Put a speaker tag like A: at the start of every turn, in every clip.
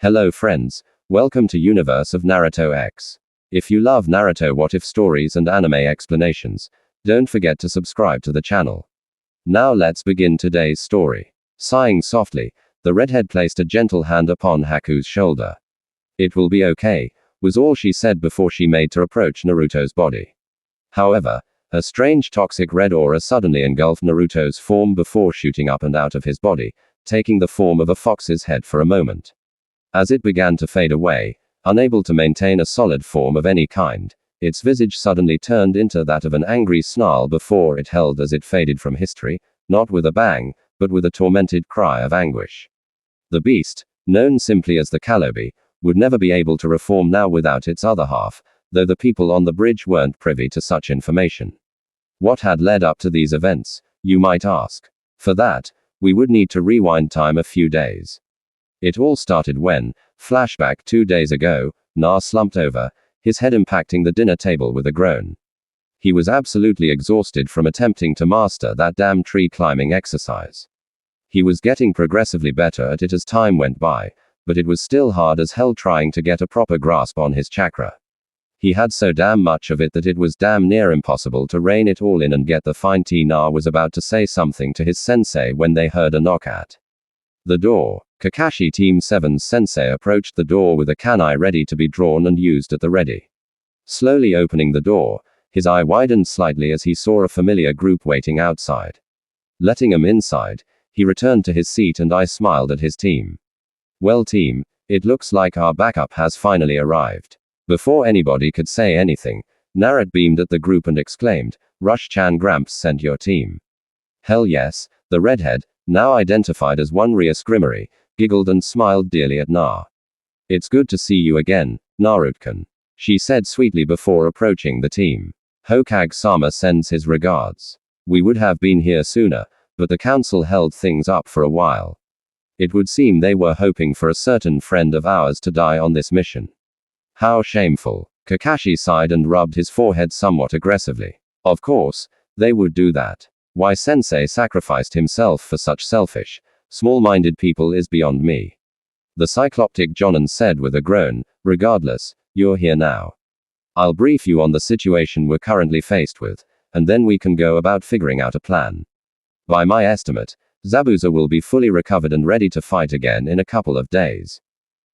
A: Hello friends, welcome to Universe of Naruto X. If you love Naruto What If stories and anime explanations, don't forget to subscribe to the channel. Now let's begin today's story. Sighing softly, the redhead placed a gentle hand upon Haku's shoulder. It will be okay, was all she said before she made to approach Naruto's body. However, a strange toxic red aura suddenly engulfed Naruto's form before shooting up and out of his body, taking the form of a fox's head for a moment. As it began to fade away, unable to maintain a solid form of any kind, its visage suddenly turned into that of an angry snarl before it held as it faded from history, not with a bang, but with a tormented cry of anguish. The beast, known simply as the Kalobi, would never be able to reform now without its other half, though the people on the bridge weren't privy to such information. What had led up to these events, you might ask? For that, we would need to rewind time a few days. It all started when, flashback 2 days ago, Na slumped over, his head impacting the dinner table with a groan. He was absolutely exhausted from attempting to master that damn tree climbing exercise. He was getting progressively better at it as time went by, but it was still hard as hell trying to get a proper grasp on his chakra. He had so damn much of it that it was damn near impossible to rein it all in and get the fine tea. Na was about to say something to his sensei when they heard a knock at the door. Kakashi Team 7's sensei approached the door with a kunai ready to be drawn and used at the ready. Slowly opening the door, his eye widened slightly as he saw a familiar group waiting outside. Letting him inside, he returned to his seat and I smiled at his team. Well team, it looks like our backup has finally arrived. Before anybody could say anything, Naruto beamed at the group and exclaimed, Rush-chan Gramps sent your team. Hell yes, the redhead, now identified as one Rias-Grimmery, giggled and smiled dearly at Na. It's good to see you again, Naruto-kun, she said sweetly before approaching the team. Hokage-sama sends his regards. We would have been here sooner, but the council held things up for a while. It would seem they were hoping for a certain friend of ours to die on this mission. How shameful. Kakashi sighed and rubbed his forehead somewhat aggressively. Of course, they would do that. Why Sensei sacrificed himself for such selfish, small-minded people is beyond me. The cycloptic Jonin said with a groan, regardless, you're here now. I'll brief you on the situation we're currently faced with, and then we can go about figuring out a plan. By my estimate, Zabuza will be fully recovered and ready to fight again in a couple of days.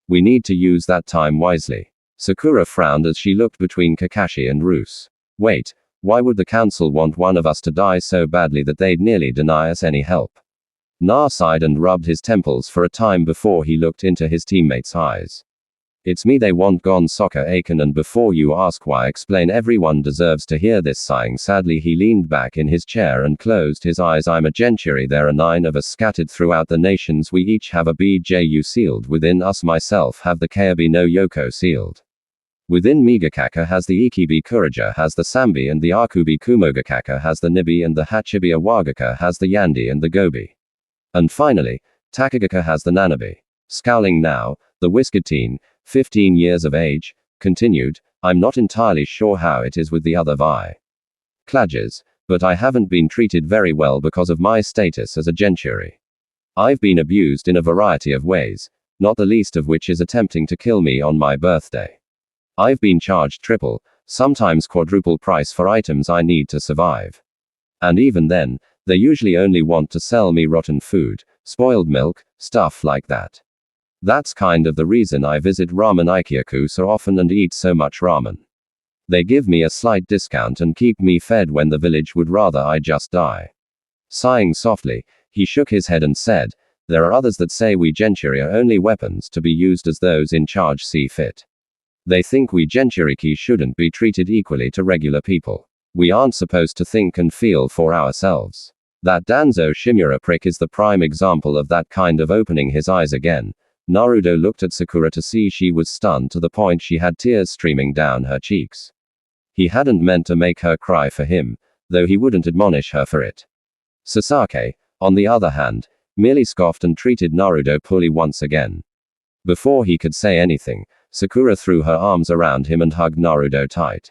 A: We need to use that time wisely. Sakura frowned as she looked between Kakashi and Roos. Wait, why would the council want one of us to die so badly that they'd nearly deny us any help? Na sighed and rubbed his temples for a time before he looked into his teammates' eyes. It's me they want gone soccer awaken, and before you ask why explain everyone deserves to hear this. Sighing sadly he leaned back in his chair and closed his eyes. I'm a gentry, there are 9 of us scattered throughout the nations, we each have a BJU sealed within us, myself have the Kayabi no Yoko sealed. Within Migakaka has the Ikibi Kuraja has the Sambi and the Akubi Kumogakaka has the Nibi and the Hachibi Awagaka has the Yandi and the Gobi. And finally, Takagaka has the Nanabi. Scowling now, the whiskered teen, 15 years of age, continued, I'm not entirely sure how it is with the other Vi Klages, but I haven't been treated very well because of my status as a gentry. I've been abused in a variety of ways, not the least of which is attempting to kill me on my birthday. I've been charged triple, sometimes quadruple price for items I need to survive. And even then, they usually only want to sell me rotten food, spoiled milk, stuff like that. That's kind of the reason I visit Ramen Ikyaku so often and eat so much ramen. They give me a slight discount and keep me fed when the village would rather I just die. Sighing softly, he shook his head and said, there are others that say we gentry are only weapons to be used as those in charge see fit. They think we gentryki shouldn't be treated equally to regular people. We aren't supposed to think and feel for ourselves. That Danzo Shimura prick is the prime example of that kind of. Opening his eyes again, Naruto looked at Sakura to see she was stunned to the point she had tears streaming down her cheeks. He hadn't meant to make her cry for him, though he wouldn't admonish her for it. Sasaki, on the other hand, merely scoffed and treated Naruto poorly once again. Before he could say anything, Sakura threw her arms around him and hugged Naruto tight.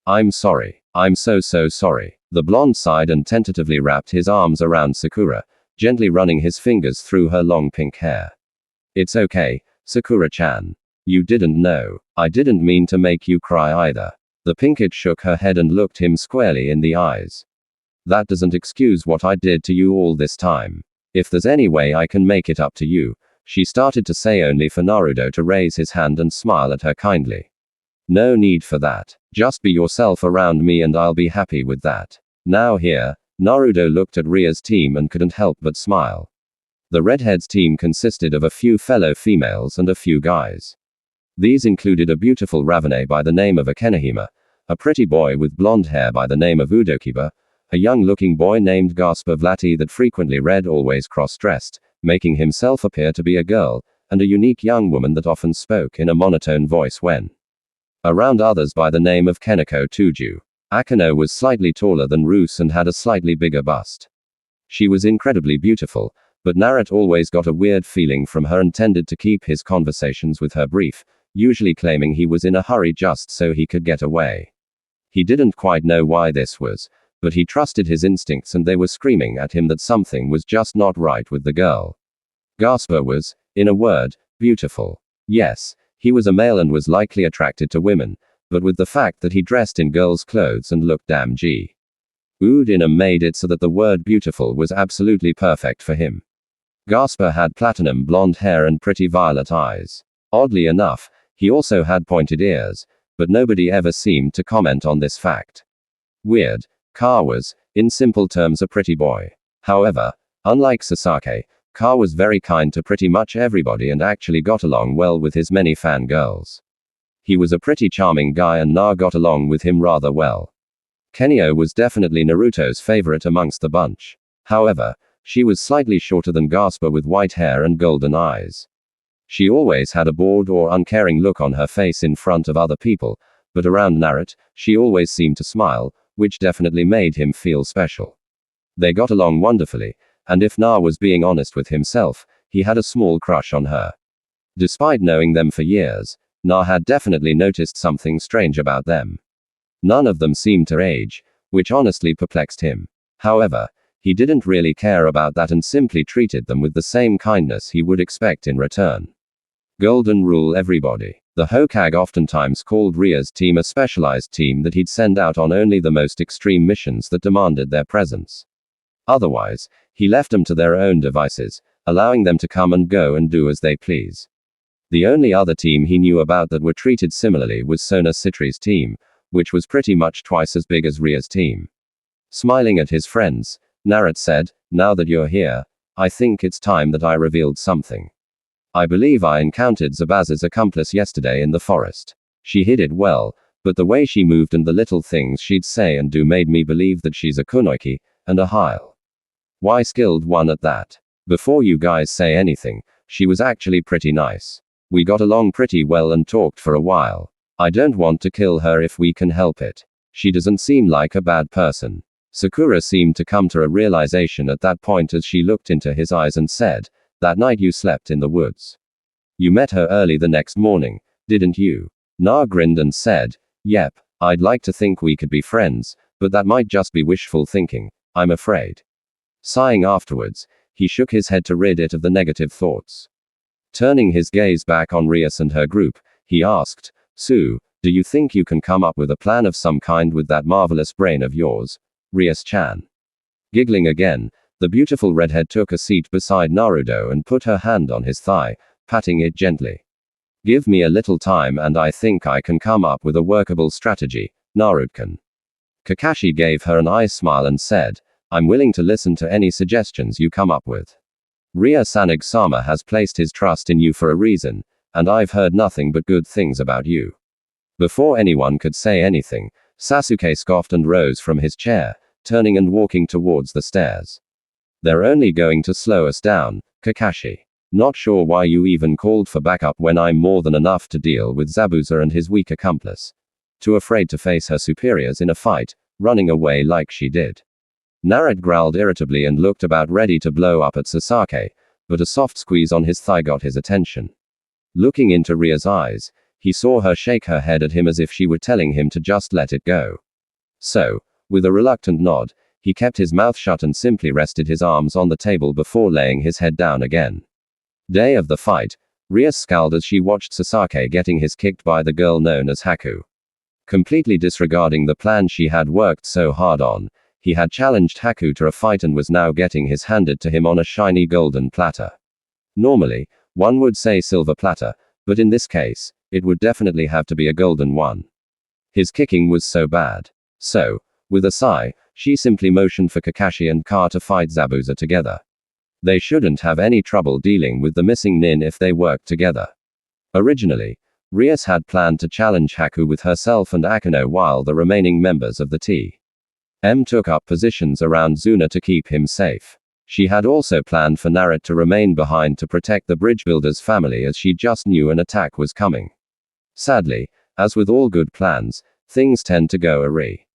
A: I'm sorry. I'm so sorry. The blonde sighed and tentatively wrapped his arms around Sakura, gently running his fingers through her long pink hair. It's okay, Sakura-chan. You didn't know. I didn't mean to make you cry either. The pinkette shook her head and looked him squarely in the eyes. That doesn't excuse what I did to you all this time. If there's any way I can make it up to you, she started to say, only for Naruto to raise his hand and smile at her kindly. No need for that. Just be yourself around me and I'll be happy with that. Now here, Naruto looked at Ria's team and couldn't help but smile. The redheads team consisted of a few fellow females and a few guys. These included a beautiful Ravine by the name of Akenahima, a pretty boy with blonde hair by the name of Udokiba, a young-looking boy named Gasper Vlati that frequently read always cross-dressed, making himself appear to be a girl, and a unique young woman that often spoke in a monotone voice when around others by the name of Kenako Tuju. Akano was slightly taller than Roos and had a slightly bigger bust. She was incredibly beautiful, but Naruto always got a weird feeling from her and tended to keep his conversations with her brief, usually claiming he was in a hurry just so he could get away. He didn't quite know why this was, but he trusted his instincts and they were screaming at him that something was just not right with the girl. Gasper was, in a word, beautiful. Yes, he was a male and was likely attracted to women, but with the fact that he dressed in girls' clothes and looked damn Udinam made it so that the word beautiful was absolutely perfect for him. Gasper had platinum blonde hair and pretty violet eyes. Oddly enough, he also had pointed ears, but nobody ever seemed to comment on this fact. Weird. Ka was, in simple terms, a pretty boy. However, unlike Sasaki, Ka was very kind to pretty much everybody and actually got along well with his many fangirls. He was a pretty charming guy and Na got along with him rather well. Kenio was definitely Naruto's favorite amongst the bunch. However, she was slightly shorter than Gasper with white hair and golden eyes. She always had a bored or uncaring look on her face in front of other people, but around Naruto, she always seemed to smile, which definitely made him feel special. They got along wonderfully, and if Na was being honest with himself, he had a small crush on her. Despite knowing them for years, Na had definitely noticed something strange about them. None of them seemed to age, which honestly perplexed him. However, he didn't really care about that and simply treated them with the same kindness he would expect in return. Golden rule everybody. The Hokage oftentimes called Ria's team a specialized team that he'd send out on only the most extreme missions that demanded their presence. Otherwise, he left them to their own devices, allowing them to come and go and do as they please. The only other team he knew about that were treated similarly was Sona Citri's team, which was pretty much twice as big as Ria's team. Smiling at his friends, Naruto said, "Now that you're here, I think it's time that I revealed something. I believe I encountered Zabuza's accomplice yesterday in the forest. She hid it well, but the way she moved and the little things she'd say and do made me believe that she's a kunoiki, and a why skilled one at that. Before you guys say anything, she was actually pretty nice. We got along pretty well and talked for a while. I don't want to kill her if we can help it. She doesn't seem like a bad person." Sakura seemed to come to a realization at that point as she looked into his eyes and said, "That night you slept in the woods. You met her early the next morning, didn't you?" Na grinned and said, "Yep, I'd like to think we could be friends, but that might just be wishful thinking, I'm afraid." Sighing afterwards, he shook his head to rid it of the negative thoughts. Turning his gaze back on Rias and her group, he asked, "Sue, do you think you can come up with a plan of some kind with that marvelous brain of yours, Rias-chan?" Giggling again, the beautiful redhead took a seat beside Naruto and put her hand on his thigh, patting it gently. "Give me a little time and I think I can come up with a workable strategy, Naruto-kun." Kakashi gave her an eye smile and said, "I'm willing to listen to any suggestions you come up with. Ria Sanag-sama has placed his trust in you for a reason, and I've heard nothing but good things about you." Before anyone could say anything, Sasuke scoffed and rose from his chair, turning and walking towards the stairs. "They're only going to slow us down, Kakashi. Not sure why you even called for backup when I'm more than enough to deal with Zabuza and his weak accomplice. Too afraid to face her superiors in a fight, running away like she did." Naruto growled irritably and looked about ready to blow up at Sasaki, but a soft squeeze on his thigh got his attention. Looking into Ria's eyes, he saw her shake her head at him as if she were telling him to just let it go. So, with a reluctant nod, he kept his mouth shut and simply rested his arms on the table before laying his head down again. Day of the fight, Ria scowled as she watched Sasaki getting his kicked by the girl known as Haku. Completely disregarding the plan she had worked so hard on, he had challenged Haku to a fight and was now getting his handed to him on a shiny golden platter. Normally, one would say silver platter, but in this case, it would definitely have to be a golden one. His kicking was so bad. So, with a sigh, she simply motioned for Kakashi and Ka to fight Zabuza together. They shouldn't have any trouble dealing with the missing nin if they worked together. Originally, Rias had planned to challenge Haku with herself and Akeno while the remaining members of the T.M. took up positions around Zuna to keep him safe. She had also planned for Naruto to remain behind to protect the bridge builder's family as she just knew an attack was coming. Sadly, as with all good plans, things tend to go awry.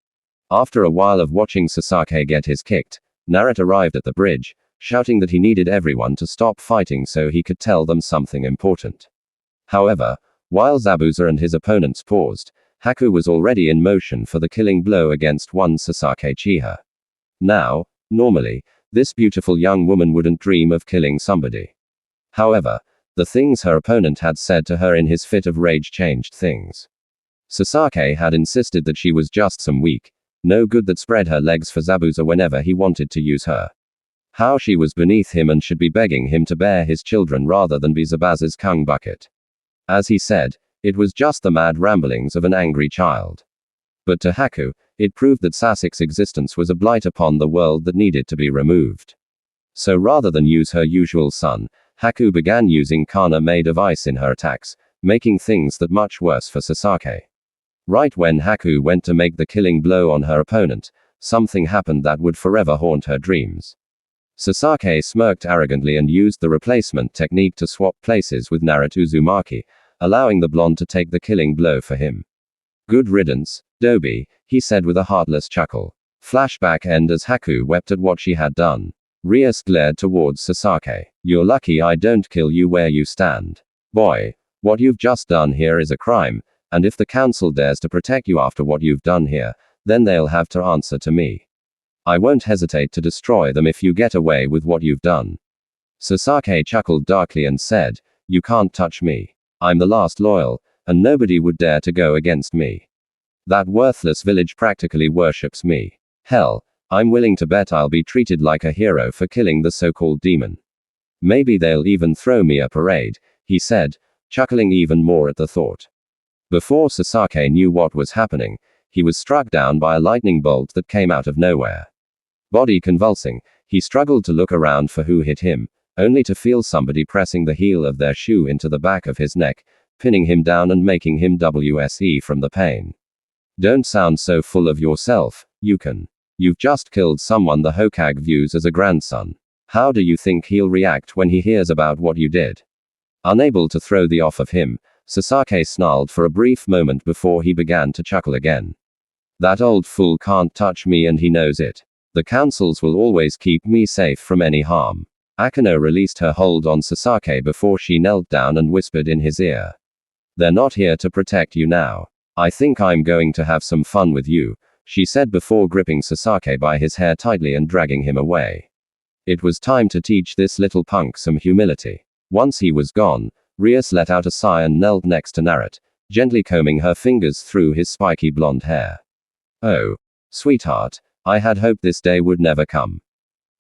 A: After a while of watching Sasaki get his kicked, Naruto arrived at the bridge, shouting that he needed everyone to stop fighting so he could tell them something important. However, while Zabuza and his opponents paused, Haku was already in motion for the killing blow against one Sasaki Chiha. Now, normally, this beautiful young woman wouldn't dream of killing somebody. However, the things her opponent had said to her in his fit of rage changed things. Sasaki had insisted that she was just some weak, no good that spread her legs for Zabuza whenever he wanted to use her. How she was beneath him and should be begging him to bear his children rather than be Zabuza's kung bucket. As he said, it was just the mad ramblings of an angry child. But to Haku, it proved that Sasuke's existence was a blight upon the world that needed to be removed. So rather than use her usual sun, Haku began using Kana made of ice in her attacks, making things that much worse for Sasaki. Right when Haku went to make the killing blow on her opponent, something happened that would forever haunt her dreams. Sasaki smirked arrogantly and used the replacement technique to swap places with Naruto Uzumaki, allowing the blonde to take the killing blow for him. Good riddance, Dobi, he said with a heartless chuckle. Flashback end as Haku wept at what she had done. Rias glared towards Sasaki. You're lucky I don't kill you where you stand. Boy, what you've just done here is a crime, and if the council dares to protect you after what you've done here, then they'll have to answer to me. I won't hesitate to destroy them if you get away with what you've done. Sasaki chuckled darkly and said, you can't touch me. I'm the last loyal, and nobody would dare to go against me. That worthless village practically worships me. Hell, I'm willing to bet I'll be treated like a hero for killing the so-called demon. Maybe they'll even throw me a parade, he said, chuckling even more at the thought. Before Sasaki knew what was happening, he was struck down by a lightning bolt that came out of nowhere. Body convulsing, he struggled to look around for who hit him, only to feel somebody pressing the heel of their shoe into the back of his neck, pinning him down and making him WSE from the pain. Don't sound so full of yourself, Yukon. You've just killed someone the Hokage views as a grandson. How do you think he'll react when he hears about what you did? Unable to throw the off of him, Sasaki snarled for a brief moment before he began to chuckle again. That old fool can't touch me and he knows it. The councils will always keep me safe from any harm. Akeno released her hold on Sasaki before she knelt down and whispered in his ear. They're not here to protect you now. I think I'm going to have some fun with you, she said before gripping Sasaki by his hair tightly and dragging him away. It was time to teach this little punk some humility. Once he was gone, Rias let out a sigh and knelt next to Naruto, gently combing her fingers through his spiky blonde hair. Oh, sweetheart, I had hoped this day would never come.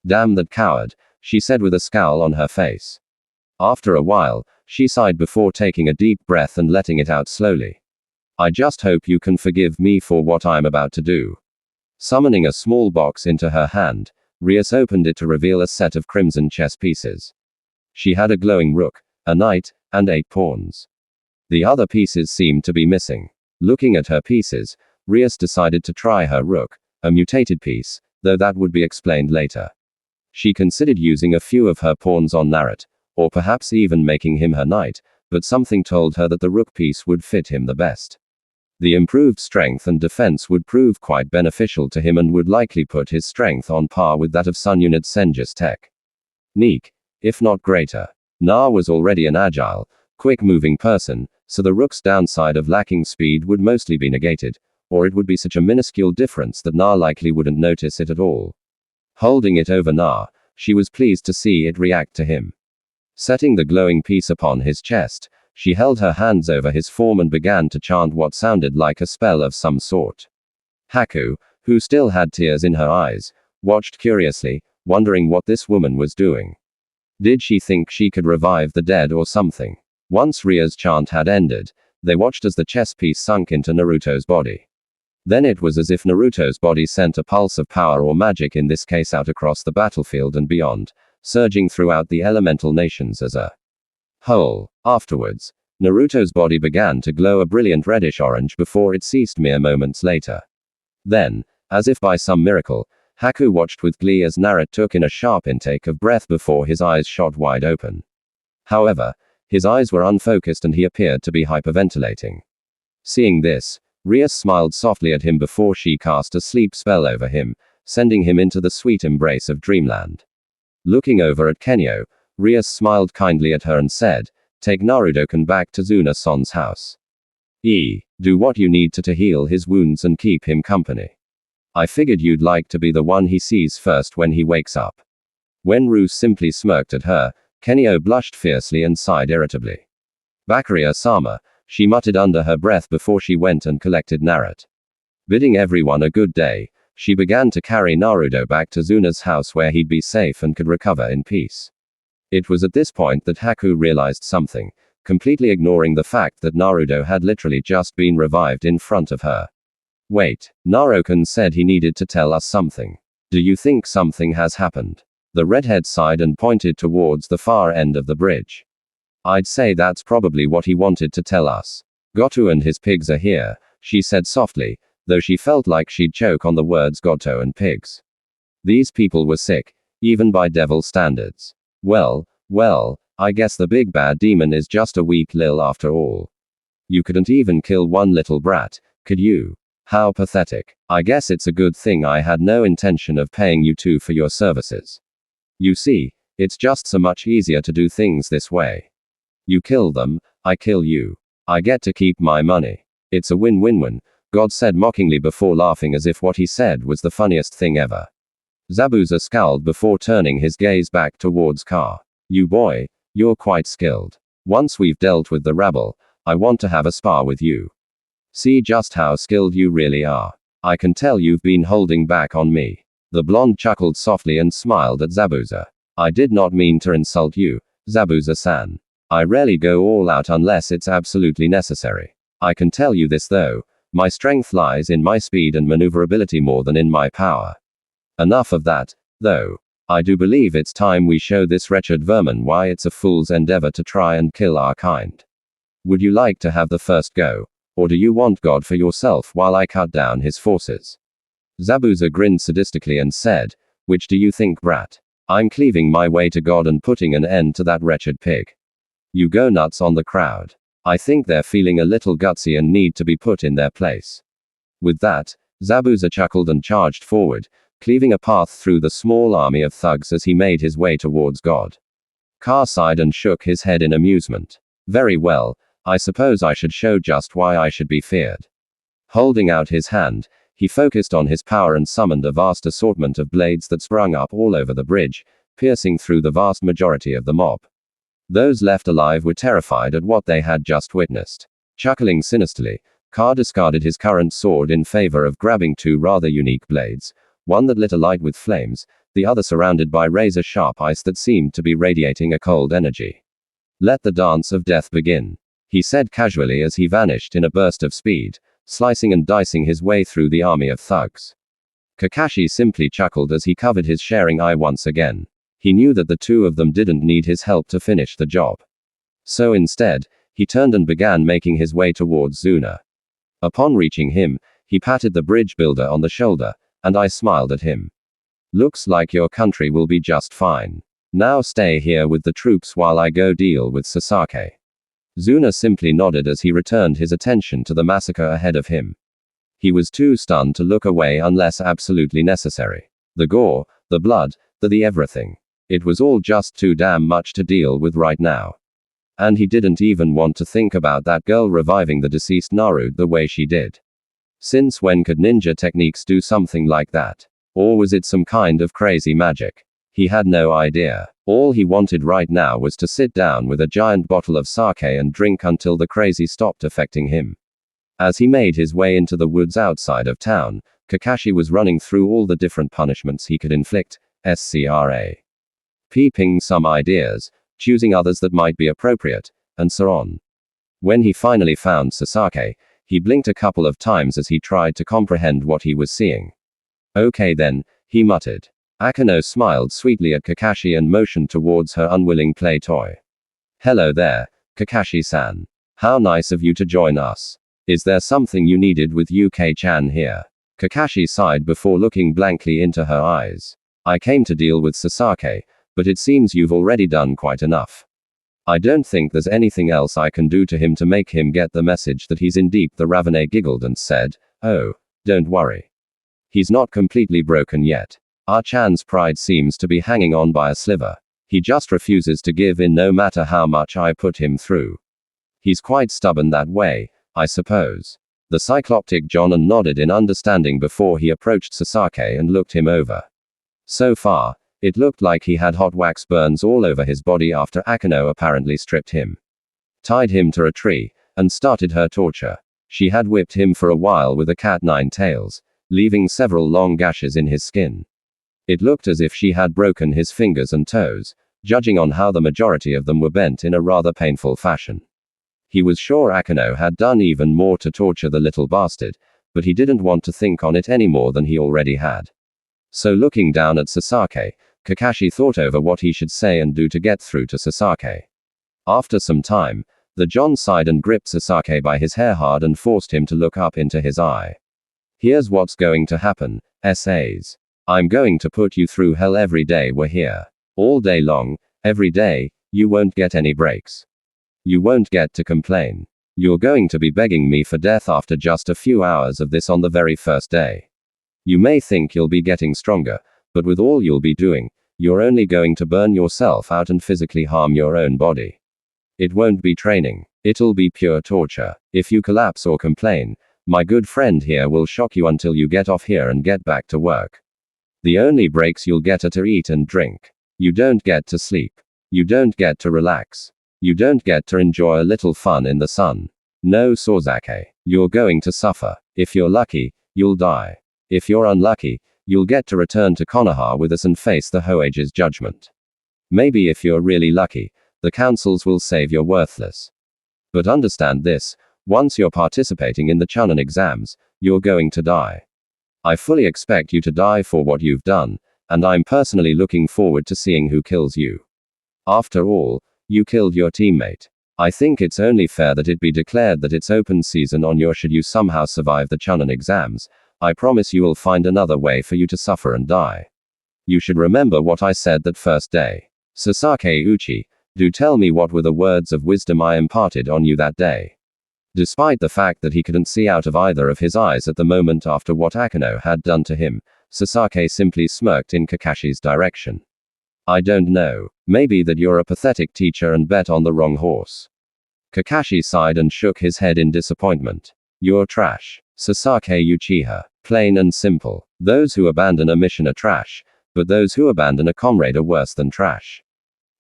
A: Damn that coward, she said with a scowl on her face. After a while, she sighed before taking a deep breath and letting it out slowly. I just hope you can forgive me for what I'm about to do. Summoning a small box into her hand, Rias opened it to reveal a set of crimson chess pieces. She had a glowing rook, a knight, and 8 pawns. The other pieces seemed to be missing. Looking at her pieces, Rias decided to try her rook, a mutated piece, though that would be explained later. She considered using a few of her pawns on Naruto, or perhaps even making him her knight, but something told her that the rook piece would fit him the best. The improved strength and defense would prove quite beneficial to him and would likely put his strength on par with that of Sun Unit Senja's tech. Neek, if not greater. Na was already an agile, quick-moving person, so the rook's downside of lacking speed would mostly be negated, or it would be such a minuscule difference that Na likely wouldn't notice it at all. Holding it over Na, she was pleased to see it react to him. Setting the glowing piece upon his chest, she held her hands over his form and began to chant what sounded like a spell of some sort. Haku, who still had tears in her eyes, watched curiously, wondering what this woman was doing. Did she think she could revive the dead or something? Once Ria's chant had ended, they watched as the chess piece sunk into Naruto's body. Then it was as if Naruto's body sent a pulse of power or magic, in this case out across the battlefield and beyond, surging throughout the elemental nations as a whole. Afterwards, Naruto's body began to glow a brilliant reddish orange before it ceased mere moments later. Then, as if by some miracle, Haku watched with glee as Naruto took in a sharp intake of breath before his eyes shot wide open. However, his eyes were unfocused and he appeared to be hyperventilating. Seeing this, Ria smiled softly at him before she cast a sleep spell over him, sending him into the sweet embrace of dreamland. Looking over at Kenyo, Ria smiled kindly at her and said, "Take Naruto-kun back to Zuna-san's house. Do what you need to heal his wounds and keep him company. I figured you'd like to be the one he sees first when he wakes up." When Ru simply smirked at her, Kenyo blushed fiercely and sighed irritably. "Bakaria-sama," she muttered under her breath before she went and collected Naruto. Bidding everyone a good day, she began to carry Naruto back to Zuna's house where he'd be safe and could recover in peace. It was at this point that Haku realized something, completely ignoring the fact that Naruto had literally just been revived in front of her. "Wait, Naruto-kun said he needed to tell us something. Do you think something has happened?" The redhead sighed and pointed towards the far end of the bridge. "I'd say that's probably what he wanted to tell us. Goto and his pigs are here," she said softly, though she felt like she'd choke on the words Goto and pigs. These people were sick, even by devil standards. Well, I guess the big bad demon is just a weak lil after all. You couldn't even kill one little brat, could you? How pathetic. I guess it's a good thing I had no intention of paying you two for your services. You see, it's just so much easier to do things this way. You kill them, I kill you. I get to keep my money. It's a win-win-win," God said mockingly before laughing as if what he said was the funniest thing ever. Zabuza scowled before turning his gaze back towards Ka. "You boy, you're quite skilled. Once we've dealt with the rabble, I want to have a spar with you. See just how skilled you really are. I can tell you've been holding back on me." The blonde chuckled softly and smiled at Zabuza. "I did not mean to insult you, Zabuza-san. I rarely go all out unless it's absolutely necessary. I can tell you this though, my strength lies in my speed and maneuverability more than in my power. Enough of that, though. I do believe it's time we show this wretched vermin why it's a fool's endeavor to try and kill our kind. Would you like to have the first go, or do you want God for yourself while I cut down his forces?" Zabuza grinned sadistically and said, "Which do you think, brat? I'm cleaving my way to God and putting an end to that wretched pig. You go nuts on the crowd. I think they're feeling a little gutsy and need to be put in their place." With that, Zabuza chuckled and charged forward, cleaving a path through the small army of thugs as he made his way towards God. Ka sighed and shook his head in amusement. "Very well, I suppose I should show just why I should be feared." Holding out his hand, he focused on his power and summoned a vast assortment of blades that sprung up all over the bridge, piercing through the vast majority of the mob. Those left alive were terrified at what they had just witnessed. Chuckling sinisterly, Ka discarded his current sword in favor of grabbing two rather unique blades, one that lit alight with flames, the other surrounded by razor-sharp ice that seemed to be radiating a cold energy. "Let the dance of death begin," he said casually as he vanished in a burst of speed, slicing and dicing his way through the army of thugs. Kakashi simply chuckled as he covered his sharing eye once again. He knew that the two of them didn't need his help to finish the job. So instead, he turned and began making his way towards Zuna. Upon reaching him, he patted the bridge builder on the shoulder, and I smiled at him. "Looks like your country will be just fine. Now stay here with the troops while I go deal with Sasaki." Zuna simply nodded as he returned his attention to the massacre ahead of him. He was too stunned to look away unless absolutely necessary. The gore, the blood, the everything. It was all just too damn much to deal with right now. And he didn't even want to think about that girl reviving the deceased Naruto the way she did. Since when could ninja techniques do something like that? Or was it some kind of crazy magic? He had no idea. All he wanted right now was to sit down with a giant bottle of sake and drink until the crazy stopped affecting him. As he made his way into the woods outside of town, Kakashi was running through all the different punishments he could inflict, peeping some ideas, choosing others that might be appropriate, and so on. When he finally found Sasaki, he blinked a couple of times as he tried to comprehend what he was seeing. Okay then, he muttered. Akano smiled sweetly at Kakashi and motioned towards her unwilling play toy. Hello there, Kakashi-san. How nice of you to join us. Is there something you needed with UK-chan here? Kakashi sighed before looking blankly into her eyes. I came to deal with Sasaki, but it seems you've already done quite enough. I don't think there's anything else I can do to him to make him get the message that he's in deep. The Ravene giggled and said, oh, don't worry. He's not completely broken yet. Chan's pride seems to be hanging on by a sliver. He just refuses to give in no matter how much I put him through. He's quite stubborn that way, I suppose. The cycloptic Jonan nodded in understanding before he approached Sasaki and looked him over. So far, it looked like he had hot wax burns all over his body after Akano apparently stripped him, tied him to a tree, and started her torture. She had whipped him for a while with a cat 9 tails, leaving several long gashes in his skin. It looked as if she had broken his fingers and toes, judging on how the majority of them were bent in a rather painful fashion. He was sure Akano had done even more to torture the little bastard, but he didn't want to think on it any more than he already had. So looking down at Sasaki, Kakashi thought over what he should say and do to get through to Sasaki. After some time, the John sighed and gripped Sasaki by his hair hard and forced him to look up into his eye. Here's what's going to happen, SAs. I'm going to put you through hell every day we're here. All day long, every day, you won't get any breaks. You won't get to complain. You're going to be begging me for death after just a few hours of this on the very first day. You may think you'll be getting stronger, but with all you'll be doing, you're only going to burn yourself out and physically harm your own body. It won't be training. It'll be pure torture. If you collapse or complain, my good friend here will shock you until you get off here and get back to work. The only breaks you'll get are to eat and drink. You don't get to sleep. You don't get to relax. You don't get to enjoy a little fun in the sun. No, Sasaki. You're going to suffer. If you're lucky, you'll die. If you're unlucky, you'll get to return to Konoha with us and face the Hoage's judgment. Maybe if you're really lucky, the councils will say you're worthless. But understand this, once you're participating in the Chunin exams, you're going to die. I fully expect you to die for what you've done, and I'm personally looking forward to seeing who kills you. After all, you killed your teammate. I think it's only fair that it be declared that it's open season on your should you somehow survive the Chunin exams. I promise you will find another way for you to suffer and die. You should remember what I said that first day. Sasaki Uchi, do tell me what were the words of wisdom I imparted on you that day. Despite the fact that he couldn't see out of either of his eyes at the moment after what Akano had done to him, Sasaki simply smirked in Kakashi's direction. I don't know. Maybe that you're a pathetic teacher and bet on the wrong horse. Kakashi sighed and shook his head in disappointment. You're trash. Sasaki Uchiha. Plain and simple. Those who abandon a mission are trash, but those who abandon a comrade are worse than trash.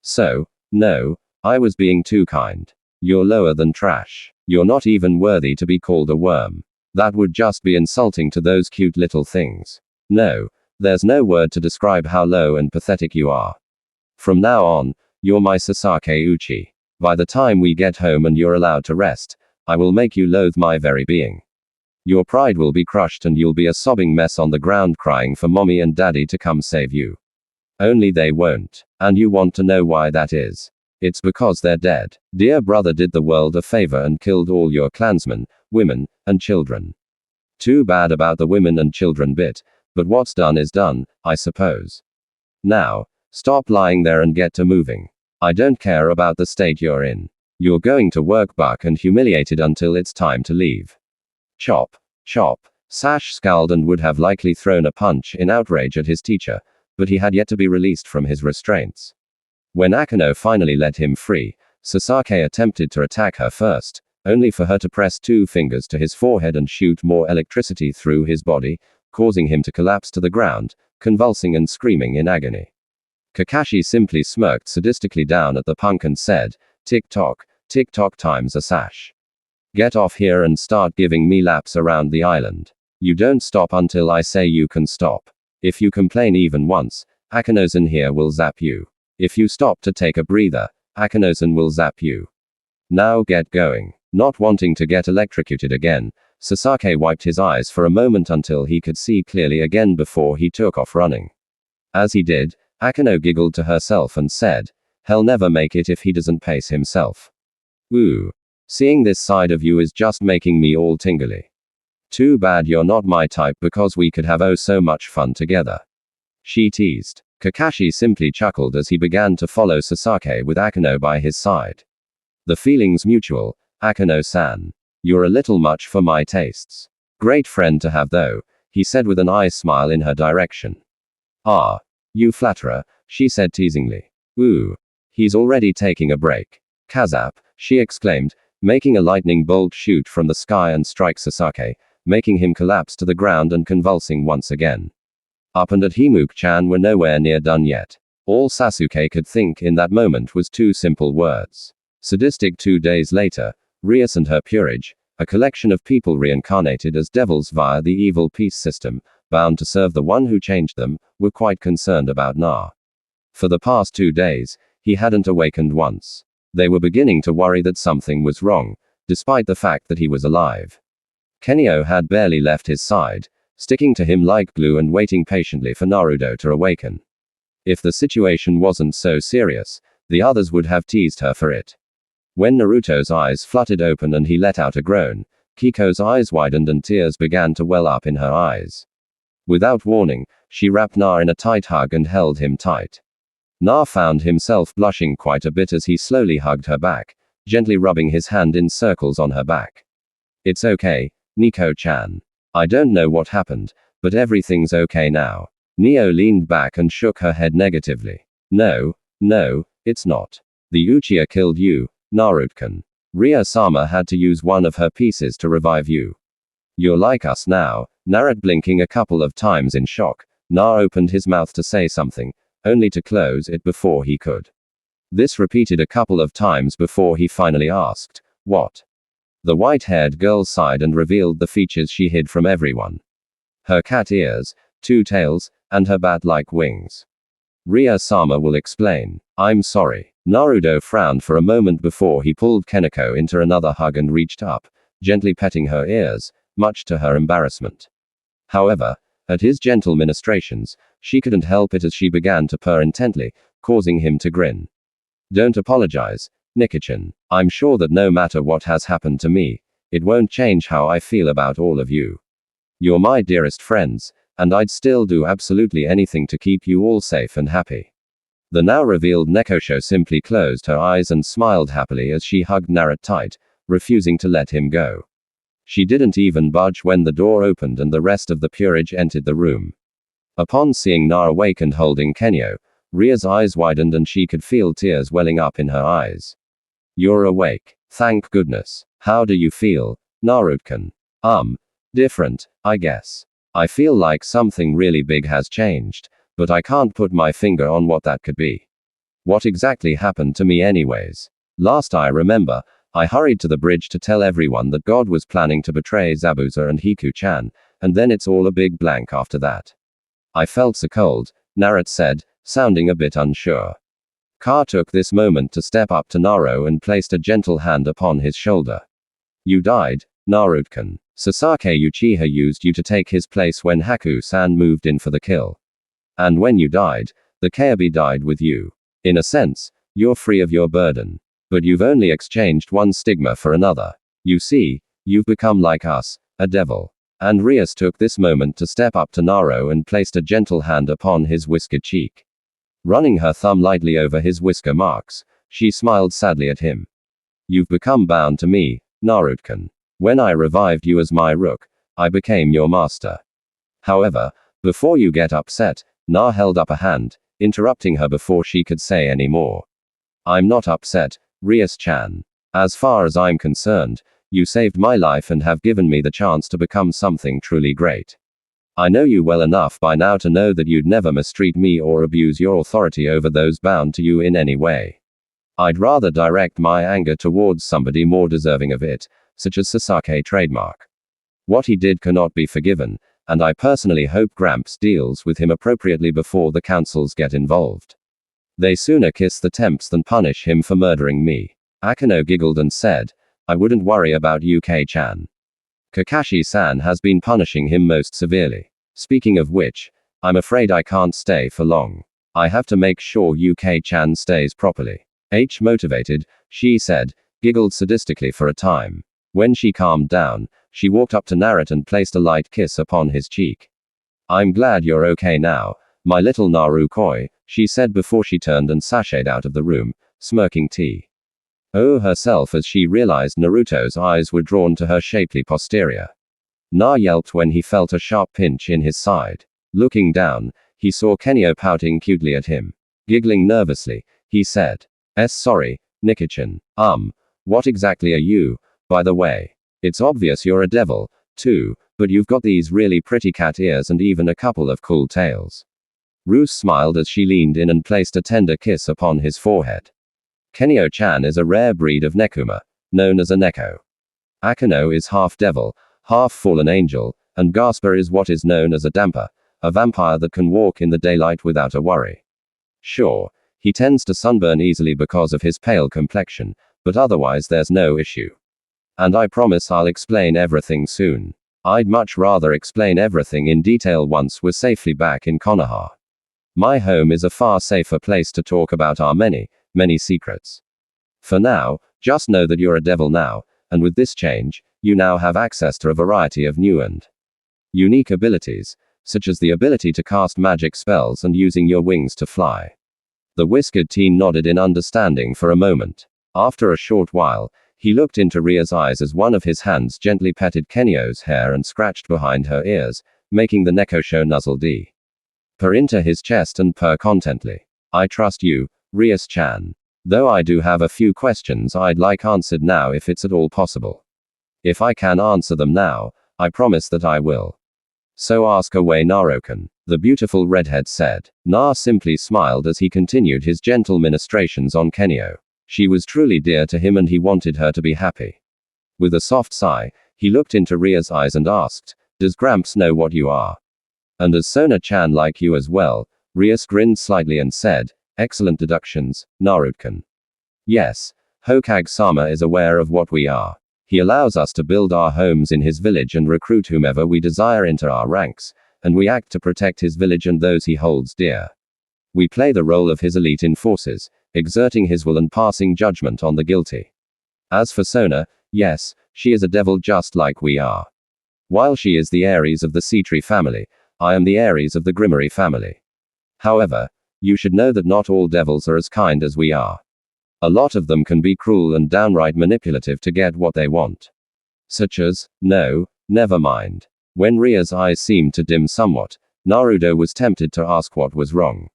A: So, no, I was being too kind. You're lower than trash. You're not even worthy to be called a worm. That would just be insulting to those cute little things. No, there's no word to describe how low and pathetic you are. From now on, you're my Sasaki Uchi. By the time we get home and you're allowed to rest, I will make you loathe my very being. Your pride will be crushed and you'll be a sobbing mess on the ground crying for mommy and daddy to come save you. Only they won't. And you want to know why that is. It's because they're dead. Dear brother did the world a favor and killed all your clansmen, women, and children. Too bad about the women and children bit, but what's done is done, I suppose. Now, stop lying there and get to moving. I don't care about the state you're in. You're going to work buck and humiliated until it's time to leave. Chop, chop. Sash scowled and would have likely thrown a punch in outrage at his teacher, but he had yet to be released from his restraints. When Akano finally let him free, Sasaki attempted to attack her first, only for her to press 2 fingers to his forehead and shoot more electricity through his body, causing him to collapse to the ground, convulsing and screaming in agony. Kakashi simply smirked sadistically down at the punk and said, tick tock times a sash. Get off here and start giving me laps around the island. You don't stop until I say you can stop. If you complain even once, Akenosen here will zap you. If you stop to take a breather, Akenosen will zap you. Now get going. Not wanting to get electrocuted again, Sasaki wiped his eyes for a moment until he could see clearly again before he took off running. As he did, Akeno giggled to herself and said, he'll never make it if he doesn't pace himself. Ooh. Seeing this side of you is just making me all tingly. Too bad you're not my type because we could have oh so much fun together. She teased. Kakashi simply chuckled as he began to follow Sasaki with Akeno by his side. The feeling's mutual, Akeno-san. You're a little much for my tastes. Great friend to have though, he said with an eye smile in her direction. Ah. You flatterer, she said teasingly. Ooh. He's already taking a break. Kazap, she exclaimed, making a lightning bolt shoot from the sky and strike Sasaki, making him collapse to the ground and convulsing once again. Up and at Himuk-chan were nowhere near done yet. All Sasuke could think in that moment was two simple words. Sadistic. 2 days later, Rias and her Purage, a collection of people reincarnated as devils via the evil peace system, bound to serve the one who changed them, were quite concerned about Na. For the past 2 days, he hadn't awakened once. They were beginning to worry that something was wrong, despite the fact that he was alive. Kenio had barely left his side, sticking to him like glue and waiting patiently for Naruto to awaken. If the situation wasn't so serious, the others would have teased her for it. When Naruto's eyes fluttered open and he let out a groan, Kiko's eyes widened and tears began to well up in her eyes. Without warning, she wrapped Na in a tight hug and held him tight. Na found himself blushing quite a bit as he slowly hugged her back, gently rubbing his hand in circles on her back. It's okay, Nico-chan. I don't know what happened, but everything's okay now. Neo leaned back and shook her head negatively. No, it's not. The Uchiha killed you, Naruto-kun. Ria-sama had to use one of her pieces to revive you. You're like us now. Naruto blinking a couple of times in shock, Na opened his mouth to say something, only to close it before he could. This repeated a couple of times before he finally asked, what? The white-haired girl sighed and revealed the features she hid from everyone. Her cat ears, 2 tails, and her bat-like wings. Ria-sama will explain. I'm sorry. Naruto frowned for a moment before he pulled Kaneko into another hug and reached up, gently petting her ears, much to her embarrassment. However, at his gentle ministrations, she couldn't help it as she began to purr intently, causing him to grin. Don't apologize, Nikochan. I'm sure that no matter what has happened to me, it won't change how I feel about all of you. You're my dearest friends, and I'd still do absolutely anything to keep you all safe and happy. The now revealed Nekosho simply closed her eyes and smiled happily as she hugged Naruto tight, refusing to let him go. She didn't even budge when the door opened and the rest of the Purage entered the room. Upon seeing Na awake and holding Kenyo, Ria's eyes widened and she could feel tears welling up in her eyes. You're awake. Thank goodness. How do you feel, Naruto-kun? Different, I guess. I feel like something really big has changed, but I can't put my finger on what that could be. What exactly happened to me anyways? Last I remember, I hurried to the bridge to tell everyone that God was planning to betray Zabuza and Hiku-chan, and then it's all a big blank after that. I felt so cold, Naruto said, sounding a bit unsure. Ka took this moment to step up to Naruto and placed a gentle hand upon his shoulder. You died, Naruto-kun. Sasaki Uchiha used you to take his place when Haku-san moved in for the kill. And when you died, the Kyuubi died with you. In a sense, you're free of your burden. But you've only exchanged one stigma for another. You see, you've become like us, a devil. And Rias took this moment to step up to Naruto and placed a gentle hand upon his whiskered cheek. Running her thumb lightly over his whisker marks, she smiled sadly at him. You've become bound to me, Naruto-kun. When I revived you as my rook, I became your master. However, before you get upset, Na held up a hand, interrupting her before she could say any more. I'm not upset, Rias-chan. As far as I'm concerned, you saved my life and have given me the chance to become something truly great. I know you well enough by now to know that you'd never mistreat me or abuse your authority over those bound to you in any way. I'd rather direct my anger towards somebody more deserving of it, such as Sasaki trademark. What he did cannot be forgiven, and I personally hope Gramps deals with him appropriately before the councils get involved. They sooner kiss the temps than punish him for murdering me. Akeno giggled and said, I wouldn't worry about UK-chan. Kakashi-san has been punishing him most severely. Speaking of which, I'm afraid I can't stay for long. I have to make sure UK-chan stays properly. Motivated, she said, giggled sadistically for a time. When she calmed down, she walked up to Naruto and placed a light kiss upon his cheek. I'm glad you're okay now, my little Narukoi, she said before she turned and sashayed out of the room, smirking herself as she realized Naruto's eyes were drawn to her shapely posterior. Na yelped when he felt a sharp pinch in his side. Looking down, he saw Kenyo pouting cutely at him. Giggling nervously, he said, sorry, Nikichan. What exactly are you, by the way? It's obvious you're a devil, too, but you've got these really pretty cat ears and even a couple of cool tails. Roos smiled as she leaned in and placed a tender kiss upon his forehead. Kenyo-chan is a rare breed of Nekuma, known as a Neko. Akeno is half devil, half fallen angel, and Gasper is what is known as a damper, a vampire that can walk in the daylight without a worry. Sure, he tends to sunburn easily because of his pale complexion, but otherwise there's no issue. And I promise I'll explain everything soon. I'd much rather explain everything in detail once we're safely back in Konoha. My home is a far safer place to talk about our many secrets. For now, just know that you're a devil now, and with this change, you now have access to a variety of new and unique abilities, such as the ability to cast magic spells and using your wings to fly. The whiskered teen nodded in understanding for a moment. After a short while, he looked into Ria's eyes as one of his hands gently petted Kenyo's hair and scratched behind her ears, making the Nekosho nuzzle purr into his chest and purr contently. I trust you, Rias-chan. Though I do have a few questions I'd like answered now if it's at all possible. If I can answer them now, I promise that I will. So ask away Narokan, the beautiful redhead said. Na simply smiled as he continued his gentle ministrations on Kenyo. She was truly dear to him and he wanted her to be happy. With a soft sigh, he looked into Ria's eyes and asked, does Gramps know what you are? And does Sona-chan like you as well? Rias grinned slightly and said, excellent deductions, Narutkan. Yes, Hokage-sama is aware of what we are. He allows us to build our homes in his village and recruit whomever we desire into our ranks, and we act to protect his village and those he holds dear. We play the role of his elite enforcers, exerting his will and passing judgment on the guilty. As for Sona, yes, she is a devil just like we are. While she is the Aries of the Seatree family, I am the Aries of the Grimmery family. However, you should know that not all devils are as kind as we are. A lot of them can be cruel and downright manipulative to get what they want. Such as, no, never mind. When Ria's eyes seemed to dim somewhat, Naruto was tempted to ask what was wrong.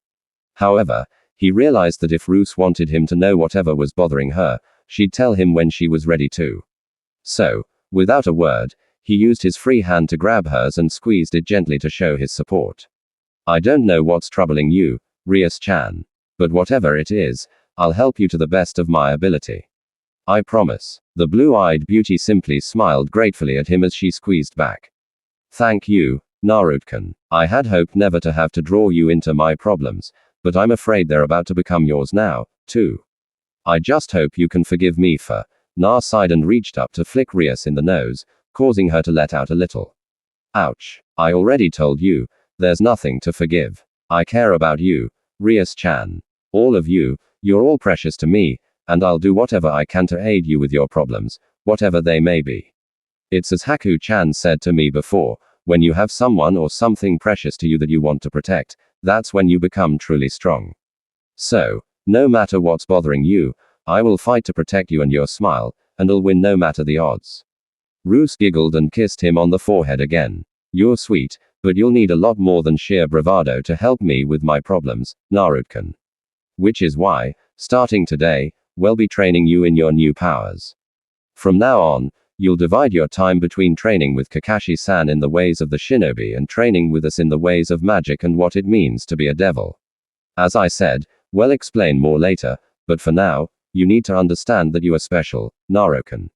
A: However, he realized that if Roos wanted him to know whatever was bothering her, she'd tell him when she was ready to. So, without a word, he used his free hand to grab hers and squeezed it gently to show his support. I don't know what's troubling you, Rias-chan. But whatever it is, I'll help you to the best of my ability. I promise. The blue-eyed beauty simply smiled gratefully at him as she squeezed back. Thank you, Narutkan. I had hoped never to have to draw you into my problems, but I'm afraid they're about to become yours now, too. I just hope you can forgive me for. Na sighed and reached up to flick Rias in the nose, causing her to let out a little. Ouch. I already told you, there's nothing to forgive. I care about you, Rias-chan. All of you, you're all precious to me, and I'll do whatever I can to aid you with your problems, whatever they may be. It's as Haku-chan said to me before, when you have someone or something precious to you that you want to protect, that's when you become truly strong. So, no matter what's bothering you, I will fight to protect you and your smile, and I'll win no matter the odds. Roos giggled and kissed him on the forehead again. You're sweet, but you'll need a lot more than sheer bravado to help me with my problems, Narutkan. Which is why, starting today, we'll be training you in your new powers. From now on, You'll divide your time between training with Kakashi-san in the ways of the shinobi and training with us in the ways of magic and what it means to be a devil. As I said, we'll explain more later, but for now, you need to understand that you are special, Naruto-kun.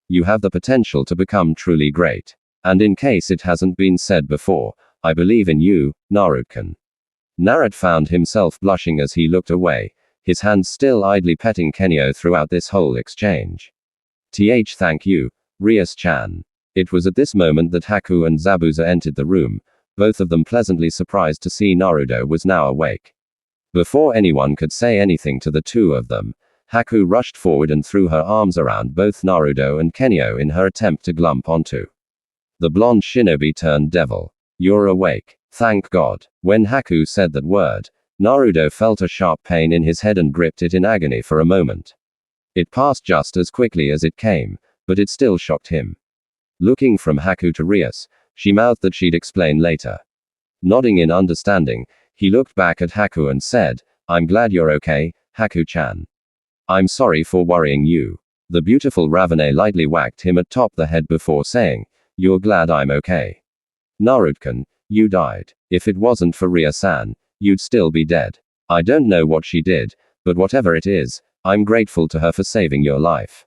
A: You have the potential to become truly great. And in case it hasn't been said before, I believe in you, Naruto-kun. Naruto found himself blushing as he looked away, his hands still idly petting Kenyo throughout this whole exchange. Thank you, Rias-chan. It was at this moment that Haku and Zabuza entered the room, both of them pleasantly surprised to see Naruto was now awake. Before anyone could say anything to the two of them, Haku rushed forward and threw her arms around both Naruto and Kenyo in her attempt to glomp onto the blonde shinobi turned devil. You're awake. Thank God. When Haku said that word, Naruto felt a sharp pain in his head and gripped it in agony for a moment. It passed just as quickly as it came, but it still shocked him. Looking from Haku to Rias, she mouthed that she'd explain later. Nodding in understanding, he looked back at Haku and said, I'm glad you're okay, Haku-chan. I'm sorry for worrying you. The beautiful Ravane lightly whacked him atop the head before saying, You're glad I'm okay. Naruto-kun, you died. If it wasn't for Ria-san, you'd still be dead. I don't know what she did, but whatever it is, I'm grateful to her for saving your life.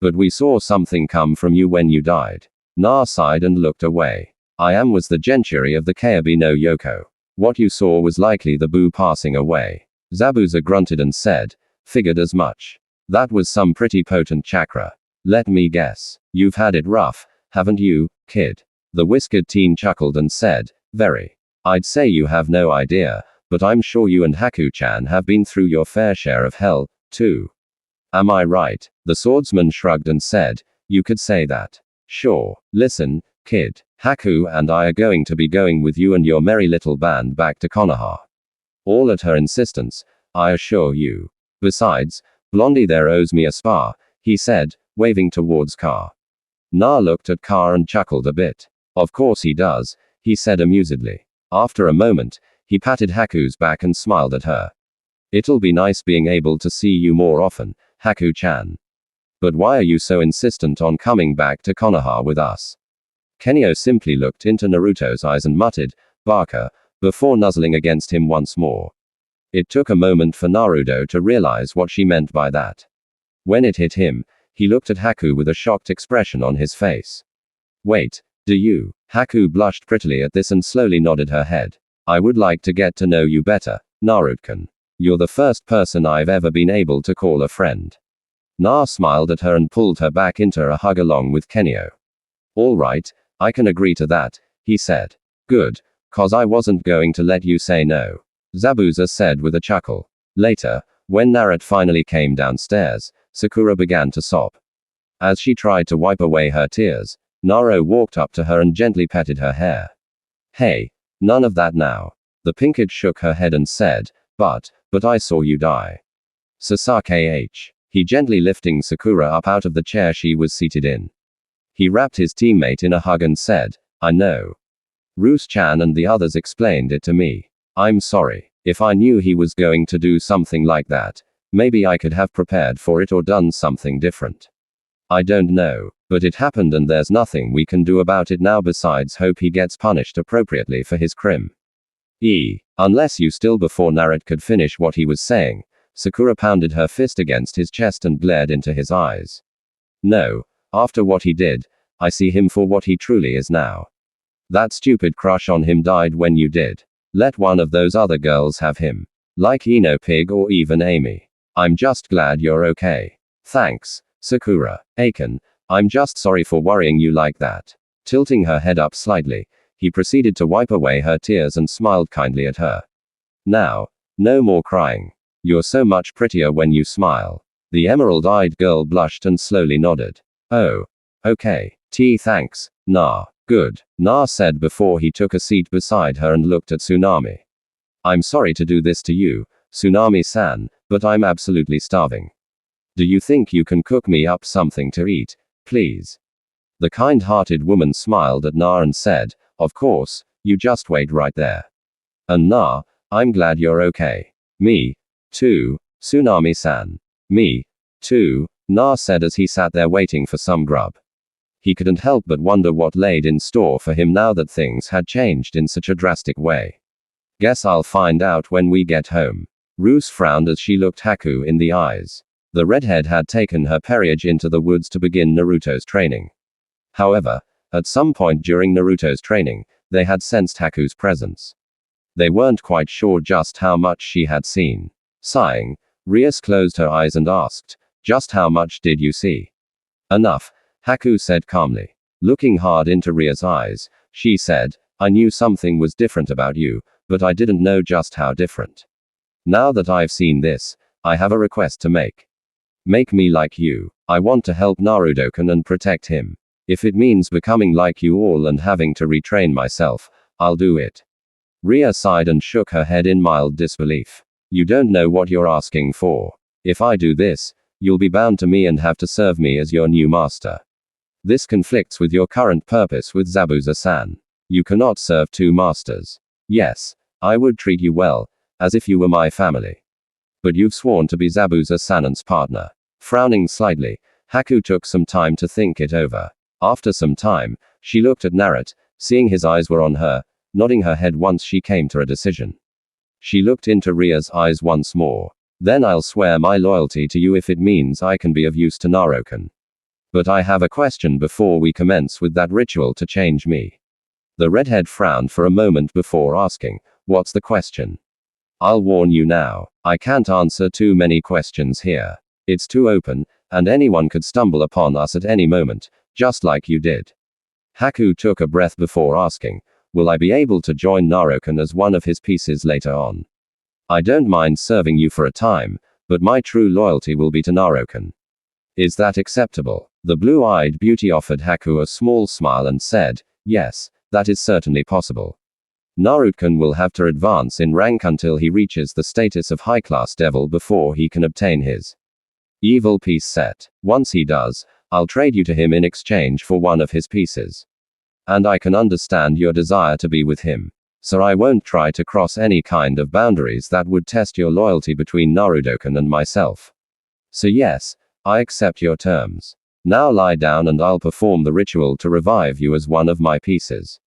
A: But we saw something come from you when you died. Na sighed and looked away. Was the Genturi of the Keiabi no Yoko. What you saw was likely the Boo passing away. Zabuza grunted and said, figured as much. That was some pretty potent chakra. Let me guess. You've had it rough, haven't you, kid? The whiskered teen chuckled and said, very. I'd say you have no idea, but I'm sure you and Haku-chan have been through your fair share of hell, too. Am I right? The swordsman shrugged and said, you could say that. Sure. Listen, kid. Haku and I are going to be going with you and your merry little band back to Konoha. All at her insistence, I assure you. Besides, Blondie there owes me a spa, he said, waving towards Car. Na looked at Car and chuckled a bit. Of course he does, he said amusedly. After a moment, he patted Haku's back and smiled at her. It'll be nice being able to see you more often, Haku-chan. But why are you so insistent on coming back to Konoha with us? Kenyo simply looked into Naruto's eyes and muttered, Baka, before nuzzling against him once more. It took a moment for Naruto to realize what she meant by that. When it hit him, he looked at Haku with a shocked expression on his face. Wait, do you? Haku blushed prettily at this and slowly nodded her head. I would like to get to know you better, Naruto-kun. You're the first person I've ever been able to call a friend. Na smiled at her and pulled her back into a hug along with Kenyo. All right, I can agree to that, he said. Good, 'cause I wasn't going to let you say no. Zabuza said with a chuckle. Later, when Naruto finally came downstairs, Sakura began to sob. As she tried to wipe away her tears, Naruto walked up to her and gently petted her hair. Hey, none of that now. The pinkid shook her head and said, but I saw you die. Sasaki. He gently lifting Sakura up out of the chair she was seated in. He wrapped his teammate in a hug and said, I know. Roos-chan and the others explained it to me. I'm sorry. If I knew he was going to do something like that, maybe I could have prepared for it or done something different. I don't know, but it happened and there's nothing we can do about it now besides hope he gets punished appropriately for his crime. Unless you still. Before Naruto could finish what he was saying, Sakura pounded her fist against his chest and glared into his eyes. No, after what he did, I see him for what he truly is now. That stupid crush on him died when you did. Let one of those other girls have him. Like Ino Pig or even Amy. I'm just glad you're okay. Thanks, Sakura. Awaken, I'm just sorry for worrying you like that. Tilting her head up slightly, he proceeded to wipe away her tears and smiled kindly at her. Now, no more crying. You're so much prettier when you smile. The emerald-eyed girl blushed and slowly nodded. Oh. Okay. Thanks, Na. Good. Na said before he took a seat beside her and looked at Tsunami. I'm sorry to do this to you, Tsunami-san, but I'm absolutely starving. Do you think you can cook me up something to eat, please? The kind-hearted woman smiled at Na and said, of course, you just wait right there. And Na, I'm glad you're okay. Me, too, Tsunami-san. Me, too, Na said as he sat there waiting for some grub. He couldn't help but wonder what laid in store for him now that things had changed in such a drastic way. Guess I'll find out when we get home. Ruse frowned as she looked Haku in the eyes. The redhead had taken her periage into the woods to begin Naruto's training. However, at some point during Naruto's training, they had sensed Haku's presence. They weren't quite sure just how much she had seen. Sighing, Rias closed her eyes and asked, "Just how much did you see?" "Enough," Haku said calmly. Looking hard into Ria's eyes, she said, "I knew something was different about you, but I didn't know just how different. Now that I've seen this, I have a request to make. Make me like you. I want to help Naruto-kun and protect him. If it means becoming like you all and having to retrain myself, I'll do it." Ria sighed and shook her head in mild disbelief. "You don't know what you're asking for. If I do this, you'll be bound to me and have to serve me as your new master. This conflicts with your current purpose with Zabuza-san. You cannot serve two masters. Yes, I would treat you well, as if you were my family. But you've sworn to be Zabuza-san's partner." Frowning slightly, Haku took some time to think it over. After some time, she looked at Naruto, seeing his eyes were on her, nodding her head once she came to a decision. She looked into Ria's eyes once more. "Then I'll swear my loyalty to you if it means I can be of use to Naruto-kun. But I have a question before we commence with that ritual to change me." The redhead frowned for a moment before asking, "What's the question?" "I'll warn you now. I can't answer too many questions here. It's too open, and anyone could stumble upon us at any moment, just like you did." Haku took a breath before asking, "Will I be able to join Naruto-kun as one of his pieces later on? I don't mind serving you for a time, but my true loyalty will be to Naruto-kun. Is that acceptable?" The blue-eyed beauty offered Haku a small smile and said, "Yes, that is certainly possible. Naruto-kun will have to advance in rank until he reaches the status of high-class devil before he can obtain his evil piece set. Once he does, I'll trade you to him in exchange for one of his pieces. And I can understand your desire to be with him. So I won't try to cross any kind of boundaries that would test your loyalty between Naruto-kun and myself. So yes, I accept your terms. Now lie down and I'll perform the ritual to revive you as one of my pieces.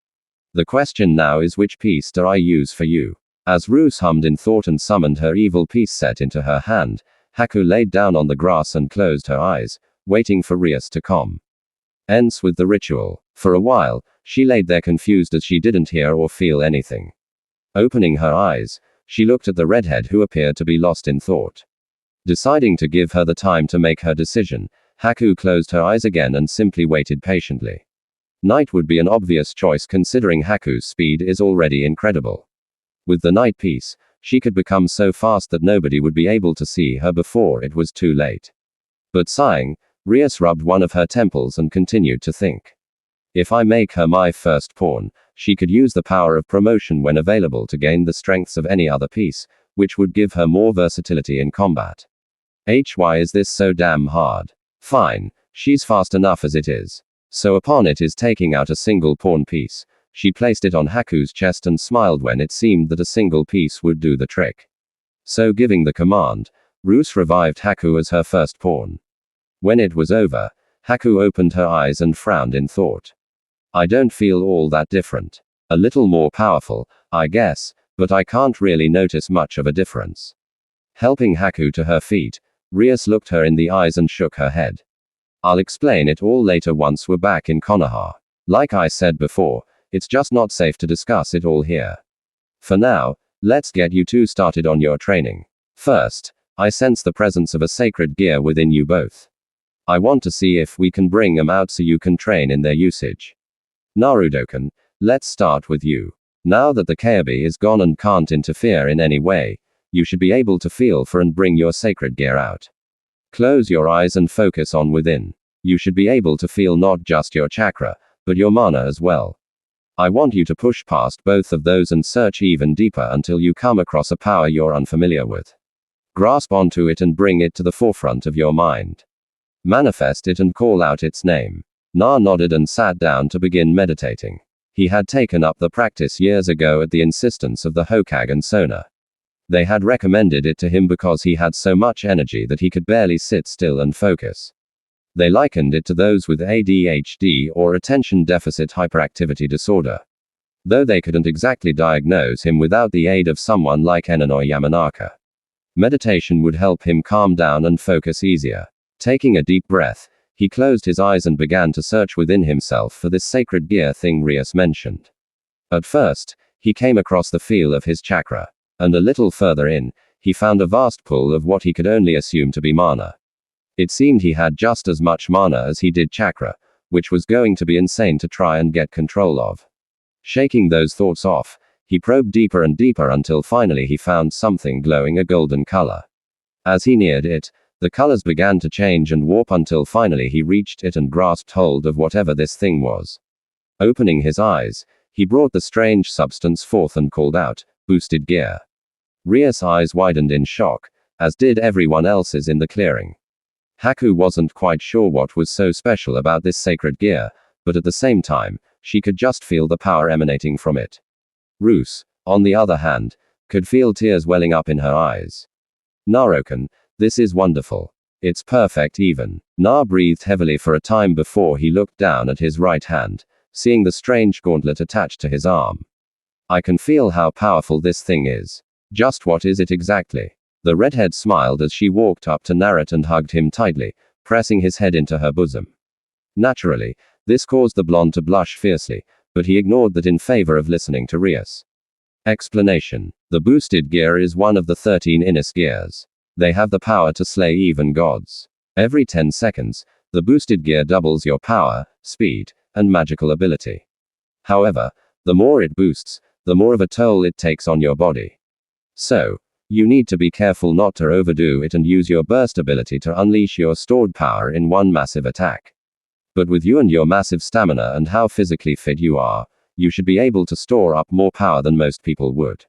A: The question now is, which piece do I use for you?" As Ruse hummed in thought and summoned her evil piece set into her hand, Haku laid down on the grass and closed her eyes, waiting for Rias to come. Ends with the ritual. For a while, she laid there confused as she didn't hear or feel anything. Opening her eyes, she looked at the redhead who appeared to be lost in thought. Deciding to give her the time to make her decision, Haku closed her eyes again and simply waited patiently. Night would be an obvious choice considering Haku's speed is already incredible. With the night piece, she could become so fast that nobody would be able to see her before it was too late. But sighing, Rias rubbed one of her temples and continued to think. If I make her my first pawn, she could use the power of promotion when available to gain the strengths of any other piece, which would give her more versatility in combat. Why is this so damn hard? Fine, she's fast enough as it is. So upon it is taking out a single pawn piece, she placed it on Haku's chest and smiled when it seemed that a single piece would do the trick. So giving the command, Ruse revived Haku as her first pawn. When it was over, Haku opened her eyes and frowned in thought. I don't feel all that different. A little more powerful, I guess, but I can't really notice much of a difference. Helping Haku to her feet, Rias looked her in the eyes and shook her head. I'll explain it all later once we're back in Konoha. Like I said before, it's just not safe to discuss it all here. For now, let's get you two started on your training. First, I sense the presence of a sacred gear within you both. I want to see if we can bring them out so you can train in their usage. Naruto-kun, let's start with you. Now that the Kyuubi is gone and can't interfere in any way, you should be able to feel for and bring your sacred gear out. Close your eyes and focus on within. You should be able to feel not just your chakra, but your mana as well. I want you to push past both of those and search even deeper until you come across a power you're unfamiliar with. Grasp onto it and bring it to the forefront of your mind. Manifest it and call out its name. Na nodded and sat down to begin meditating. He had taken up the practice years ago at the insistence of the Hokage and Sona. They had recommended it to him because he had so much energy that he could barely sit still and focus. They likened it to those with ADHD or attention deficit hyperactivity disorder. Though they couldn't exactly diagnose him without the aid of someone like Enonoi Yamanaka. Meditation would help him calm down and focus easier. Taking a deep breath, he closed his eyes and began to search within himself for this sacred gear thing Rias mentioned. At first, he came across the feel of his chakra, and a little further in, he found a vast pool of what he could only assume to be mana. It seemed he had just as much mana as he did chakra, which was going to be insane to try and get control of. Shaking those thoughts off, he probed deeper and deeper until finally he found something glowing a golden color. As he neared it, the colors began to change and warp until finally he reached it and grasped hold of whatever this thing was. Opening his eyes, he brought the strange substance forth and called out, "Boosted gear." Rias' eyes widened in shock, as did everyone else's in the clearing. Haku wasn't quite sure what was so special about this sacred gear, but at the same time, she could just feel the power emanating from it. Roos, on the other hand, could feel tears welling up in her eyes. Narokan, this is wonderful. It's perfect even. Na breathed heavily for a time before he looked down at his right hand, seeing the strange gauntlet attached to his arm. I can feel how powerful this thing is. Just what is it exactly? The redhead smiled as she walked up to Narut and hugged him tightly, pressing his head into her bosom. Naturally, this caused the blonde to blush fiercely, but he ignored that in favor of listening to Rias. Explanation. The boosted gear is one of the 13 Innis gears. They have the power to slay even gods. Every 10 seconds, the boosted gear doubles your power, speed, and magical ability. However, the more it boosts, the more of a toll it takes on your body. So, you need to be careful not to overdo it and use your burst ability to unleash your stored power in one massive attack. But with you and your massive stamina and how physically fit you are, you should be able to store up more power than most people would.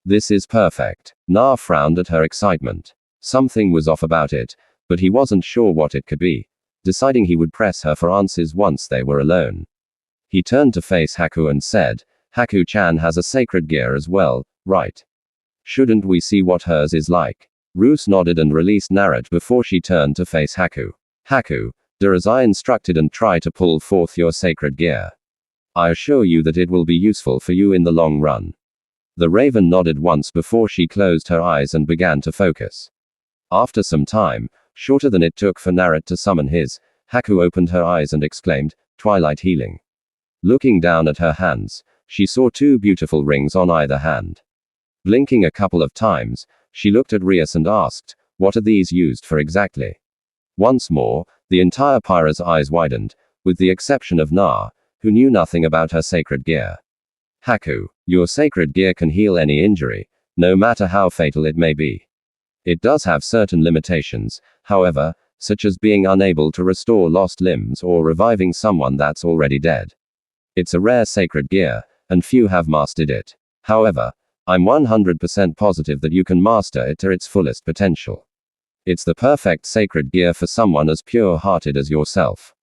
A: This is perfect. Na frowned at her excitement. Something was off about it, but he wasn't sure what it could be, deciding he would press her for answers once they were alone. He turned to face Haku and said, "Haku-chan has a sacred gear as well, right? Shouldn't we see what hers is like?" Roos nodded and released Narut before she turned to face Haku. "Haku, do as I instructed and try to pull forth your sacred gear. I assure you that it will be useful for you in the long run." The raven nodded once before she closed her eyes and began to focus. After some time, shorter than it took for Narut to summon his, Haku opened her eyes and exclaimed, "Twilight healing." Looking down at her hands, she saw 2 beautiful rings on either hand. Blinking a couple of times, she looked at Rias and asked, "What are these used for exactly?" Once more, the entire Pyra's eyes widened, with the exception of Na, who knew nothing about her sacred gear. "Haku, your sacred gear can heal any injury, no matter how fatal it may be. It does have certain limitations, however, such as being unable to restore lost limbs or reviving someone that's already dead. It's a rare sacred gear, and few have mastered it. However, I'm 100% positive that you can master it to its fullest potential. It's the perfect sacred gear for someone as pure-hearted as yourself."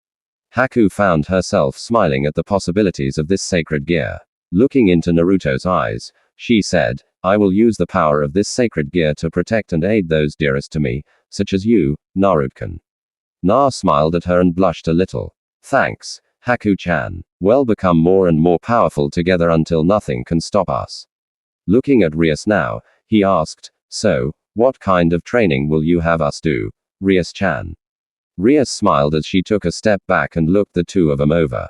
A: Haku found herself smiling at the possibilities of this sacred gear. Looking into Naruto's eyes, she said, "I will use the power of this sacred gear to protect and aid those dearest to me, such as you, Naruto-kun." Na smiled at her and blushed a little. "Thanks, Haku-chan. We'll become more and more powerful together until nothing can stop us." Looking at Rias now, he asked, "So, what kind of training will you have us do, Rias-chan?" Rias smiled as she took a step back and looked the two of them over.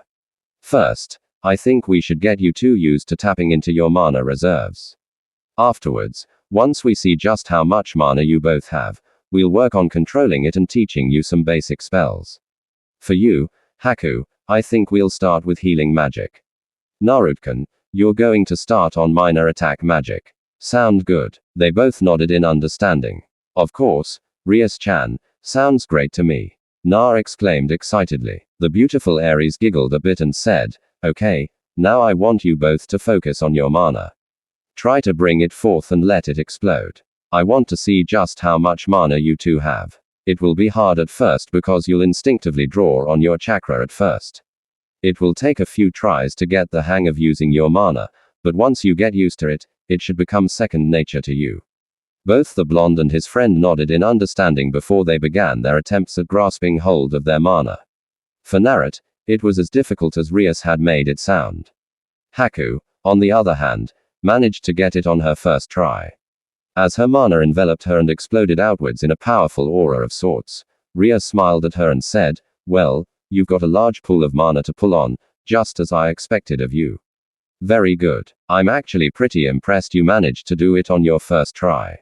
A: "First, I think we should get you 2 used to tapping into your mana reserves. Afterwards, once we see just how much mana you both have, we'll work on controlling it and teaching you some basic spells. For you, Haku, I think we'll start with healing magic. Naruto-kun, you're going to start on minor attack magic. Sound good?" They both nodded in understanding. "Of course, Rias-chan, sounds great to me." Na exclaimed excitedly. The beautiful Aries giggled a bit and said, "Okay, now I want you both to focus on your mana. Try to bring it forth and let it explode. I want to see just how much mana you two have. It will be hard at first because you'll instinctively draw on your chakra at first. It will take a few tries to get the hang of using your mana, but once you get used to it, it should become second nature to you. Both the blonde and his friend nodded in understanding before they began their attempts at grasping hold of their mana. For Naruto, it was as difficult as Rias had made it sound. Haku, on the other hand, managed to get it on her first try. As her mana enveloped her and exploded outwards in a powerful aura of sorts, Rias smiled at her and said, "Well, you've got a large pool of mana to pull on, just as I expected of you. Very good. I'm actually pretty impressed you managed to do it on your first try."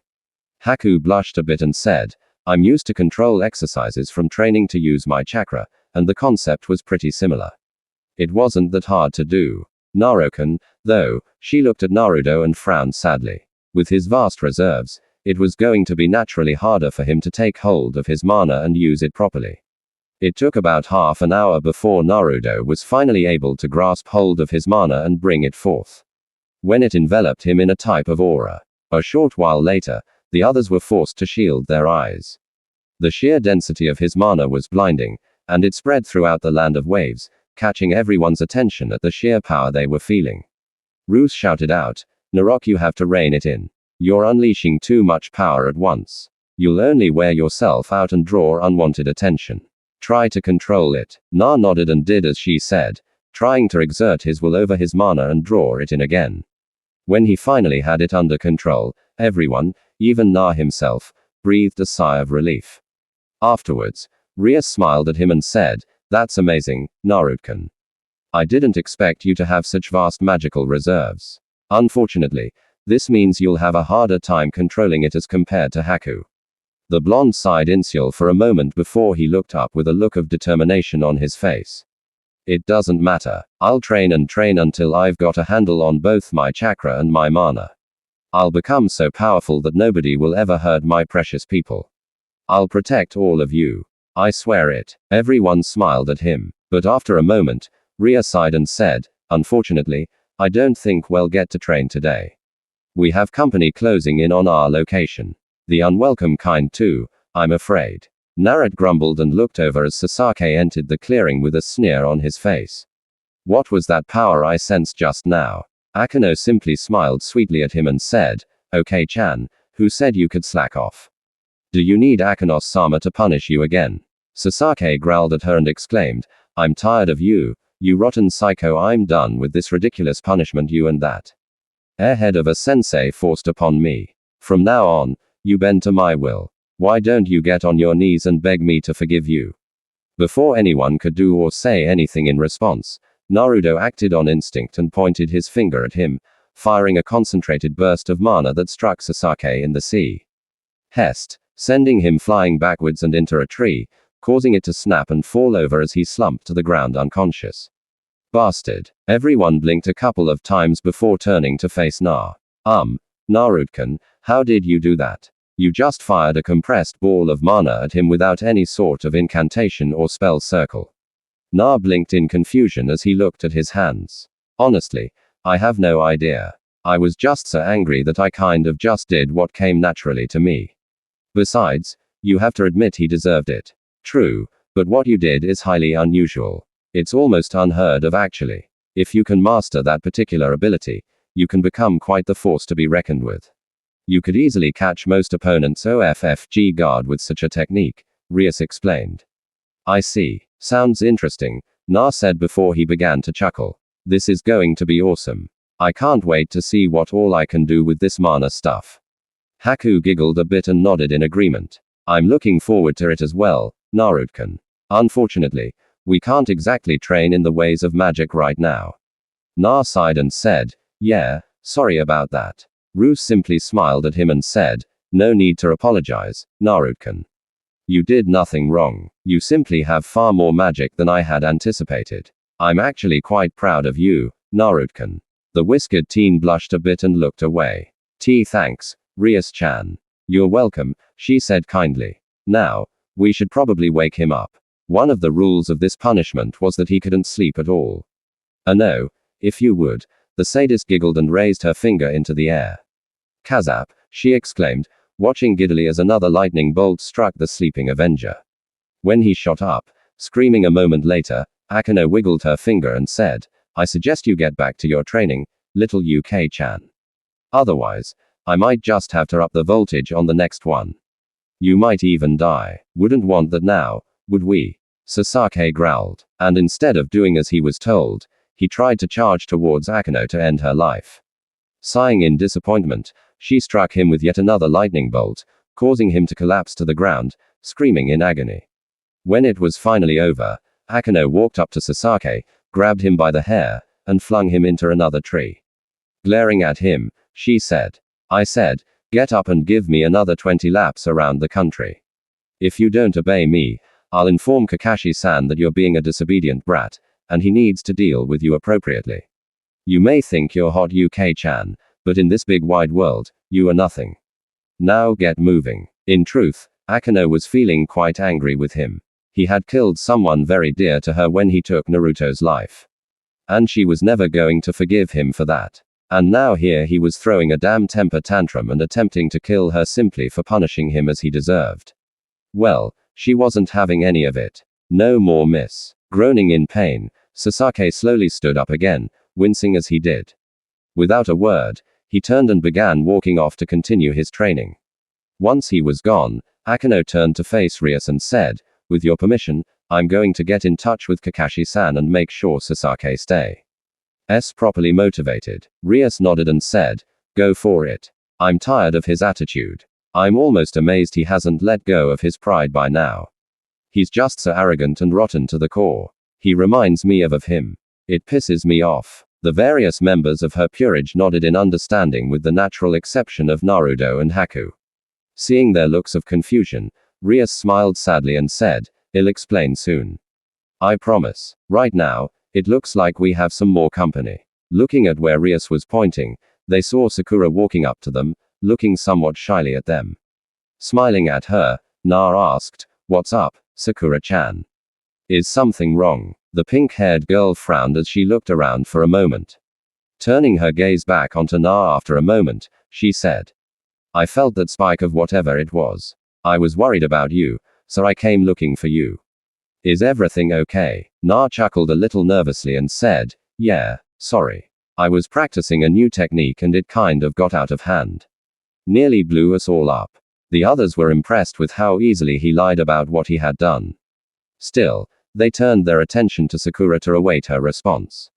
A: Haku blushed a bit and said, "I'm used to control exercises from training to use my chakra, and the concept was pretty similar. It wasn't that hard to do." Naruto, though, she looked at Naruto and frowned sadly. With his vast reserves, it was going to be naturally harder for him to take hold of his mana and use it properly. It took about half an hour before Naruto was finally able to grasp hold of his mana and bring it forth. When it enveloped him in a type of aura. A short while later, the others were forced to shield their eyes. The sheer density of his mana was blinding, and it spread throughout the land of waves, catching everyone's attention at the sheer power they were feeling. Roos shouted out, "Naruto, you have to rein it in. You're unleashing too much power at once. You'll only wear yourself out and draw unwanted attention. Try to control it." Na nodded and did as she said, trying to exert his will over his mana and draw it in again. When he finally had it under control, everyone, even Na himself, breathed a sigh of relief. Afterwards, Rias smiled at him and said, "That's amazing, Naruto. I didn't expect you to have such vast magical reserves. Unfortunately, this means you'll have a harder time controlling it as compared to Haku." The blonde sighed initial for a moment before he looked up with a look of determination on his face. "It doesn't matter. I'll train and train until I've got a handle on both my chakra and my mana. I'll become so powerful that nobody will ever hurt my precious people. I'll protect all of you. I swear it." Everyone smiled at him, but after a moment, Ria sighed and said, "Unfortunately, I don't think we'll get to train today. We have company closing in on our location. The unwelcome kind too, I'm afraid." Naruto grumbled and looked over as Sasaki entered the clearing with a sneer on his face. "What was that power I sensed just now?" Akano simply smiled sweetly at him and said, "Okay-chan, who said you could slack off? Do you need Akanos-sama to punish you again?" Sasaki growled at her and exclaimed, "I'm tired of you, you rotten psycho. I'm done with this ridiculous punishment you and that airhead of a sensei forced upon me. From now on, you bend to my will. Why don't you get on your knees and beg me to forgive you?" Before anyone could do or say anything in response, Naruto acted on instinct and pointed his finger at him, firing a concentrated burst of mana that struck Sasaki in the sea. Hest, sending him flying backwards and into a tree, causing it to snap and fall over as he slumped to the ground unconscious. "Bastard." Everyone blinked a couple of times before turning to face Na. Naruto, how did you do that? You just fired a compressed ball of mana at him without any sort of incantation or spell circle." Na blinked in confusion as he looked at his hands. "Honestly, I have no idea. I was just so angry that I kind of just did what came naturally to me. Besides, you have to admit he deserved it." "True, but what you did is highly unusual. It's almost unheard of actually. If you can master that particular ability, you can become quite the force to be reckoned with. You could easily catch most opponents' OFFG guard with such a technique," Rias explained. "I see. Sounds interesting," Na said before he began to chuckle. "This is going to be awesome. I can't wait to see what all I can do with this mana stuff." Haku giggled a bit and nodded in agreement. "I'm looking forward to it as well, Naruto. Unfortunately, we can't exactly train in the ways of magic right now." Na sighed and said, "Yeah, sorry about that." Roos simply smiled at him and said, "No need to apologize, Naruto. You did nothing wrong. You simply have far more magic than I had anticipated. I'm actually quite proud of you, Naruto." The whiskered teen blushed a bit and looked away. Thanks, Rias-chan." "You're welcome," she said kindly. "Now, we should probably wake him up. One of the rules of this punishment was that he couldn't sleep at all." "No, if you would." The sadist giggled and raised her finger into the air. "Kazap," she exclaimed, watching giddily as another lightning bolt struck the sleeping Avenger. When he shot up, screaming a moment later, Akano wiggled her finger and said, "I suggest you get back to your training, little UK-chan. Otherwise, I might just have to up the voltage on the next one. You might even die. Wouldn't want that now, would we? Sasaki growled. And instead of doing as he was told, he tried to charge towards Akeno to end her life. Sighing in disappointment, she struck him with yet another lightning bolt, causing him to collapse to the ground, screaming in agony. When it was finally over, Akeno walked up to Sasaki, grabbed him by the hair, and flung him into another tree. Glaring at him, she said, I said, get up and give me another 20 laps around the country. If you don't obey me, I'll inform Kakashi-san that you're being a disobedient brat, and he needs to deal with you appropriately. You may think you're hot UK-chan, but in this big wide world, you are nothing. Now get moving. In truth, Akeno was feeling quite angry with him. He had killed someone very dear to her when he took Naruto's life. And she was never going to forgive him for that. And now here he was throwing a damn temper tantrum and attempting to kill her simply for punishing him as he deserved. Well, she wasn't having any of it. No more, miss. Groaning in pain, Sasaki slowly stood up again, wincing as he did. Without a word, he turned and began walking off to continue his training. Once he was gone, Akeno turned to face Rias and said, with your permission, I'm going to get in touch with Kakashi-san and make sure Sasaki stays properly motivated. Rias nodded and said, go for it. I'm tired of his attitude. I'm almost amazed he hasn't let go of his pride by now. He's just so arrogant and rotten to the core. He reminds me of him. It pisses me off. The various members of her peerage nodded in understanding with the natural exception of Naruto and Haku. Seeing their looks of confusion, Rias smiled sadly and said, I'll explain soon. I promise. Right now, it looks like we have some more company. Looking at where Rias was pointing, they saw Sakura walking up to them, looking somewhat shyly at them. Smiling at her, Na asked, what's up, Sakura-chan? Is something wrong? The pink-haired girl frowned as she looked around for a moment. Turning her gaze back onto Na after a moment, she said, I felt that spike of whatever it was. I was worried about you, so I came looking for you. Is everything okay? Na chuckled a little nervously and said, yeah, sorry. I was practicing a new technique and it kind of got out of hand. Nearly blew us all up. The others were impressed with how easily he lied about what he had done. Still, they turned their attention to Sakura to await her response.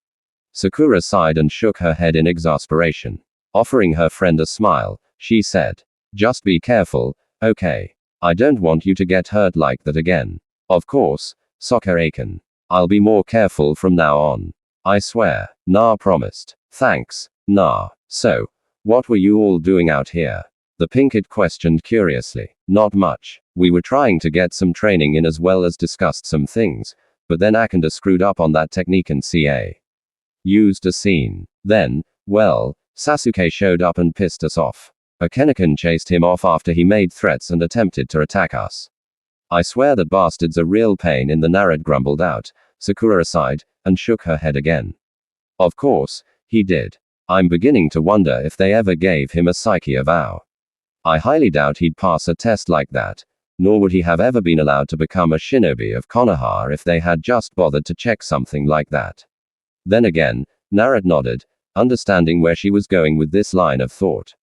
A: Sakura sighed and shook her head in exasperation. Offering her friend a smile, she said, just be careful, okay? I don't want you to get hurt like that again. Of course, Awaken. I'll be more careful from now on. I swear, Na promised. Thanks, Na. So, what were you all doing out here? The pink-kid questioned curiously. Not much. We were trying to get some training in as well as discussed some things, but then Akenda screwed up on that technique and used a scene. Then, well, Sasuke showed up and pissed us off. Akenakan chased him off after he made threats and attempted to attack us. I swear that bastard's a real pain in the Narad grumbled out, Sakura sighed, and shook her head again. Of course, he did. I'm beginning to wonder if they ever gave him a psyche eval. I highly doubt he'd pass a test like that, nor would he have ever been allowed to become a shinobi of Konoha if they had just bothered to check something like that. Then again, Narad nodded, understanding where she was going with this line of thought.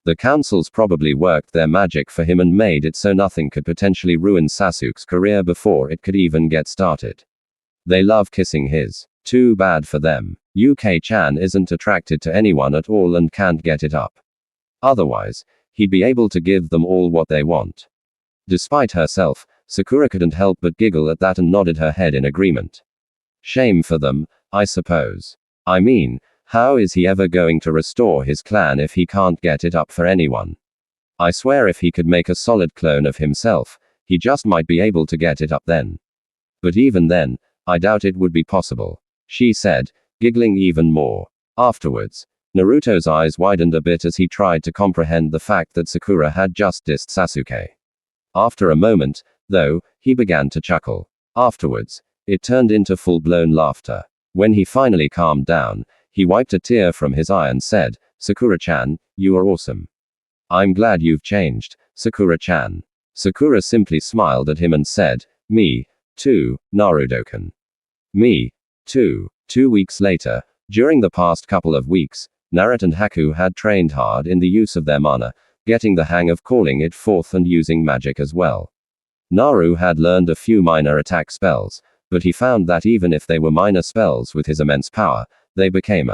A: The councils probably worked their magic for him and made it so nothing could potentially ruin Sasuke's career before it could even get started. They love kissing his. Too bad for them. UK-chan isn't attracted to anyone at all and can't get it up. Otherwise, he'd be able to give them all what they want. Despite herself, Sakura couldn't help but giggle at that and nodded her head in agreement. Shame for them, I suppose. I mean, how is he ever going to restore his clan if he can't get it up for anyone? I swear if he could make a solid clone of himself, he just might be able to get it up then. But even then, I doubt it would be possible, she said, giggling even more. Afterwards, Naruto's eyes widened a bit as he tried to comprehend the fact that Sakura had just dissed Sasuke. After a moment, though, he began to chuckle. Afterwards, it turned into full-blown laughter. When he finally calmed down, he wiped a tear from his eye and said, Sakura-chan, you are awesome. I'm glad you've changed, Sakura-chan. Sakura simply smiled at him and said, me, too, Naruto-kun. Me, too. 2 weeks later, during the past couple of weeks, Naruto and Haku had trained hard in the use of their mana, getting the hang of calling it forth and using magic as well. Naru had learned a few minor attack spells, but he found that even if they were minor spells with his immense power, they became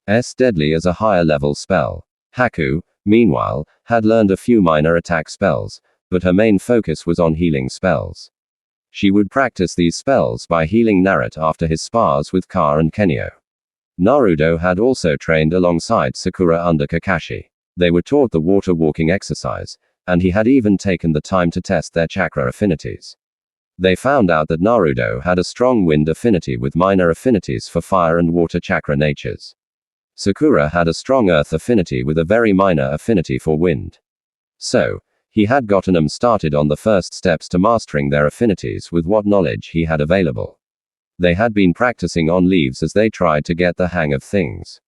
A: as deadly as a higher level spell. Haku, meanwhile, had learned a few minor attack spells, but her main focus was on healing spells. She would practice these spells by healing Naruto after his spars with Ka and Kenyo. Naruto had also trained alongside Sakura under Kakashi. They were taught the water walking exercise, and he had even taken the time to test their chakra affinities. They found out that Naruto had a strong wind affinity with minor affinities for fire and water chakra natures. Sakura had a strong earth affinity with a very minor affinity for wind. So, he had gotten them started on the first steps to mastering their affinities with what knowledge he had available. They had been practicing on leaves as they tried to get the hang of things.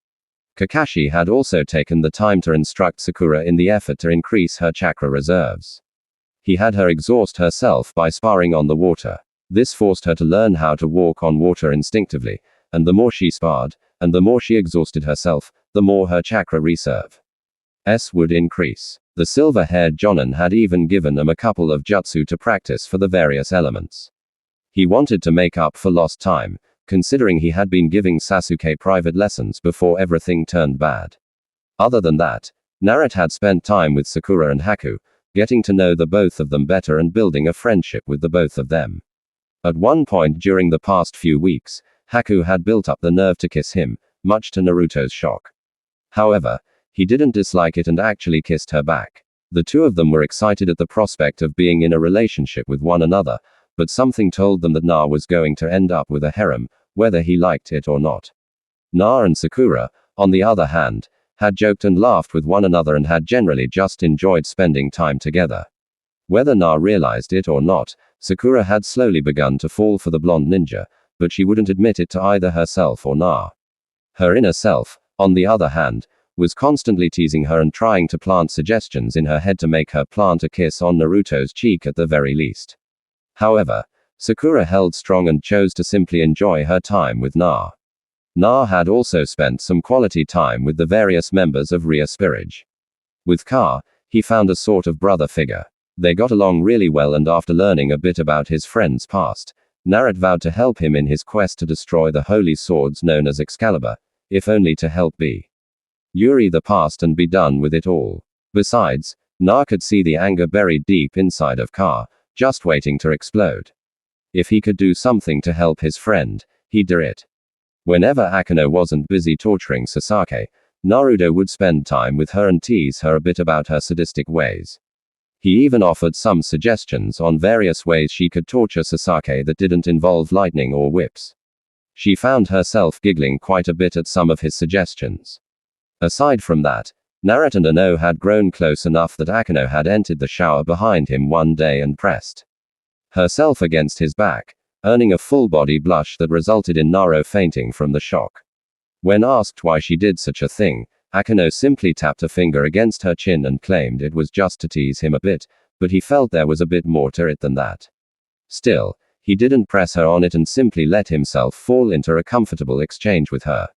A: Kakashi had also taken the time to instruct Sakura in the effort to increase her chakra reserves. He had her exhaust herself by sparring on the water. This forced her to learn how to walk on water instinctively, and the more she sparred, and the more she exhausted herself, the more her chakra reserve would increase. The silver-haired Jonin had even given them a couple of jutsu to practice for the various elements. He wanted to make up for lost time, considering he had been giving Sasuke private lessons before everything turned bad. Other than that, Naruto had spent time with Sakura and Haku, getting to know the both of them better and building a friendship with the both of them. At one point during the past few weeks, Haku had built up the nerve to kiss him, much to Naruto's shock. However, he didn't dislike it and actually kissed her back. The two of them were excited at the prospect of being in a relationship with one another, but something told them that Na was going to end up with a harem, whether he liked it or not. Na and Sakura, on the other hand, had joked and laughed with one another and had generally just enjoyed spending time together. Whether Na realized it or not, Sakura had slowly begun to fall for the blonde ninja, but she wouldn't admit it to either herself or Na. Her inner self, on the other hand, was constantly teasing her and trying to plant suggestions in her head to make her plant a kiss on Naruto's cheek at the very least. However, Sakura held strong and chose to simply enjoy her time with Na. Na had also spent some quality time with the various members of Ria Spirage. With Ka, he found a sort of brother figure. They got along really well, and after learning a bit about his friend's past, Naruto vowed to help him in his quest to destroy the holy swords known as Excalibur, if only to help Yuri the past and be done with it all. Besides, Na could see the anger buried deep inside of Ka, just waiting to explode. If he could do something to help his friend, he'd do it. Whenever Akano wasn't busy torturing Sasaki, Naruto would spend time with her and tease her a bit about her sadistic ways. He even offered some suggestions on various ways she could torture Sasaki that didn't involve lightning or whips. She found herself giggling quite a bit at some of his suggestions. Aside from that, Naruto and Ano had grown close enough that Akano had entered the shower behind him one day and pressed herself against his back, earning a full-body blush that resulted in Naruto fainting from the shock. When asked why she did such a thing, Akano simply tapped a finger against her chin and claimed it was just to tease him a bit, but he felt there was a bit more to it than that. Still, he didn't press her on it and simply let himself fall into a comfortable exchange with her.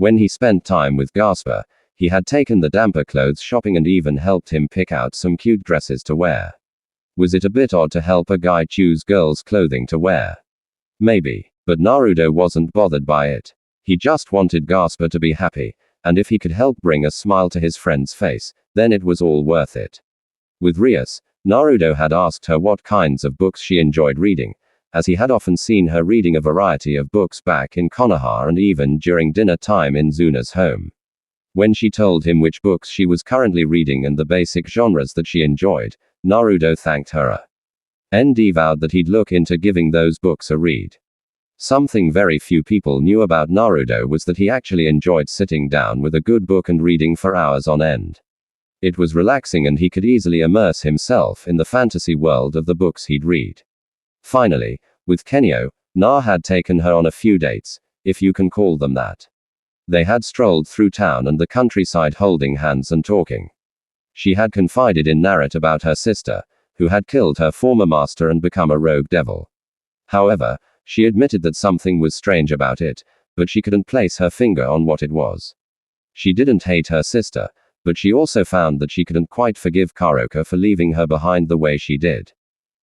A: When he spent time with Gasper, he had taken the damper clothes shopping and even helped him pick out some cute dresses to wear. Was it a bit odd to help a guy choose girls' clothing to wear? Maybe, but Naruto wasn't bothered by it. He just wanted Gasper to be happy, and if he could help bring a smile to his friend's face, then it was all worth it. With Rias, Naruto had asked her what kinds of books she enjoyed reading, as he had often seen her reading a variety of books back in Konoha and even during dinner time in Zuna's home. When she told him which books she was currently reading and the basic genres that she enjoyed, Naruto thanked her and vowed that he'd look into giving those books a read. Something very few people knew about Naruto was that he actually enjoyed sitting down with a good book and reading for hours on end. It was relaxing and he could easily immerse himself in the fantasy world of the books he'd read. Finally, with Kenyo, Na had taken her on a few dates, if you can call them that. They had strolled through town and the countryside holding hands and talking. She had confided in Naruto about her sister, who had killed her former master and become a rogue devil. However, she admitted that something was strange about it, but she couldn't place her finger on what it was. She didn't hate her sister, but she also found that she couldn't quite forgive Karoka for leaving her behind the way she did.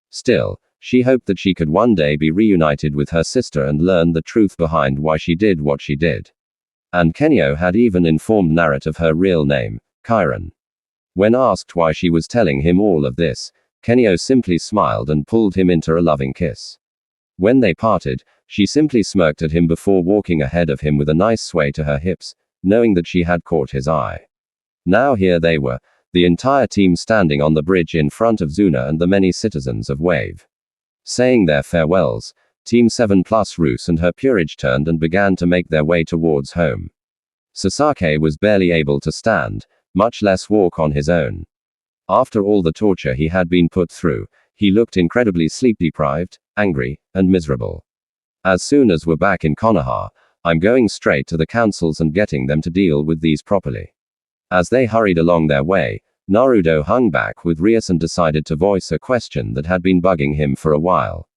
A: Still, she hoped that she could one day be reunited with her sister and learn the truth behind why she did what she did. And Kenyo had even informed Naruto of her real name, Chiron. When asked why she was telling him all of this, Kenyo simply smiled and pulled him into a loving kiss. When they parted, she simply smirked at him before walking ahead of him with a nice sway to her hips, knowing that she had caught his eye. Now here they were, the entire team standing on the bridge in front of Zuna and the many citizens of Wave. Saying their farewells, Team 7 plus Roos and her peerage turned and began to make their way towards home. Sasaki was barely able to stand, much less walk on his own. After all the torture he had been put through, he looked incredibly sleep-deprived, angry, and miserable. As soon as we're back in Konoha, I'm going straight to the councils and getting them to deal with these properly. As they hurried along their way, Naruto hung back with Rias and decided to voice a question that had been bugging him for a while.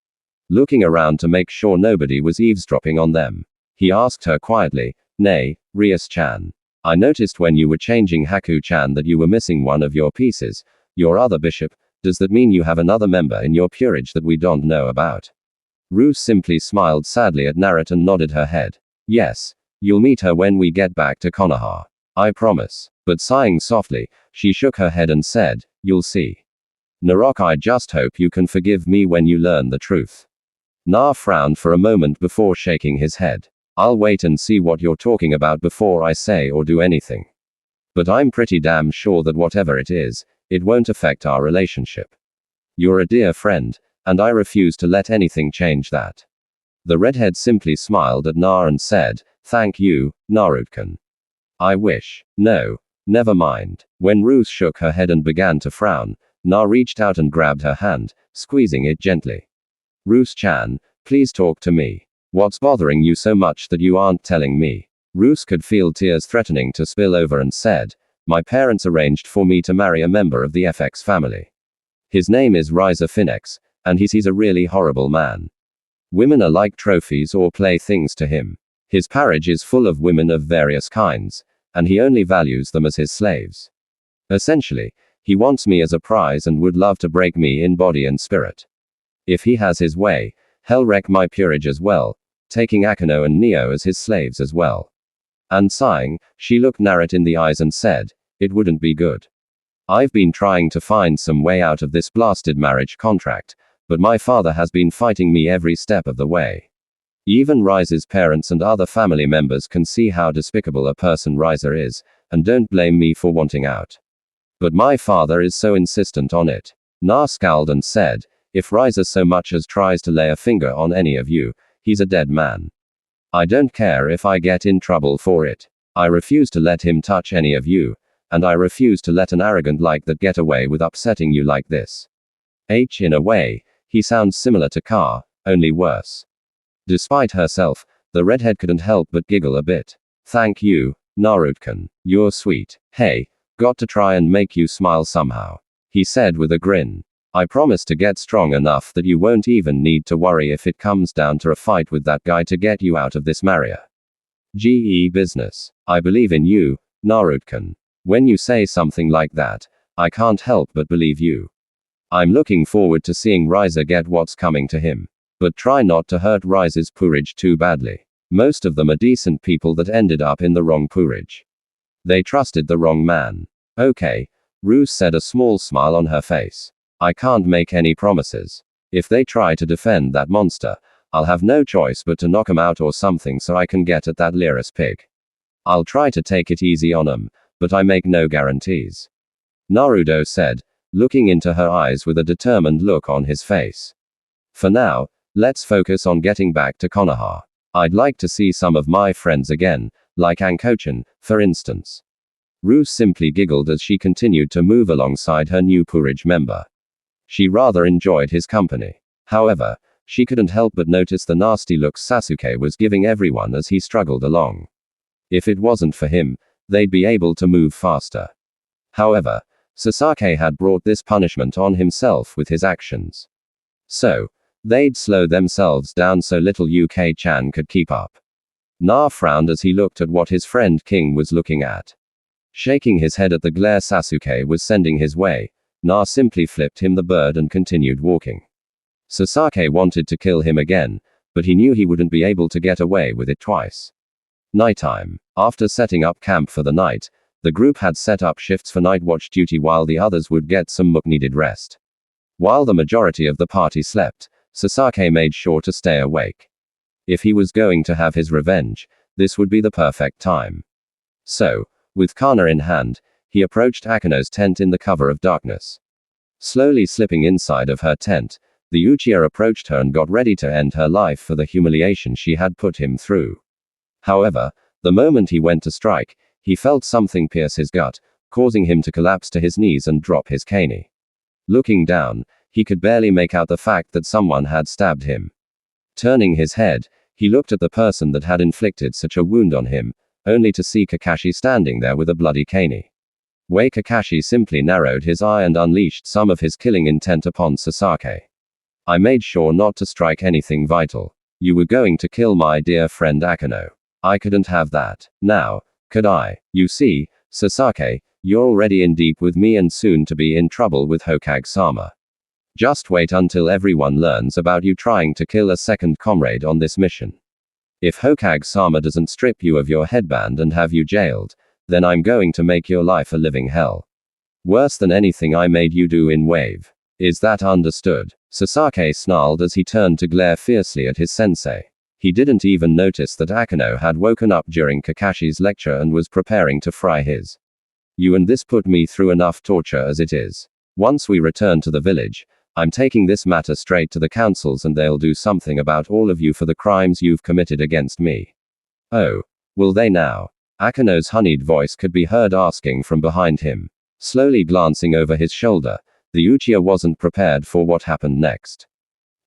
A: Looking around to make sure nobody was eavesdropping on them, he asked her quietly, "Nay, Rias-chan. I noticed when you were changing Haku-chan that you were missing one of your pieces, your other bishop. Does that mean you have another member in your peerage that we don't know about?" Roos simply smiled sadly at Naruto and nodded her head. "Yes, you'll meet her when we get back to Konoha. I promise." But sighing softly, she shook her head and said, "You'll see. Naruto, I just hope you can forgive me when you learn the truth." Na frowned for a moment before shaking his head. "I'll wait and see what you're talking about before I say or do anything. But I'm pretty damn sure that whatever it is, it won't affect our relationship. You're a dear friend, and I refuse to let anything change that." The redhead simply smiled at Na and said, "Thank you, Naruto-kun. I wish. No. Never mind." When Roos shook her head and began to frown, Na reached out and grabbed her hand, squeezing it gently. "Roos-chan, please talk to me. What's bothering you so much that you aren't telling me?" Roos could feel tears threatening to spill over and said, "My parents arranged for me to marry a member of the FX family. His name is Riza Finex, and he's a really horrible man. Women are like trophies or playthings to him. His peerage is full of women of various kinds, and he only values them as his slaves. Essentially, he wants me as a prize and would love to break me in body and spirit. If he has his way, he'll wreck my peerage as well, taking Akano and Neo as his slaves as well." And sighing, she looked Naruto in the eyes and said, "It wouldn't be good. I've been trying to find some way out of this blasted marriage contract, but my father has been fighting me every step of the way. Even Riza's parents and other family members can see how despicable a person Riza is, and don't blame me for wanting out. But my father is so insistent on it." Na scowled and said, "If Riza so much as tries to lay a finger on any of you, he's a dead man. I don't care if I get in trouble for it. I refuse to let him touch any of you, and I refuse to let an arrogant like that get away with upsetting you like this." In a way, he sounds similar to Ka, only worse. Despite herself, the redhead couldn't help but giggle a bit. "Thank you, Naruto-kun. You're sweet. Hey, got to try and make you smile somehow," he said with a grin. "I promise to get strong enough that you won't even need to worry if it comes down to a fight with that guy to get you out of this Maria. GE business. I believe in you, Naruto-kun. When you say something like that, I can't help but believe you. I'm looking forward to seeing Riza get what's coming to him. But try not to hurt Riza's peerage too badly. Most of them are decent people that ended up in the wrong peerage. They trusted the wrong man." "Okay," Roos said, a small smile on her face. "I can't make any promises. If they try to defend that monster, I'll have no choice but to knock 'em out or something so I can get at that Lyris pig. I'll try to take it easy on 'em, but I make no guarantees," Naruto said, looking into her eyes with a determined look on his face. "For now, let's focus on getting back to Konoha. I'd like to see some of my friends again, like Anko-chan, for instance." Roos simply giggled as she continued to move alongside her new peerage member. She rather enjoyed his company. However, she couldn't help but notice the nasty looks Sasuke was giving everyone as he struggled along. If it wasn't for him, they'd be able to move faster. However, Sasaki had brought this punishment on himself with his actions. So, they'd slow themselves down so little UK-chan could keep up. Na frowned as he looked at what his friend King was looking at. Shaking his head at the glare Sasuke was sending his way, Na simply flipped him the bird and continued walking. Sasaki wanted to kill him again, but he knew he wouldn't be able to get away with it twice. Nighttime. After setting up camp for the night, the group had set up shifts for night watch duty while the others would get some much-needed rest. While the majority of the party slept, Sasaki made sure to stay awake. If he was going to have his revenge, this would be the perfect time. So, with Kana in hand, he approached Akino's tent in the cover of darkness. Slowly slipping inside of her tent, the Uchiha approached her and got ready to end her life for the humiliation she had put him through. However, the moment he went to strike, he felt something pierce his gut, causing him to collapse to his knees and drop his cane. Looking down, he could barely make out the fact that someone had stabbed him. Turning his head, he looked at the person that had inflicted such a wound on him, only to see Kakashi standing there with a bloody cane. Kakashi simply narrowed his eye and unleashed some of his killing intent upon Sasaki. I made sure not to strike anything vital. You were going to kill my dear friend Akino. I couldn't have that. Now, could I? You see, Sasaki, you're already in deep with me and soon to be in trouble with Hokage-sama. Just wait until everyone learns about you trying to kill a second comrade on this mission. If Hokage-sama doesn't strip you of your headband and have you jailed, then I'm going to make your life a living hell. Worse than anything I made you do in Wave. Is that understood? Sasaki snarled as he turned to glare fiercely at his sensei. He didn't even notice that Akino had woken up during Kakashi's lecture and was preparing to fry his. You and this put me through enough torture as it is. Once we return to the village, I'm taking this matter straight to the councils and they'll do something about all of you for the crimes you've committed against me. Oh, will they now? Akino's honeyed voice could be heard asking from behind him. Slowly glancing over his shoulder, the Uchiha wasn't prepared for what happened next.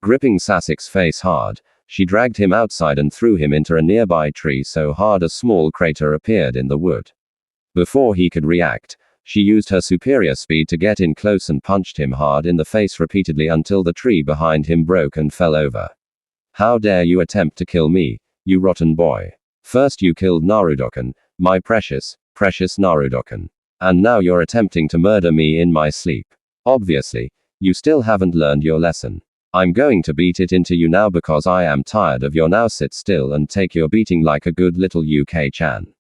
A: Gripping Sasuke's face hard, she dragged him outside and threw him into a nearby tree so hard a small crater appeared in the wood. Before he could react, she used her superior speed to get in close and punched him hard in the face repeatedly until the tree behind him broke and fell over. How dare you attempt to kill me, you rotten boy. First you killed Naruto-kun, my precious, precious Naruto-kun. And now you're attempting to murder me in my sleep. Obviously, you still haven't learned your lesson. I'm going to beat it into you now because I am tired of your now sit still and take your beating like a good little UK-chan.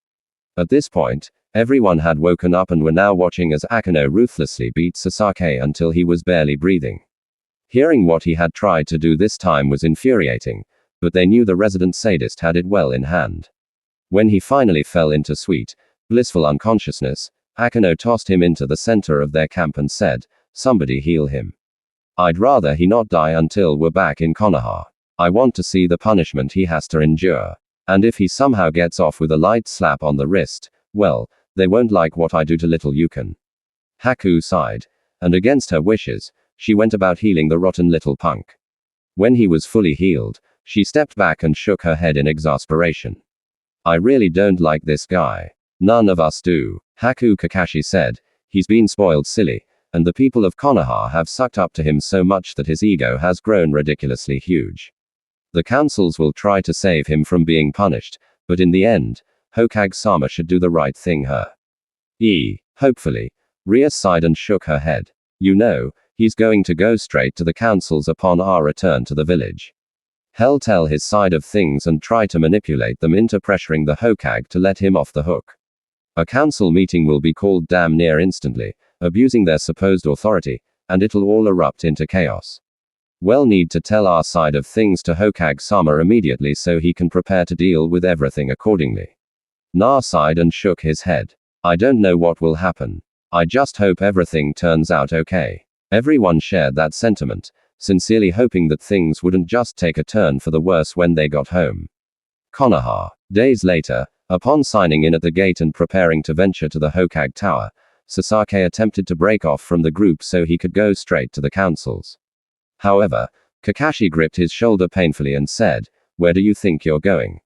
A: At this point, everyone had woken up and were now watching as Akino ruthlessly beat Sasaki until he was barely breathing. Hearing what he had tried to do this time was infuriating, but they knew the resident sadist had it well in hand. When he finally fell into sweet, blissful unconsciousness, Akino tossed him into the center of their camp and said, "Somebody heal him. I'd rather he not die until we're back in Konoha. I want to see the punishment he has to endure. And if he somehow gets off with a light slap on the wrist, well, they won't like what I do to little Yukon." Haku sighed, and against her wishes, she went about healing the rotten little punk. When he was fully healed, she stepped back and shook her head in exasperation. I really don't like this guy. None of us do. Haku Kakashi said, he's been spoiled silly, and the people of Konoha have sucked up to him so much that his ego has grown ridiculously huge. The councils will try to save him from being punished, but in the end, Hokage-sama should do the right thing hopefully. Ria sighed and shook her head. You know, he's going to go straight to the councils upon our return to the village. He'll tell his side of things and try to manipulate them into pressuring the Hokage to let him off the hook. A council meeting will be called damn near instantly, abusing their supposed authority, and it'll all erupt into chaos. We'll need to tell our side of things to Hokage-sama immediately so he can prepare to deal with everything accordingly. Na sighed and shook his head. I don't know what will happen. I just hope everything turns out okay. Everyone shared that sentiment, sincerely hoping that things wouldn't just take a turn for the worse when they got home. Konoha. Days later, upon signing in at the gate and preparing to venture to the Hokage Tower, Sasaki attempted to break off from the group so he could go straight to the councils. However, Kakashi gripped his shoulder painfully and said, "Where do you think you're going?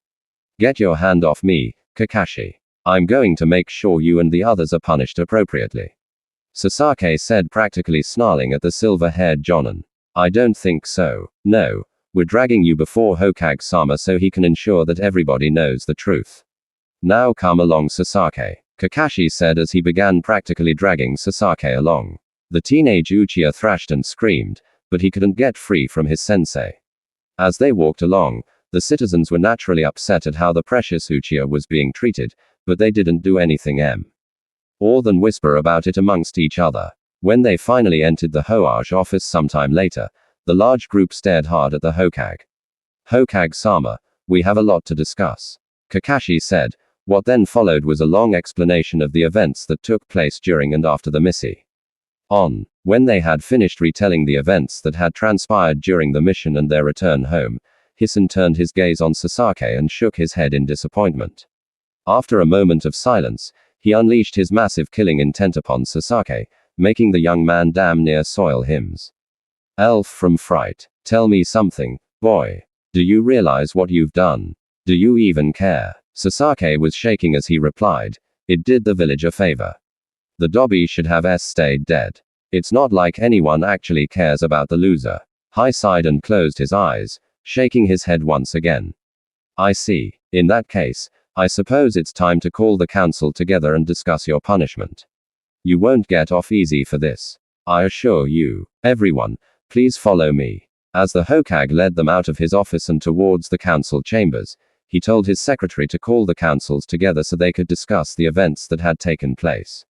A: Get your hand off me, Kakashi. I'm going to make sure you and the others are punished appropriately." Sasaki said, practically snarling at the silver-haired Jonin. I don't think so. No. We're dragging you before Hokage-sama so he can ensure that everybody knows the truth. Now come along, Sasake, Kakashi said as he began practically dragging Sasake along. The teenage Uchiha thrashed and screamed, but he couldn't get free from his sensei. As they walked along, the citizens were naturally upset at how the precious Uchiha was being treated, but they didn't do anything more than whisper about it amongst each other. When they finally entered the Hoage office sometime later, the large group stared hard at the Hokage. Hokage-sama, we have a lot to discuss, Kakashi said. What then followed was a long explanation of the events that took place during and after the mission. When they had finished retelling the events that had transpired during the mission and their return home, Hisan turned his gaze on Sasake and shook his head in disappointment. After a moment of silence, he unleashed his massive killing intent upon Sasake, making the young man damn near soil hymns. Elf from Fright, tell me something, boy. Do you realize what you've done? Do you even care? Sasake was shaking as he replied, it did the village a favor. The Dobby should have stayed dead. It's not like anyone actually cares about the loser. He sighed and closed his eyes, shaking his head once again. I see. In that case, I suppose it's time to call the council together and discuss your punishment. You won't get off easy for this. I assure you. Everyone, please follow me. As the Hokage led them out of his office and towards the council chambers, he told his secretary to call the councils together so they could discuss the events that had taken place.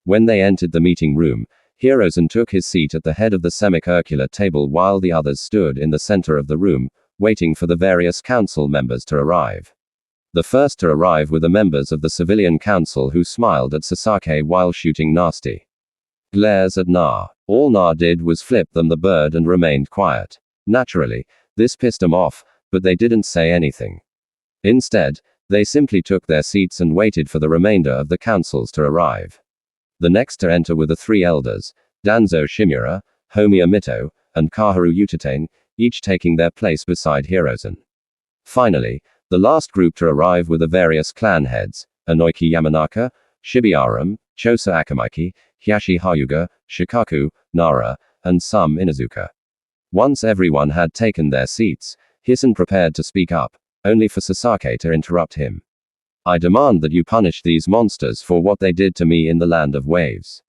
A: When they entered the meeting room, Hirozen took his seat at the head of the semicircular table while the others stood in the center of the room, waiting for the various council members to arrive. The first to arrive were the members of the civilian council who smiled at Sasake while shooting nasty glares at Na. All Na did was flip them the bird and remained quiet. Naturally, this pissed them off, but they didn't say anything. Instead, they simply took their seats and waited for the remainder of the councils to arrive. The next to enter were the three elders, Danzo Shimura, Homiya Mito, and Kaharu Utatane, each taking their place beside Hirozen. Finally, the last group to arrive were the various clan heads, Inoiki Yamanaka, Shibiaram, Chosa Akamaiki, Hiyashi Hyuga, Shikaku, Nara, and some Inazuka. Once everyone had taken their seats, Hisan prepared to speak up, only for Sasake to interrupt him. I demand that you punish these monsters for what they did to me in the land of waves.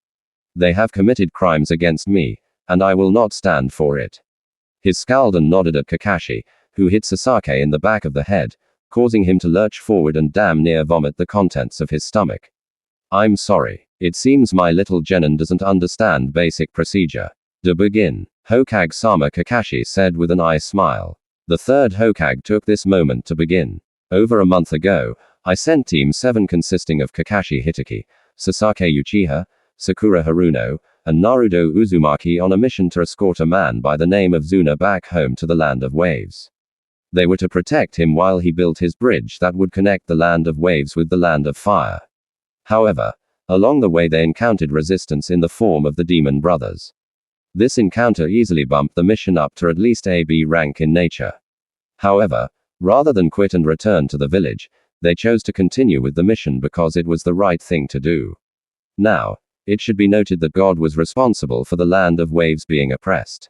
A: They have committed crimes against me, and I will not stand for it. He scowled and nodded at Kakashi, who hit Sasake in the back of the head, causing him to lurch forward and damn near vomit the contents of his stomach. I'm sorry. It seems my little genin doesn't understand basic procedure. To begin, Hokage-sama, Kakashi said with an eye smile. The third Hokage took this moment to begin. Over a month ago, I sent Team 7 consisting of Kakashi Hitaki, Sasake Uchiha, Sakura Haruno, and Naruto Uzumaki on a mission to escort a man by the name of Zuna back home to the land of waves. They were to protect him while he built his bridge that would connect the land of waves with the land of fire. However, along the way they encountered resistance in the form of the Demon Brothers. This encounter easily bumped the mission up to at least AB rank in nature. However, rather than quit and return to the village, they chose to continue with the mission because it was the right thing to do. Now, it should be noted that God was responsible for the land of waves being oppressed.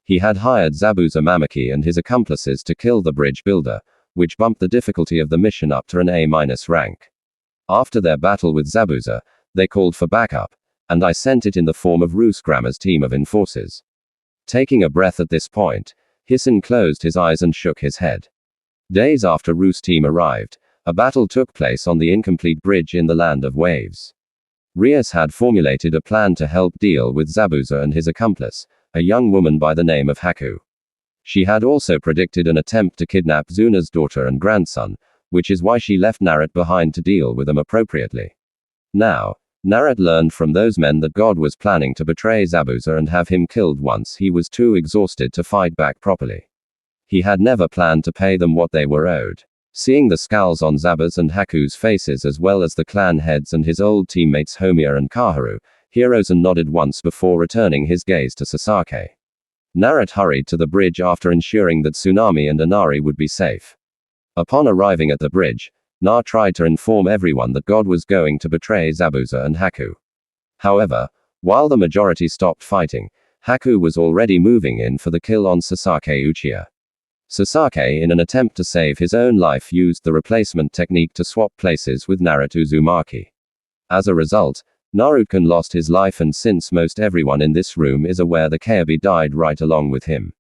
A: He had hired Zabuza Mamaki and his accomplices to kill the bridge builder, which bumped the difficulty of the mission up to an A- rank. After their battle with Zabuza, they called for backup, and I sent it in the form of Roos Grammar's team of enforcers. Taking a breath at this point, Hisan closed his eyes and shook his head. Days after Roos' team arrived, a battle took place on the incomplete bridge in the land of waves. Rias had formulated a plan to help deal with Zabuza and his accomplice, a young woman by the name of Haku. She had also predicted an attempt to kidnap Zuna's daughter and grandson, which is why she left Naruto behind to deal with them appropriately. Now, Naruto learned from those men that God was planning to betray Zabuza and have him killed once he was too exhausted to fight back properly. He had never planned to pay them what they were owed. Seeing the scowls on Zabuza and Haku's faces as well as the clan heads and his old teammates Homiya and Kaharu, Hirozen nodded once before returning his gaze to Sasake. Naruto hurried to the bridge after ensuring that Tsunami and Inari would be safe. Upon arriving at the bridge, Na tried to inform everyone that God was going to betray Zabuza and Haku. However, while the majority stopped fighting, Haku was already moving in for the kill on Sasake Uchiha. Sasaki, in an attempt to save his own life, used the replacement technique to swap places with Naruto Uzumaki. As a result, Naruto lost his life, and since most everyone in this room is aware, the Kyuubi died right along with him.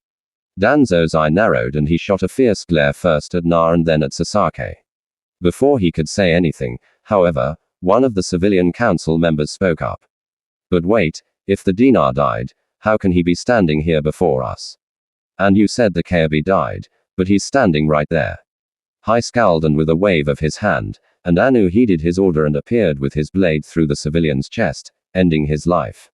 A: Danzo's eye narrowed and he shot a fierce glare first at Na and then at Sasaki. Before he could say anything, however, one of the civilian council members spoke up. But wait, if the Dinar died, how can he be standing here before us? And you said the Kyuubi died, but he's standing right there. Hai scowled, and with a wave of his hand, and Anu heeded his order and appeared with his blade through the civilian's chest, ending his life.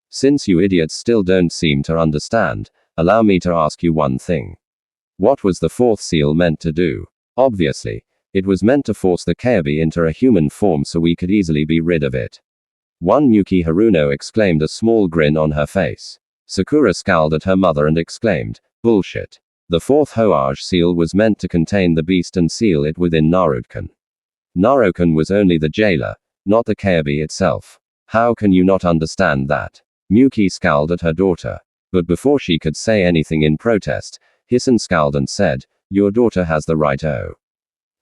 A: Since you idiots still don't seem to understand, allow me to ask you one thing. What was the fourth seal meant to do? Obviously, it was meant to force the Kyuubi into a human form so we could easily be rid of it. One Miyuki Haruno exclaimed, a small grin on her face. Sakura scowled at her mother and exclaimed, bullshit. The fourth Hoage seal was meant to contain the beast and seal it within Naruto. Naruto was only the jailer, not the Kyuubi itself. How can you not understand that? Miyuki scowled at her daughter. But before she could say anything in protest, Hisan scowled and said, your daughter has the right. Oh.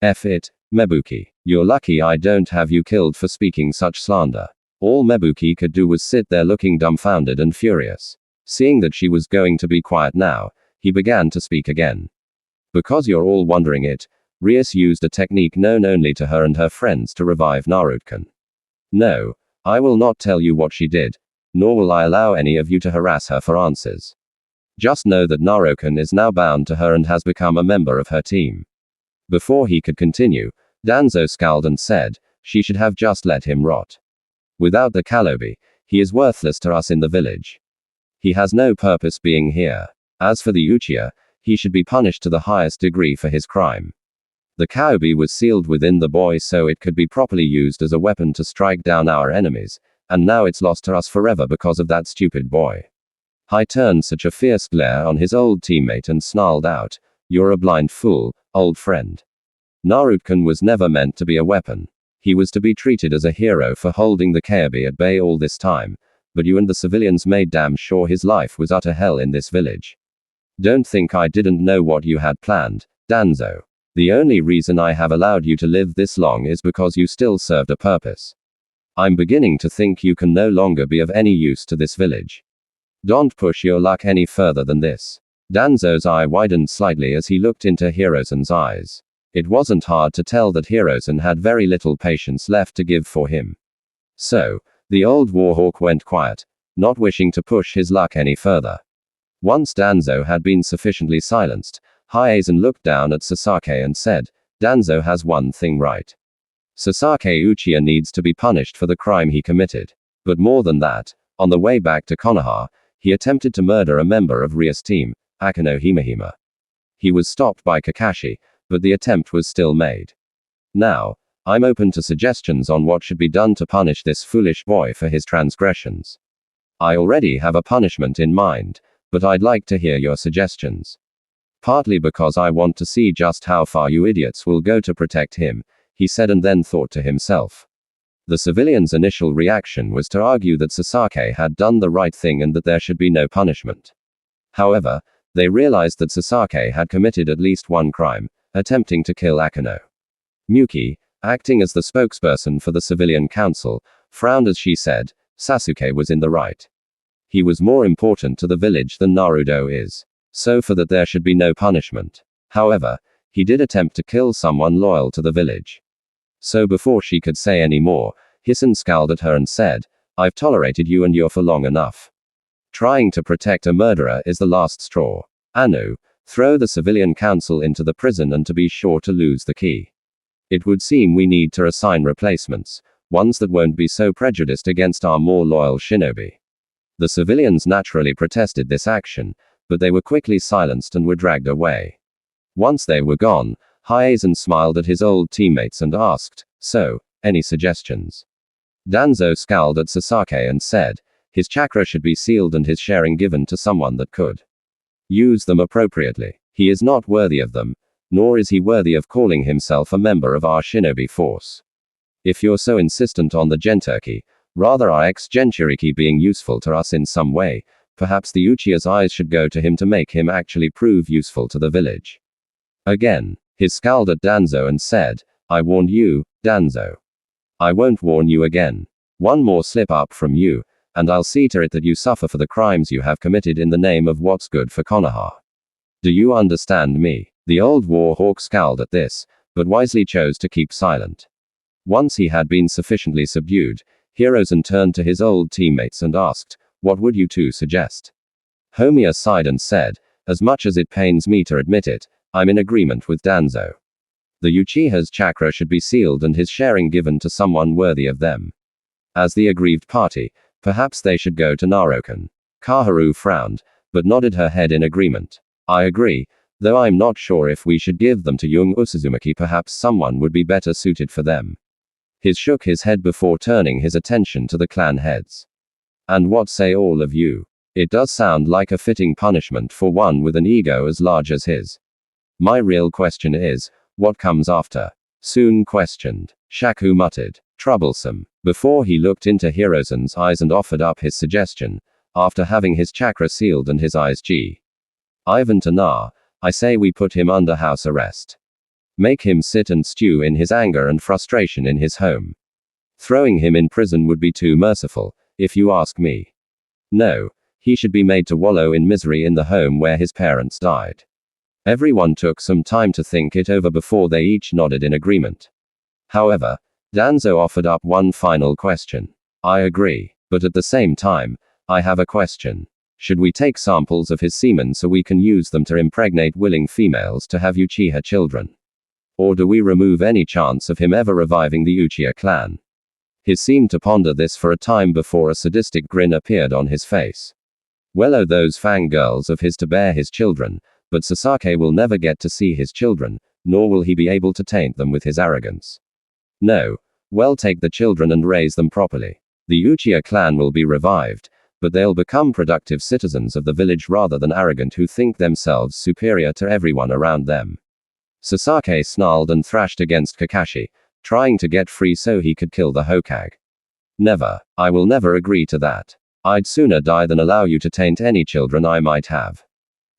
A: F it, Mebuki. You're lucky I don't have you killed for speaking such slander. All Mebuki could do was sit there looking dumbfounded and furious. Seeing that she was going to be quiet now, he began to speak again. Because you're all wondering it, Rias used a technique known only to her and her friends to revive Naruto. No, I will not tell you what she did, nor will I allow any of you to harass her for answers. Just know that Naruto is now bound to her and has become a member of her team. Before he could continue, Danzo scowled and said, she should have just let him rot. Without the Kyuubi, he is worthless to us in the village. He has no purpose being here. As for the Uchiha, he should be punished to the highest degree for his crime. The Kyuubi was sealed within the boy so it could be properly used as a weapon to strike down our enemies, and now it's lost to us forever because of that stupid boy. Hai turned such a fierce glare on his old teammate and snarled out, you're a blind fool, old friend. Naruto was never meant to be a weapon. He was to be treated as a hero for holding the Kyuubi at bay all this time, but you and the civilians made damn sure his life was utter hell in this village. Don't think I didn't know what you had planned, Danzo. The only reason I have allowed you to live this long is because you still served a purpose. I'm beginning to think you can no longer be of any use to this village. Don't push your luck any further than this. Danzo's eye widened slightly as he looked into Hirozen's eyes. It wasn't hard to tell that Hirozen had very little patience left to give for him. So, the old warhawk went quiet, not wishing to push his luck any further. Once Danzo had been sufficiently silenced, Hiazen looked down at Sasaki and said, Danzo has one thing right. Sasaki Uchiha needs to be punished for the crime he committed. But more than that, on the way back to Konoha, he attempted to murder a member of Ria's team, Akano Himehime. He was stopped by Kakashi, but the attempt was still made. Now, I'm open to suggestions on what should be done to punish this foolish boy for his transgressions. I already have a punishment in mind, but I'd like to hear your suggestions. Partly because I want to see just how far you idiots will go to protect him, he said, and then thought to himself. The civilian's initial reaction was to argue that Sasaki had done the right thing and that there should be no punishment. However, they realized that Sasaki had committed at least one crime, attempting to kill Akano. Miyuki, acting as the spokesperson for the civilian council, frowned as she said, Sasuke was in the right. He was more important to the village than Naruto is. So for that there should be no punishment. However, he did attempt to kill someone loyal to the village. So before she could say any more, Hisan scowled at her and said, I've tolerated you and you're for long enough. Trying to protect a murderer is the last straw. Anu, throw the civilian council into the prison and to be sure to lose the key. It would seem we need to assign replacements, ones that won't be so prejudiced against our more loyal shinobi. The civilians naturally protested this action, but they were quickly silenced and were dragged away. Once they were gone, Hiazen smiled at his old teammates and asked, so, any suggestions? Danzo scowled at Sasaki and said, his chakra should be sealed and his sharing given to someone that could use them appropriately. He is not worthy of them, nor is he worthy of calling himself a member of our shinobi force. If you're so insistent on the Genturki, rather our ex-Genturiki being useful to us in some way, perhaps the Uchiha's eyes should go to him to make him actually prove useful to the village. Again, he scowled at Danzo and said, I warned you, Danzo. I won't warn you again. One more slip up from you, and I'll see to it that you suffer for the crimes you have committed in the name of what's good for Konoha. Do you understand me? The old war hawk scowled at this, but wisely chose to keep silent. Once he had been sufficiently subdued, Hirozen turned to his old teammates and asked, what would you two suggest? Homiya sighed and said, as much as it pains me to admit it, I'm in agreement with Danzo. The Uchiha's chakra should be sealed and his sharing given to someone worthy of them. As the aggrieved party, perhaps they should go to Narokan. Kaharu frowned, but nodded her head in agreement. I agree, though I'm not sure if we should give them to young Usuzumaki. Perhaps someone would be better suited for them. He shook his head before turning his attention to the clan heads. And what say all of you? It does sound like a fitting punishment for one with an ego as large as his. My real question is, what comes after? Soon questioned. Shaku muttered, troublesome, before he looked into Hirozen's eyes and offered up his suggestion, after having his chakra sealed and his eyes Ivan to Na, I say we put him under house arrest. Make him sit and stew in his anger and frustration in his home. Throwing him in prison would be too merciful, if you ask me. No, he should be made to wallow in misery in the home where his parents died. Everyone took some time to think it over before they each nodded in agreement. However, Danzo offered up one final question. I agree, but at the same time, I have a question. Should we take samples of his semen so we can use them to impregnate willing females to have Uchiha children? Or do we remove any chance of him ever reviving the Uchiha clan? He seemed to ponder this for a time before a sadistic grin appeared on his face. Well, oh, those fangirls of his to bear his children, but Sasake will never get to see his children, nor will he be able to taint them with his arrogance. No, well, take the children and raise them properly. The Uchiha clan will be revived, but they'll become productive citizens of the village rather than arrogant who think themselves superior to everyone around them. Sasake snarled and thrashed against Kakashi, trying to get free so he could kill the Hokage. Never, I will never agree to that. I'd sooner die than allow you to taint any children I might have.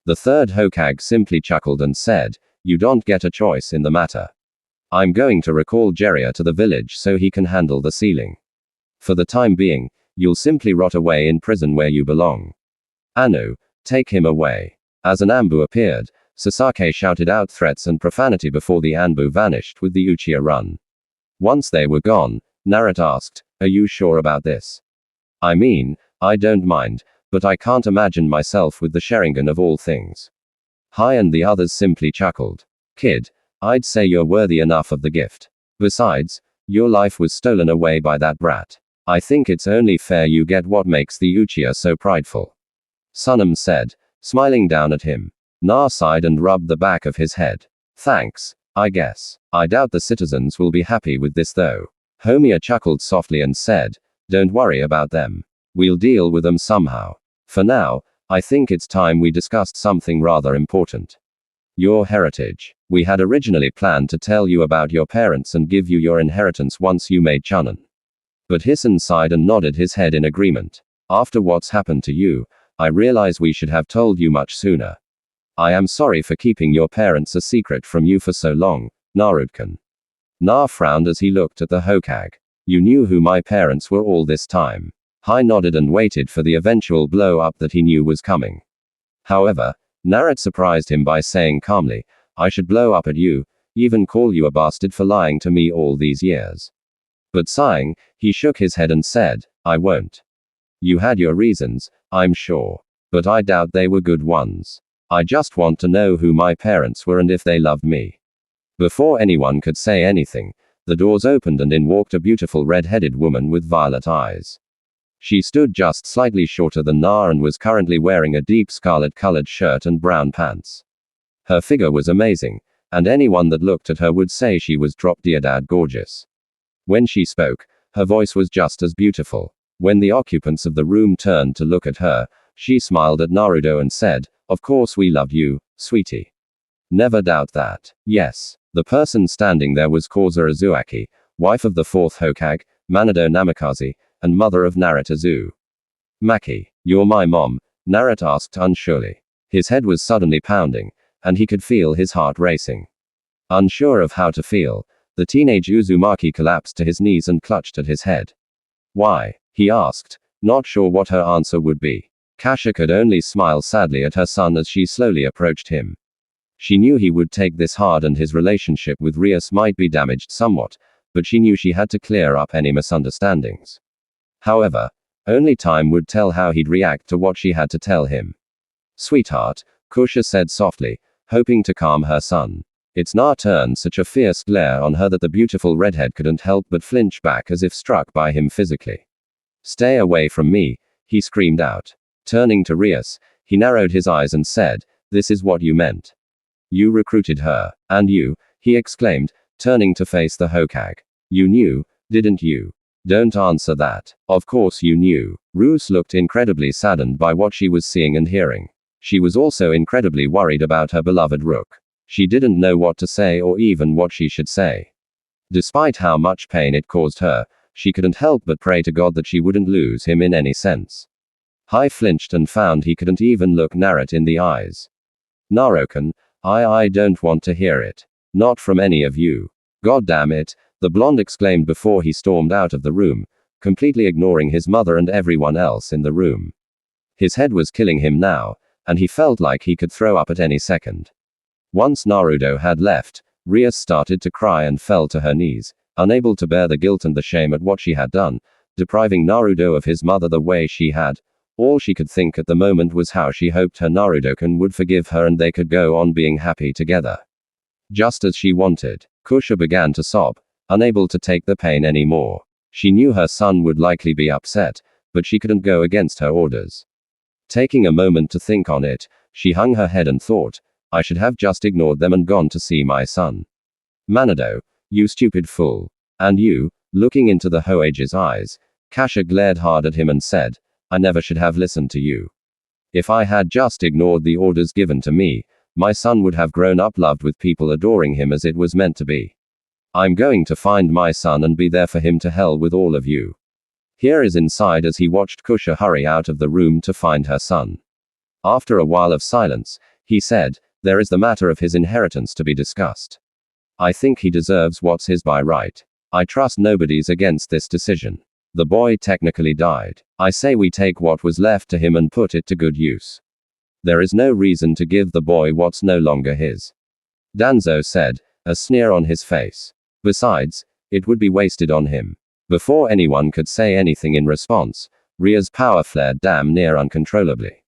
A: The third Hokage simply chuckled and said, you don't get a choice in the matter. I'm going to recall Jiraiya to the village so he can handle the sealing. For the time being, you'll simply rot away in prison where you belong. Anu, take him away. As an Anbu appeared, Sasake shouted out threats and profanity before the Anbu vanished with the Uchiha run. Once they were gone, Naruto asked, are you sure about this? I mean, I don't mind, but I can't imagine myself with the Sharingan of all things. Hi, and the others simply chuckled. Kid, I'd say you're worthy enough of the gift. Besides, your life was stolen away by that brat. I think it's only fair you get what makes the Uchiha so prideful. Sunam said, smiling down at him. Na sighed and rubbed the back of his head. Thanks, I guess. I doubt the citizens will be happy with this though. Homiya chuckled softly and said, don't worry about them. We'll deal with them somehow. For now, I think it's time we discussed something rather important. Your heritage. We had originally planned to tell you about your parents and give you your inheritance once you made Chunin. But Hisan sighed and nodded his head in agreement. After what's happened to you, I realize we should have told you much sooner. I am sorry for keeping your parents a secret from you for so long, Naruto-kun. Na frowned as he looked at the Hokage. You knew who my parents were all this time. Hai nodded and waited for the eventual blow-up that he knew was coming. However, Naruto surprised him by saying calmly, I should blow up at you, even call you a bastard for lying to me all these years. But sighing, he shook his head and said, I won't. You had your reasons, I'm sure. But I doubt they were good ones. I just want to know who my parents were and if they loved me. Before anyone could say anything, the doors opened and in walked a beautiful red-headed woman with violet eyes. She stood just slightly shorter than Na and was currently wearing a deep scarlet-colored shirt and brown pants. Her figure was amazing, and anyone that looked at her would say she was drop-dead gorgeous. When she spoke, her voice was just as beautiful. When the occupants of the room turned to look at her, she smiled at Naruto and said, of course we loved you, sweetie. Never doubt that. Yes. The person standing there was Koza Uzuaki, wife of the fourth Hokage, Manado Namikaze, and mother of Naruto Maki, you're my mom, Naruto asked unsurely. His head was suddenly pounding, and he could feel his heart racing. Unsure of how to feel, the teenage Uzumaki collapsed to his knees and clutched at his head. Why? He asked, not sure what her answer would be. Kasha could only smile sadly at her son as she slowly approached him. She knew he would take this hard and his relationship with Rias might be damaged somewhat, but she knew she had to clear up any misunderstandings. However, only time would tell how he'd react to what she had to tell him. Sweetheart, Kusha said softly, hoping to calm her son. It's not turned such a fierce glare on her that the beautiful redhead couldn't help but flinch back as if struck by him physically. Stay away from me, he screamed out. Turning to Rias, he narrowed his eyes and said, this is what you meant. You recruited her, and you, he exclaimed, turning to face the Hokage. You knew, didn't you? Don't answer that. Of course you knew. Roos looked incredibly saddened by what she was seeing and hearing. She was also incredibly worried about her beloved Rook. She didn't know what to say or even what she should say. Despite how much pain it caused her, she couldn't help but pray to God that she wouldn't lose him in any sense. Hai flinched and found he couldn't even look Naruto in the eyes. Naruto, I don't want to hear it. Not from any of you. God damn it, the blonde exclaimed before he stormed out of the room, completely ignoring his mother and everyone else in the room. His head was killing him now, and he felt like he could throw up at any second. Once Naruto had left, Rias started to cry and fell to her knees, unable to bear the guilt and the shame at what she had done, depriving Naruto of his mother the way she had. All she could think at the moment was how she hoped her Naruto-kun would forgive her and they could go on being happy together. Just as she wanted, Kusha began to sob, unable to take the pain anymore. She knew her son would likely be upset, but she couldn't go against her orders. Taking a moment to think on it, she hung her head and thought, I should have just ignored them and gone to see my son. Manado, you stupid fool. And you, looking into the Hoage's eyes, Kasha glared hard at him and said, I never should have listened to you. If I had just ignored the orders given to me, my son would have grown up loved with people adoring him as it was meant to be. I'm going to find my son and be there for him to hell with all of you. Here is inside as he watched Kusha hurry out of the room to find her son. After a while of silence, he said, there is the matter of his inheritance to be discussed. I think he deserves what's his by right. I trust nobody's against this decision. The boy technically died. I say we take what was left to him and put it to good use. There is no reason to give the boy what's no longer his. Danzo said, a sneer on his face. Besides, it would be wasted on him. Before anyone could say anything in response, Ria's power flared damn near uncontrollably.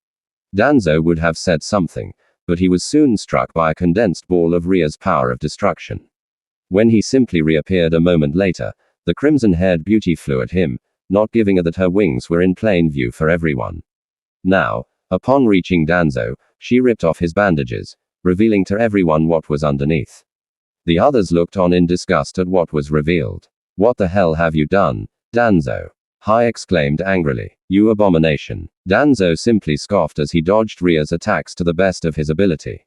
A: Danzo would have said something, but he was soon struck by a condensed ball of Ria's power of destruction. When he simply reappeared a moment later, the crimson-haired beauty flew at him, not giving a that her wings were in plain view for everyone. Now, upon reaching Danzo, she ripped off his bandages, revealing to everyone what was underneath. The others looked on in disgust at what was revealed. What the hell have you done, Danzo? Hai exclaimed angrily. You abomination. Danzo simply scoffed as he dodged Ria's attacks to the best of his ability.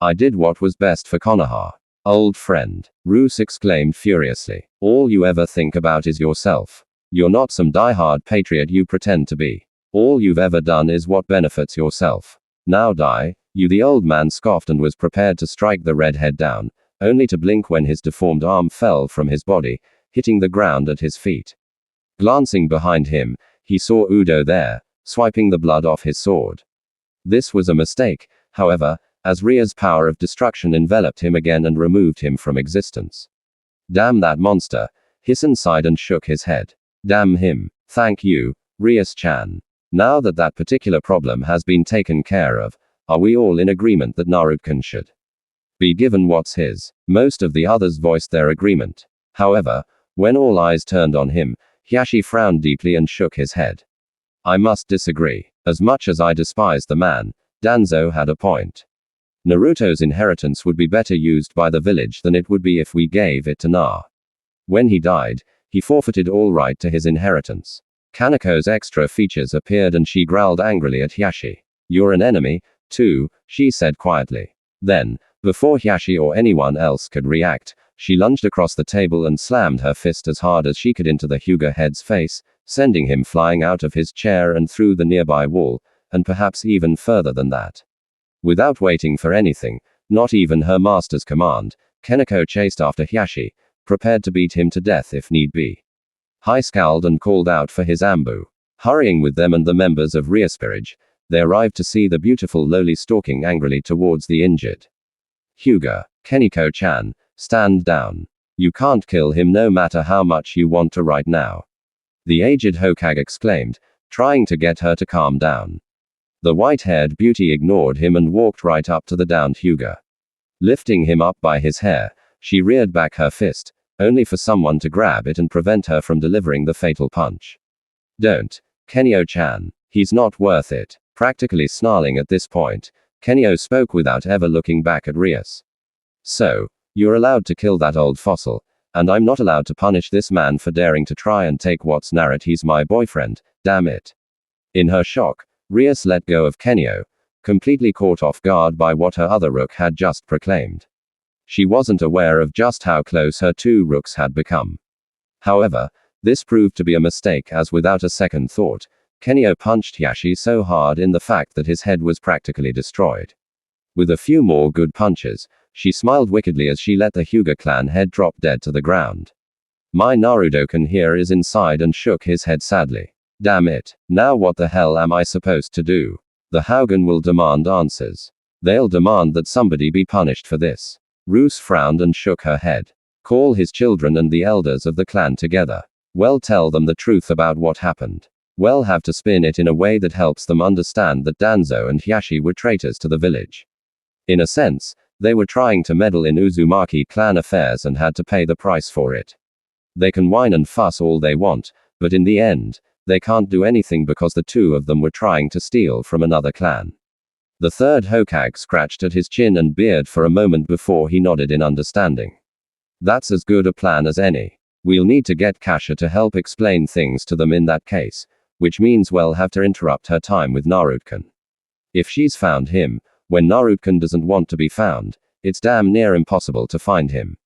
A: I did what was best for Konoha. Old friend. Roos exclaimed furiously. All you ever think about is yourself. You're not some die-hard patriot you pretend to be. All you've ever done is what benefits yourself. Now die, you. The old man scoffed and was prepared to strike the redhead down, only to blink when his deformed arm fell from his body, hitting the ground at his feet. Glancing behind him, he saw Udo there, swiping the blood off his sword. This was a mistake, however, as Ria's power of destruction enveloped him again and removed him from existence. Damn that monster, Hisan sighed and shook his head. Damn him. Thank you, Rias-chan. Now that that particular problem has been taken care of, are we all in agreement that Naruto should be given what's his? Most of the others voiced their agreement. However, when all eyes turned on him, Hiashi frowned deeply and shook his head. I must disagree. As much as I despise the man, Danzo had a point. Naruto's inheritance would be better used by the village than it would be if we gave it to Na. When he died, he forfeited all right to his inheritance. Kanako's extra features appeared and she growled angrily at Hiashi. You're an enemy, too, she said quietly. Then, before Hiashi or anyone else could react, she lunged across the table and slammed her fist as hard as she could into the Hyuga head's face, sending him flying out of his chair and through the nearby wall, and perhaps even further than that. Without waiting for anything, Not even her master's command, Kenako chased after Hiashi, prepared to beat him to death if need be. Hai scowled and called out for his ambu. Hurrying with them and the members of Reincarnated, they arrived to see the beautiful lowly stalking angrily towards the injured Hyuga. Keniko-chan, stand down. You can't kill him no matter how much you want to right now. The aged Hokage exclaimed, trying to get her to calm down. The white-haired beauty ignored him and walked right up to the downed Hyuga. Lifting him up by his hair, she reared back her fist, only for someone to grab it and prevent her from delivering the fatal punch. Don't. Kenio-chan. He's not worth it. Practically snarling at this point, Kenio spoke without ever looking back at Rias. So, you're allowed to kill that old fossil, and I'm not allowed to punish this man for daring to try and take what's Naruto. He's my boyfriend, damn it. In her shock, Rias let go of Kenio, completely caught off guard by what her other rook had just proclaimed. She wasn't aware of just how close her two rooks had become. However, this proved to be a mistake as without a second thought, Kenio punched Hiashi so hard in the fact that his head was practically destroyed. With a few more good punches, she smiled wickedly as she let the Hyuga clan head drop dead to the ground. My Naruto-kun here is inside and shook his head sadly. Damn it, now what the hell am I supposed to do? The Haugen will demand answers. They'll demand that somebody be punished for this. Roos frowned and shook her head. Call his children and the elders of the clan together. Well, tell them the truth about what happened. Well, have to spin it in a way that helps them understand that Danzo and Hiashi were traitors to the village. In a sense, they were trying to meddle in Uzumaki clan affairs and had to pay the price for it. They can whine and fuss all they want, but in the end, they can't do anything because the two of them were trying to steal from another clan. The third Hokage scratched at his chin and beard for a moment before he nodded in understanding. That's as good a plan as any. We'll need to get Kasha to help explain things to them in that case, which means we'll have to interrupt her time with Naruto-kun. If she's found him, when Naruto-kun doesn't want to be found, it's damn near impossible to find him.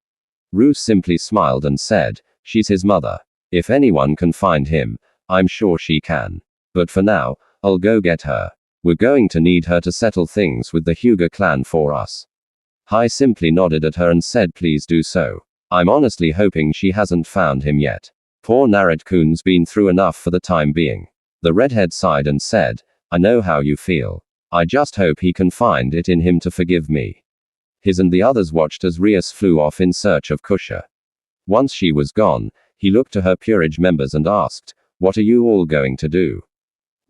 A: Roos simply smiled and said, she's his mother. If anyone can find him, I'm sure she can. But for now, I'll go get her. We're going to need her to settle things with the Hyuga clan for us. Hai simply nodded at her and said please do so. I'm honestly hoping she hasn't found him yet. Poor Naruto-kun's been through enough for the time being. The redhead sighed and said, I know how you feel. I just hope he can find it in him to forgive me. His and the others watched as Rias flew off in search of Kusha. Once she was gone, he looked to her Peerage members and asked, what are you all going to do?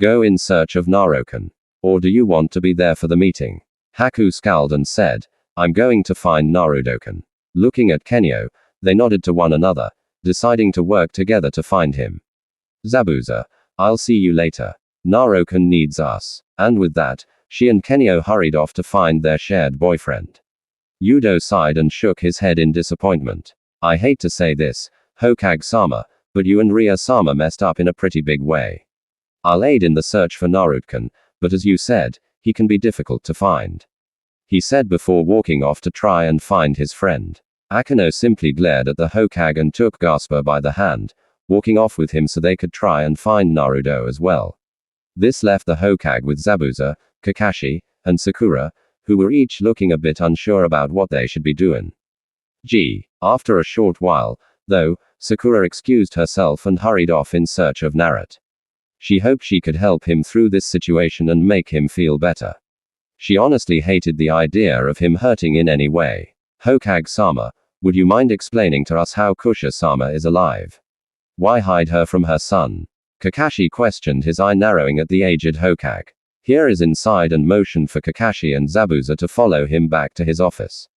A: Go in search of Naruto-kun? Or do you want to be there for the meeting? Haku scowled and said, I'm going to find Naruto-kun. Looking at Kenio, they nodded to one another, deciding to work together to find him. Zabuza, I'll see you later. Naruto-kun needs us. And with that, she and Kenio hurried off to find their shared boyfriend. Yudo sighed and shook his head in disappointment. I hate to say this, Hokage-sama, but you and Ria-sama messed up in a pretty big way. I'll aid in the search for Naruto-kun, but as you said, he can be difficult to find. He said before walking off to try and find his friend. Akano simply glared at the Hokage and took Gasper by the hand, walking off with him so they could try and find Naruto as well. This left the Hokage with Zabuza, Kakashi, and Sakura, who were each looking a bit unsure about what they should be doing. After a short while, though, Sakura excused herself and hurried off in search of Naruto. She hoped she could help him through this situation and make him feel better. She honestly hated the idea of him hurting in any way. Hokage-sama, would you mind explaining to us how Kusha-sama is alive? Why hide her from her son? Kakashi questioned, his eye narrowing at the aged Hokage. Here is inside and motioned for Kakashi and Zabuza to follow him back to his office.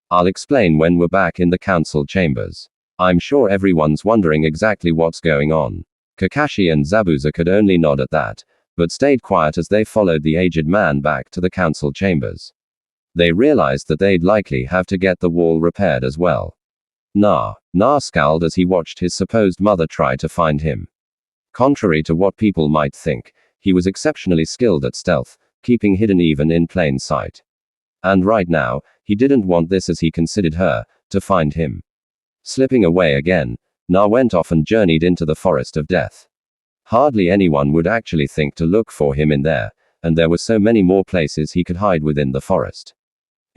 A: I'll explain when we're back in the council chambers. I'm sure everyone's wondering exactly what's going on. Kakashi and Zabuza could only nod at that, but stayed quiet as they followed the aged man back to the council chambers. They realized that they'd likely have to get the wall repaired as well. Na scowled as he watched his supposed mother try to find him. Contrary to what people might think, he was exceptionally skilled at stealth, keeping hidden even in plain sight. And right now, he didn't want this, as he considered her, to find him. Slipping away again, Na went off and journeyed into the forest of death. Hardly anyone would actually think to look for him in there, and there were so many more places he could hide within the forest.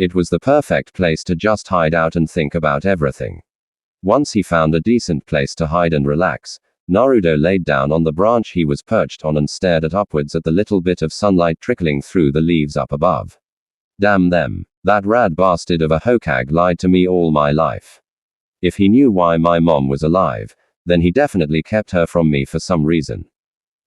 A: It was the perfect place to just hide out and think about everything. Once he found a decent place to hide and relax, Naruto laid down on the branch he was perched on and stared upwards at the little bit of sunlight trickling through the leaves up above. Damn them. That rad bastard of a Hokage lied to me all my life. If he knew why my mom was alive, then he definitely kept her from me for some reason.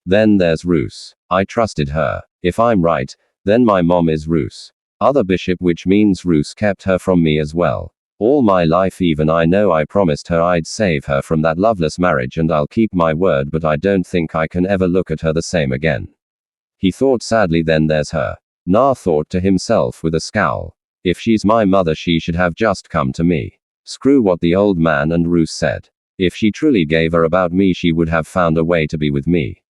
A: Then there's Roos. I trusted her. If I'm right, then my mom is Roos. Other bishop, which means Roos kept her from me as well. All my life, even I know I promised her I'd save her from that loveless marriage, and I'll keep my word, but I don't think I can ever look at her the same again. He thought sadly. Then there's her. Na thought to himself with a scowl. If she's my mother, she should have just come to me. Screw what the old man and Roos said. If she truly gave her about me, she would have found a way to be with me.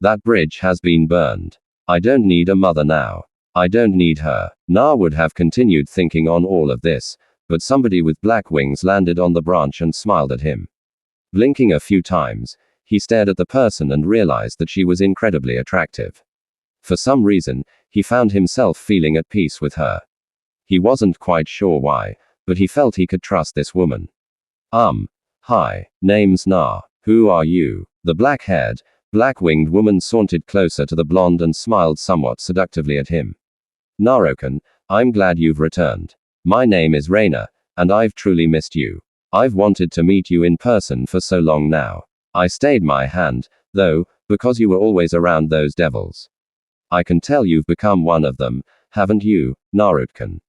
A: That bridge has been burned. I don't need a mother now. I don't need her. Na would have continued thinking on all of this, but somebody with black wings landed on the branch and smiled at him. Blinking a few times, he stared at the person and realized that she was incredibly attractive. For some reason, he found himself feeling at peace with her. He wasn't quite sure why, but he felt he could trust this woman. Hi, name's Na. Who are you? The black-haired, black-winged woman sauntered closer to the blonde and smiled somewhat seductively at him. Naruto, I'm glad you've returned. My name is Reina, and I've truly missed you. I've wanted to meet you in person for so long now. I stayed my hand, though, because you were always around those devils. I can tell you've become one of them, haven't you, Naruto?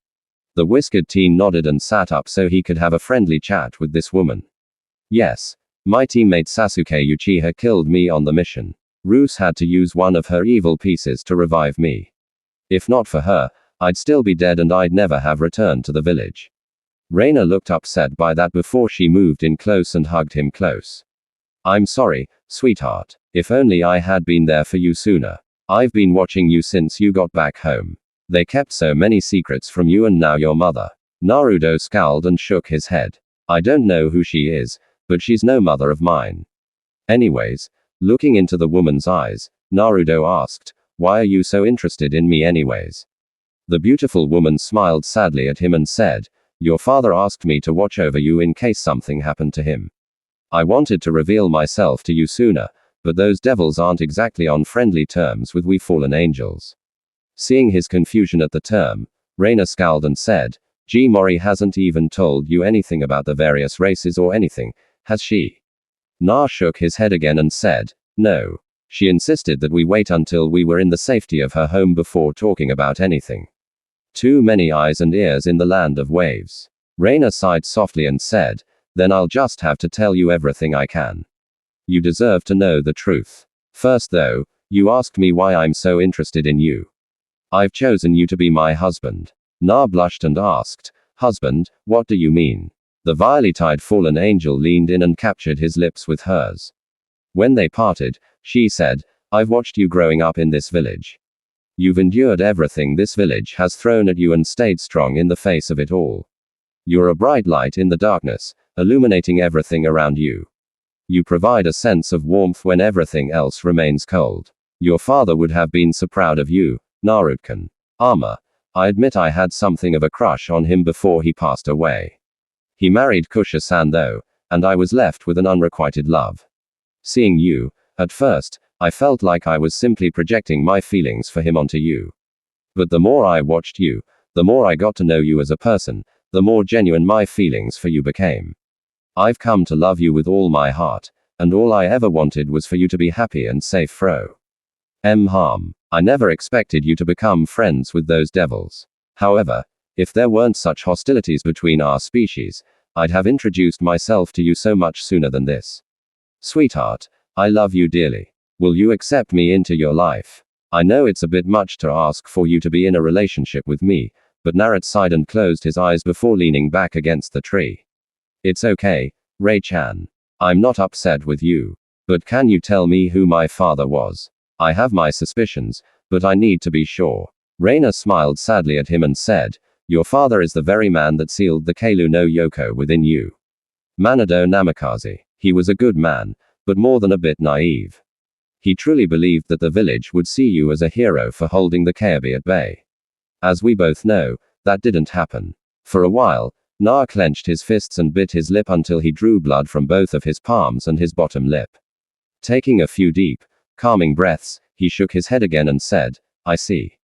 A: The whiskered teen nodded and sat up so he could have a friendly chat with this woman. Yes. My teammate Sasuke Uchiha killed me on the mission. Roos had to use one of her evil pieces to revive me. If not for her, I'd still be dead and I'd never have returned to the village. Reina looked upset by that before she moved in close and hugged him close. I'm sorry, sweetheart. If only I had been there for you sooner. I've been watching you since you got back home. They kept so many secrets from you, and now your mother. Naruto scowled and shook his head. I don't know who she is, but she's no mother of mine. Anyways, looking into the woman's eyes, Naruto asked, why are you so interested in me anyways? The beautiful woman smiled sadly at him and said, your father asked me to watch over you in case something happened to him. I wanted to reveal myself to you sooner, but those devils aren't exactly on friendly terms with we fallen angels. Seeing his confusion at the term, Reina scowled and said, G. Mori hasn't even told you anything about the various races or anything, has she? Na shook his head again and said, no. She insisted that we wait until we were in the safety of her home before talking about anything. Too many eyes and ears in the land of waves. Reina sighed softly and said, then I'll just have to tell you everything I can. You deserve to know the truth. First though, you asked me why I'm so interested in you. I've chosen you to be my husband. Na blushed and asked, husband, what do you mean? The violet-eyed fallen angel leaned in and captured his lips with hers. When they parted, she said, I've watched you growing up in this village. You've endured everything this village has thrown at you and stayed strong in the face of it all. You're a bright light in the darkness, illuminating everything around you. You provide a sense of warmth when everything else remains cold. Your father would have been so proud of you, Naruto. I admit I had something of a crush on him before he passed away. He married Kusha-san though, and I was left with an unrequited love. Seeing you, at first, I felt like I was simply projecting my feelings for him onto you. But the more I watched you, the more I got to know you as a person, the more genuine my feelings for you became. I've come to love you with all my heart, and all I ever wanted was for you to be happy and safe fro. I never expected you to become friends with those devils. However, if there weren't such hostilities between our species, I'd have introduced myself to you so much sooner than this. Sweetheart, I love you dearly. Will you accept me into your life? I know it's a bit much to ask for you to be in a relationship with me, but Naruto sighed and closed his eyes before leaning back against the tree. It's okay, Rei-chan. I'm not upset with you. But can you tell me who my father was? I have my suspicions, but I need to be sure. Reina smiled sadly at him and said, your father is the very man that sealed the Keilu no Yoko within you. Manado Namikaze. He was a good man, but more than a bit naive. He truly believed that the village would see you as a hero for holding the Keibi at bay. As we both know, That didn't happen. For a while, Na clenched his fists and bit his lip until he drew blood from both of his palms and his bottom lip. Taking a few deep, calming breaths, he shook his head again and said, I see.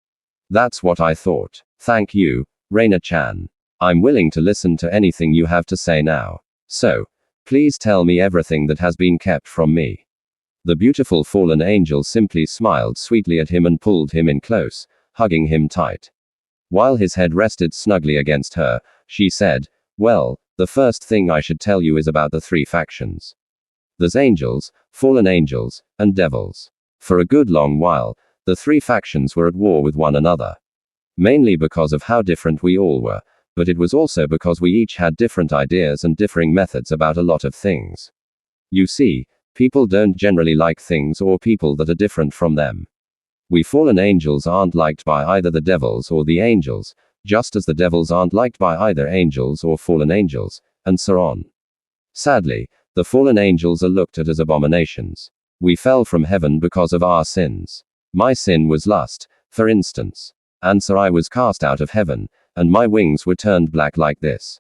A: That's what I thought. Thank you, Reina-chan. I'm willing to listen to anything you have to say now. So, please tell me everything that has been kept from me. The beautiful fallen angel simply smiled sweetly at him and pulled him in close, hugging him tight. While his head rested snugly against her, she said, well, the first thing I should tell you is about the three factions. There's angels, fallen angels, and devils. For a good long while, the three factions were at war with one another. Mainly because of how different we all were, but it was also because we each had different ideas and differing methods about a lot of things. You see, people don't generally like things or people that are different from them. We fallen angels aren't liked by either the devils or the angels, just as the devils aren't liked by either angels or fallen angels, and so on. Sadly, the fallen angels are looked at as abominations. We fell from heaven because of our sins. My sin was lust, for instance. And so I was cast out of heaven, and my wings were turned black like this.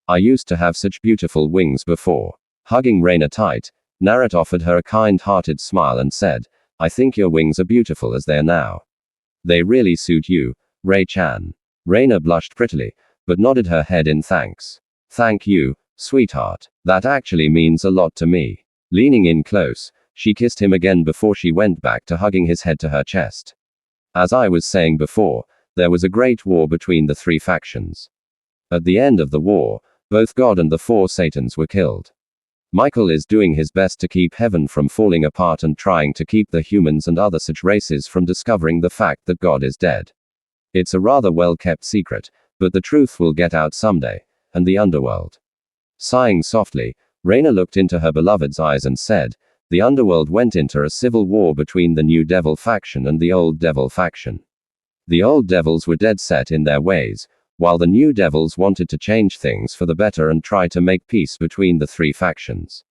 A: I used to have such beautiful wings before. Hugging Reina tight, Naruto offered her a kind-hearted smile and said, I think your wings are beautiful as they are now. They really suit you, Rei-chan. Reina blushed prettily, but nodded her head in thanks. Thank you, sweetheart. That actually means a lot to me. Leaning in close, she kissed him again before she went back to hugging his head to her chest. As I was saying before, there was a great war between the three factions. At the end of the war, both God and the four Satans were killed. Michael is doing his best to keep heaven from falling apart and trying to keep the humans and other such races from discovering the fact that God is dead. It's a rather well-kept secret, but the truth will get out someday, and the underworld. Sighing softly, Reina looked into her beloved's eyes and said, the underworld went into a civil war between the new devil faction and the old devil faction. The old devils were dead set in their ways, while the new devils wanted to change things for the better and try to make peace between the three factions.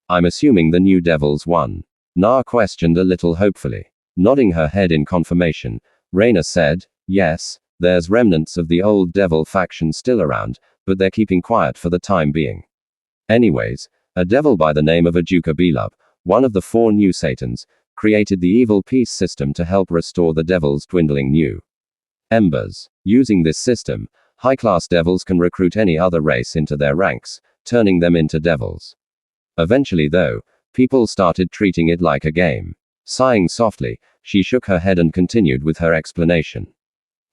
A: I'm assuming the new devils won? Na questioned a little hopefully. Nodding her head in confirmation, Reina said, yes, there's remnants of the old devil faction still around, but they're keeping quiet for the time being. Anyways, a devil by the name of Ajuka Belub, one of the four new Satans, created the evil peace system to help restore the devil's dwindling new embers. Using this system, high-class devils can recruit any other race into their ranks, turning them into devils. Eventually though, people started treating it like a game. Sighing softly, she shook her head and continued with her explanation.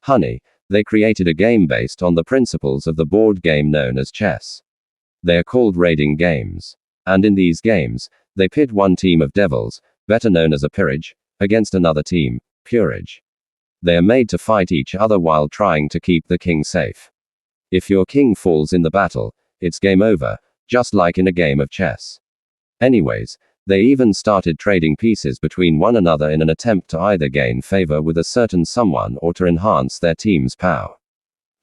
A: Honey, they created a game based on the principles of the board game known as chess. They are called raiding games. And in these games, they pit one team of devils, better known as a peerage, against another team, peerage. They are made to fight each other while trying to keep the king safe. If your king falls in the battle, it's game over, just like in a game of chess. Anyways, they even started trading pieces between one another in an attempt to either gain favor with a certain someone or to enhance their team's power.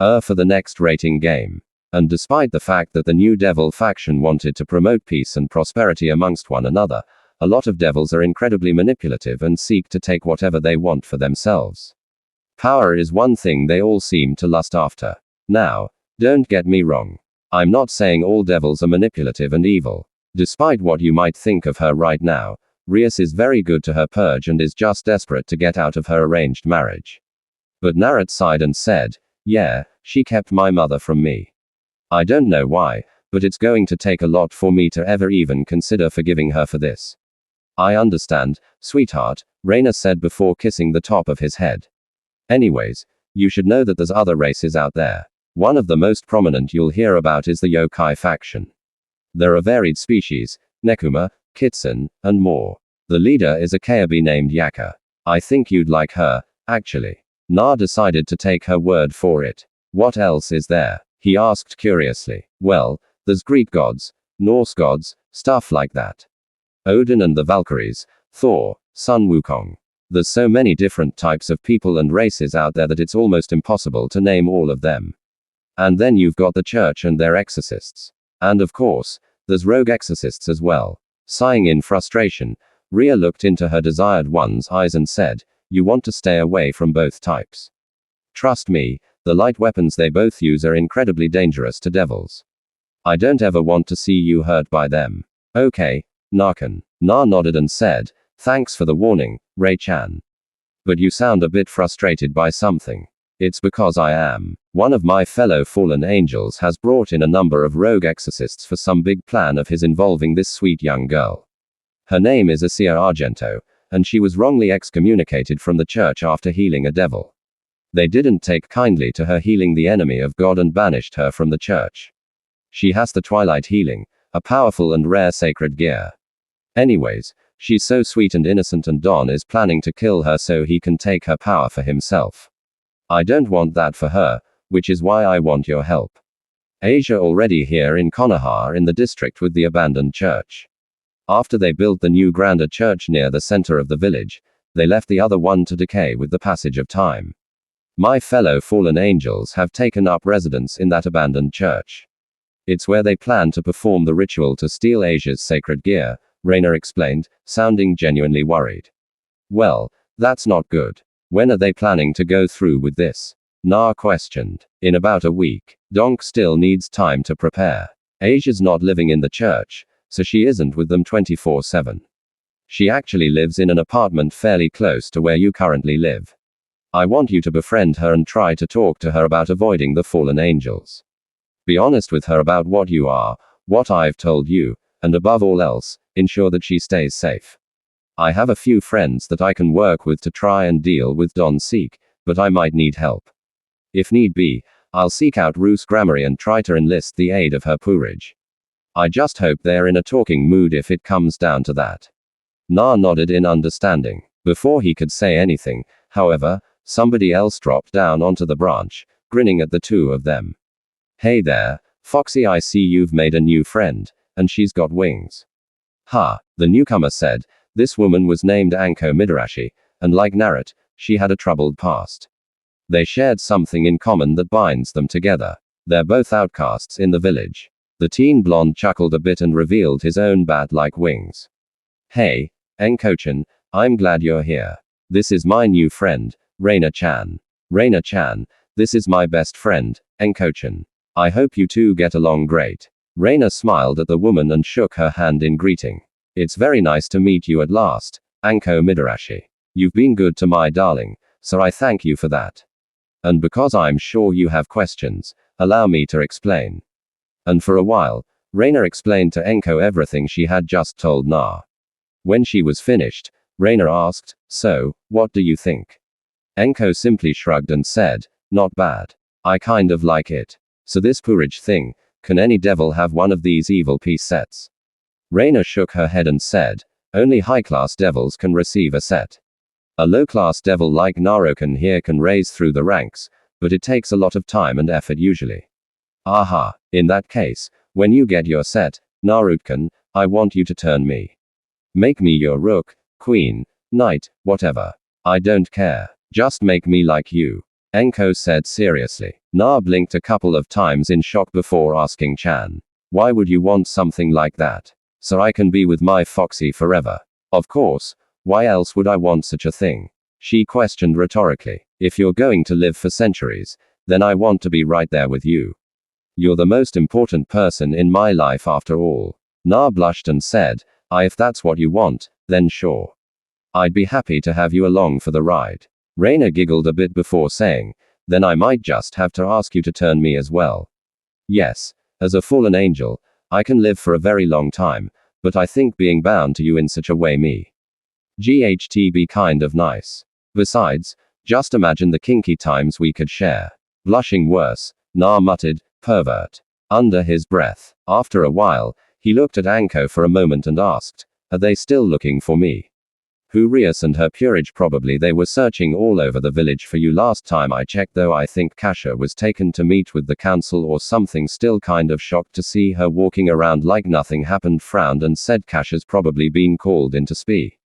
A: For the next rating game. And despite the fact that the new devil faction wanted to promote peace and prosperity amongst one another, a lot of devils are incredibly manipulative and seek to take whatever they want for themselves. Power is one thing they all seem to lust after. Now, don't get me wrong. I'm not saying all devils are manipulative and evil. Despite what you might think of her right now, Rias is very good to her purge and is just desperate to get out of her arranged marriage. But Naruto sighed and said, yeah, she kept my mother from me. I don't know why, but it's going to take a lot for me to ever even consider forgiving her for this. I understand, sweetheart, Reina said before kissing the top of his head. Anyways, you should know that there's other races out there. One of the most prominent you'll hear about is the yokai faction. There are varied species, Nekuma, Kitsune, and more. The leader is a Kaiba named Yaka. I think you'd like her, actually. Na decided to take her word for it. What else is there? He asked curiously. Well, there's Greek gods, Norse gods, stuff like that. Odin and the Valkyries, Thor, Sun Wukong. There's so many different types of people and races out there that it's almost impossible to name all of them. And then you've got the church and their exorcists. And of course, there's rogue exorcists as well. Sighing in frustration, Ria looked into her desired one's eyes and said, you want to stay away from both types. Trust me, The light weapons they both use are incredibly dangerous to devils. I don't ever want to see you hurt by them. Okay, Narkan. Na nodded and said, thanks for the warning, Ray-chan. But you sound a bit frustrated by something. It's because I am. One of my fellow fallen angels has brought in a number of rogue exorcists for some big plan of his involving this sweet young girl. Her name is Asia Argento, and she was wrongly excommunicated from the church after healing a devil. They didn't take kindly to her healing the enemy of God and banished her from the church. She has the Twilight Healing, a powerful and rare sacred gear. Anyways, she's so sweet and innocent, and Don is planning to kill her so he can take her power for himself. I don't want that for her, which is why I want your help. Asia already here in Konoha in the district with the abandoned church. After they built the new grander church near the center of the village, they left the other one to decay with the passage of time. My fellow fallen angels have taken up residence in that abandoned church. It's where they plan to perform the ritual to steal Asia's sacred gear, Rainer explained, sounding genuinely worried. Well, that's not good. When are they planning to go through with this? Na questioned. In about a week. Donk still needs time to prepare. Asia's not living in the church, so she isn't with them 24/7. She actually lives in an apartment fairly close to where you currently live. I want you to befriend her and try to talk to her about avoiding the fallen angels. Be honest with her about what you are, what I've told you, and above all else, ensure that she stays safe. I have a few friends that I can work with to try and deal with Don Seek, but I might need help. If need be, I'll seek out Roos Grammary and try to enlist the aid of her Poorage. I just hope they're in a talking mood if it comes down to that. Na nodded in understanding. Before he could say anything, however, somebody else dropped down onto the branch, grinning at the two of them. Hey there, Foxy, I see you've made a new friend, and she's got wings. Ha, the newcomer said. This woman was named Anko Midarashi, and like Naruto, she had a troubled past. They shared something in common that binds them together. They're both outcasts in the village. The teen blonde chuckled a bit and revealed his own bat-like wings. Hey, Enko-chan, I'm glad you're here. This is my new friend, Reina-chan. Reina-chan, this is my best friend, Enko-chan. I hope you two get along great. Reina smiled at the woman and shook her hand in greeting. It's very nice to meet you at last, Anko Midarashi. You've been good to my darling, so I thank you for that. And because I'm sure you have questions, allow me to explain. And for a while, Reina explained to Enko everything she had just told Na. When she was finished, Reina asked, so, what do you think? Enko simply shrugged and said, not bad. I kind of like it. So this Poorage thing, can any devil have one of these evil piece sets? Reina shook her head and said, only high-class devils can receive a set. A low-class devil like Naruto here can raise through the ranks, but it takes a lot of time and effort usually. Aha, in that case, when you get your set, Naruto, I want you to turn me. Make me your rook, queen, knight, whatever. I don't care. Just make me like you. Enko said seriously. Na blinked a couple of times in shock before asking Chan. Why would you want something like that? So I can be with my Foxy forever. Of course, why else would I want such a thing? She questioned rhetorically. If you're going to live for centuries, then I want to be right there with you. You're the most important person in my life after all. Na blushed and said, if that's what you want, then sure. I'd be happy to have you along for the ride. Reina giggled a bit before saying, then I might just have to ask you to turn me as well. Yes, as a fallen angel, I can live for a very long time, but I think being bound to you in such a way be kind of nice. Besides, just imagine the kinky times we could share. Blushing worse, Na muttered, pervert. Under his breath. After a while, he looked at Anko for a moment and asked, are they still looking for me? Hurius and her Purage probably they were searching all over the village for you last time I checked, though I think Kasha was taken to meet with the council or something. Still kind of shocked to see her walking around like nothing happened, frowned and said Kasha's probably been called into speak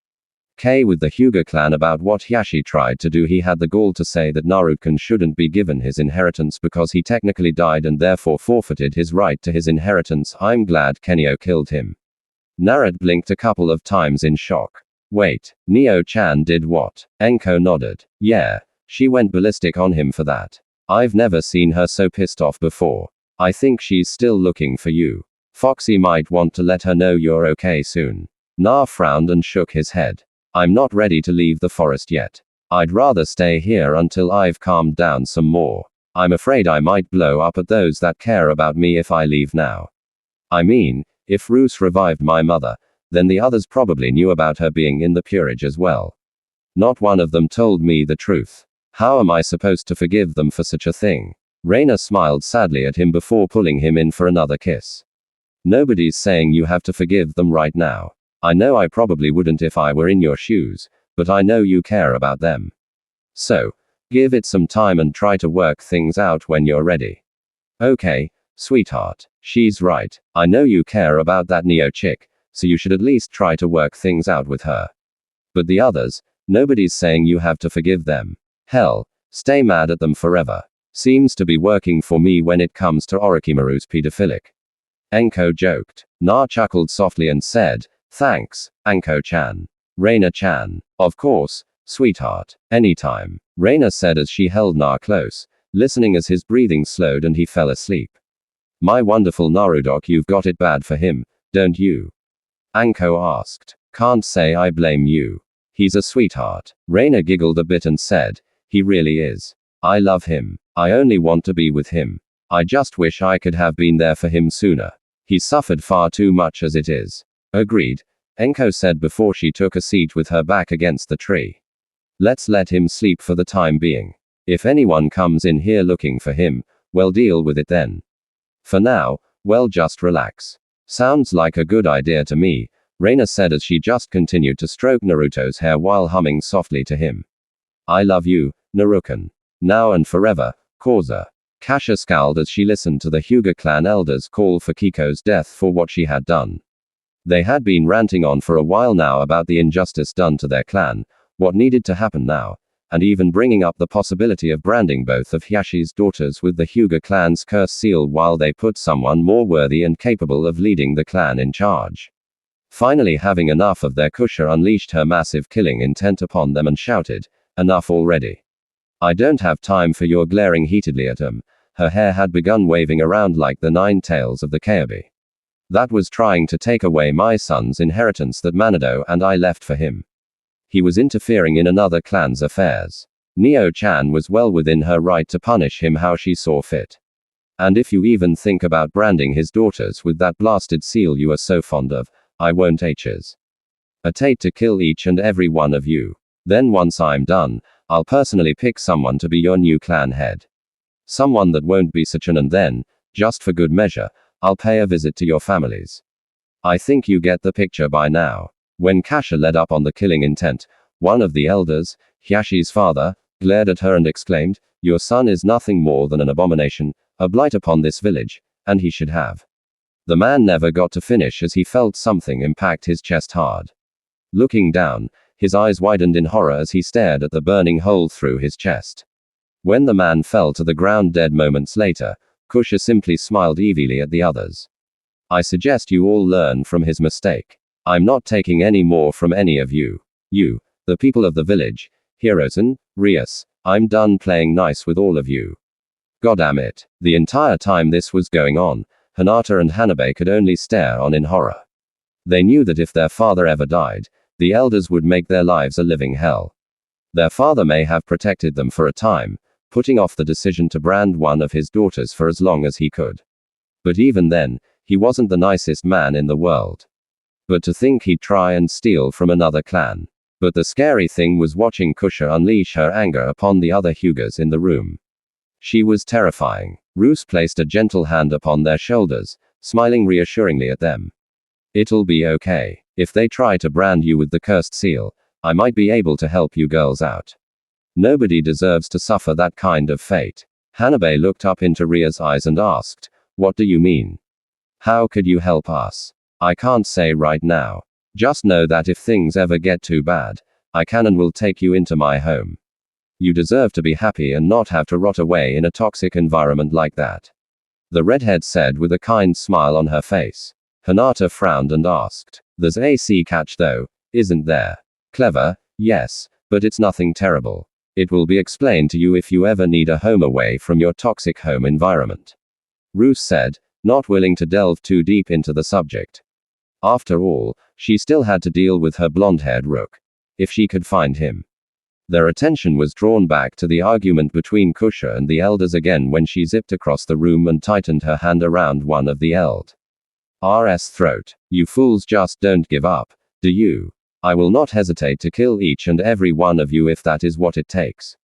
A: with the Hyuga clan about what Hyashi tried to do. He had the gall to say that Naruto shouldn't be given his inheritance because he technically died and therefore forfeited his right to his inheritance. I'm glad Kenio killed him. Naruto blinked a couple of times in shock. Wait, Neo-chan did what? Enko nodded. Yeah, she went ballistic on him for that. I've never seen her so pissed off before. I think she's still looking for you. Foxy might want to let her know you're okay soon. Na frowned and shook his head. I'm not ready to leave the forest yet. I'd rather stay here until I've calmed down some more. I'm afraid I might blow up at those that care about me if I leave now. I mean, if Roos revived my mother, then the others probably knew about her being in the peerage as well. Not one of them told me the truth. How am I supposed to forgive them for such a thing? Raina smiled sadly at him before pulling him in for another kiss. Nobody's saying you have to forgive them right now. I know I probably wouldn't if I were in your shoes, but I know you care about them. So, give it some time and try to work things out when you're ready. Okay, sweetheart. She's right. I know you care about that Neo chick, so you should at least try to work things out with her. But the others, nobody's saying you have to forgive them. Hell, stay mad at them forever. Seems to be working for me when it comes to Orochimaru's pedophilic. Enko joked. Na chuckled softly and said, thanks, Anko-chan. Reina-chan. Of course, sweetheart. Anytime. Reina said as she held Na close, listening as his breathing slowed and he fell asleep. My wonderful Narudok, you've got it bad for him, don't you? Anko asked. Can't say I blame you. He's a sweetheart. Reina giggled a bit and said, he really is. I love him. I only want to be with him. I just wish I could have been there for him sooner. He's suffered far too much as it is. Agreed, Enko said before she took a seat with her back against the tree. Let's let him sleep for the time being. If anyone comes in here looking for him, well, deal with it then. For now, well, just relax. Sounds like a good idea to me, Reina said as she just continued to stroke Naruto's hair while humming softly to him. I love you, Narukan. Now and forever, Koza. Kasha scowled as she listened to the Hyuga clan elders call for Kiko's death for what she had done. They had been ranting on for a while now about the injustice done to their clan, what needed to happen now, and even bringing up the possibility of branding both of Hyashi's daughters with the Hyuga clan's curse seal while they put someone more worthy and capable of leading the clan in charge. Finally, having enough of their Kusha unleashed her massive killing intent upon them and shouted, enough already. I don't have time for your glaring heatedly at him. Her hair had begun waving around like the 9 tails of the Kyuubi. That was trying to take away my son's inheritance that Manado and I left for him. He was interfering in another clan's affairs. Neo-chan was well within her right to punish him how she saw fit. And if you even think about branding his daughters with that blasted seal you are so fond of, I won't h's. Attempt to kill each and every one of you. Then once I'm done, I'll personally pick someone to be your new clan head. Someone that won't be Sachin, and then, just for good measure, I'll pay a visit to your families. I think you get the picture by now. When Kasha led up on the killing intent, one of the elders, Hyashi's father, glared at her and exclaimed, your son is nothing more than an abomination, a blight upon this village, and he should have. The man never got to finish as he felt something impact his chest hard. Looking down, his eyes widened in horror as he stared at the burning hole through his chest. When the man fell to the ground dead moments later, Kusha simply smiled evilly at the others. I suggest you all learn from his mistake. I'm not taking any more from any of you. You, the people of the village, Hirosen, Rias, I'm done playing nice with all of you. Goddamn it. The entire time this was going on, Hinata and Hanabe could only stare on in horror. They knew that if their father ever died, the elders would make their lives a living hell. Their father may have protected them for a time, putting off the decision to brand one of his daughters for as long as he could. But even then, he wasn't the nicest man in the world. But to think he'd try and steal from another clan. But the scary thing was watching Kusha unleash her anger upon the other Hyugas in the room. She was terrifying. Roos placed a gentle hand upon their shoulders, smiling reassuringly at them. It'll be okay. If they try to brand you with the cursed seal, I might be able to help you girls out. Nobody deserves to suffer that kind of fate. Hanabe looked up into Ria's eyes and asked, what do you mean? How could you help us? I can't say right now. Just know that if things ever get too bad, I can and will take you into my home. You deserve to be happy and not have to rot away in a toxic environment like that. The redhead said with a kind smile on her face. Hinata frowned and asked, there's a sea catch though, isn't there? Clever, yes, but it's nothing terrible. It will be explained to you if you ever need a home away from your toxic home environment. Roos said, not willing to delve too deep into the subject. After all, she still had to deal with her blonde-haired rook. If she could find him. Their attention was drawn back to the argument between Kusha and the elders again when she zipped across the room and tightened her hand around one of the elders' throat. You fools just don't give up, do you? I will not hesitate to kill each and every one of you if that is what it takes.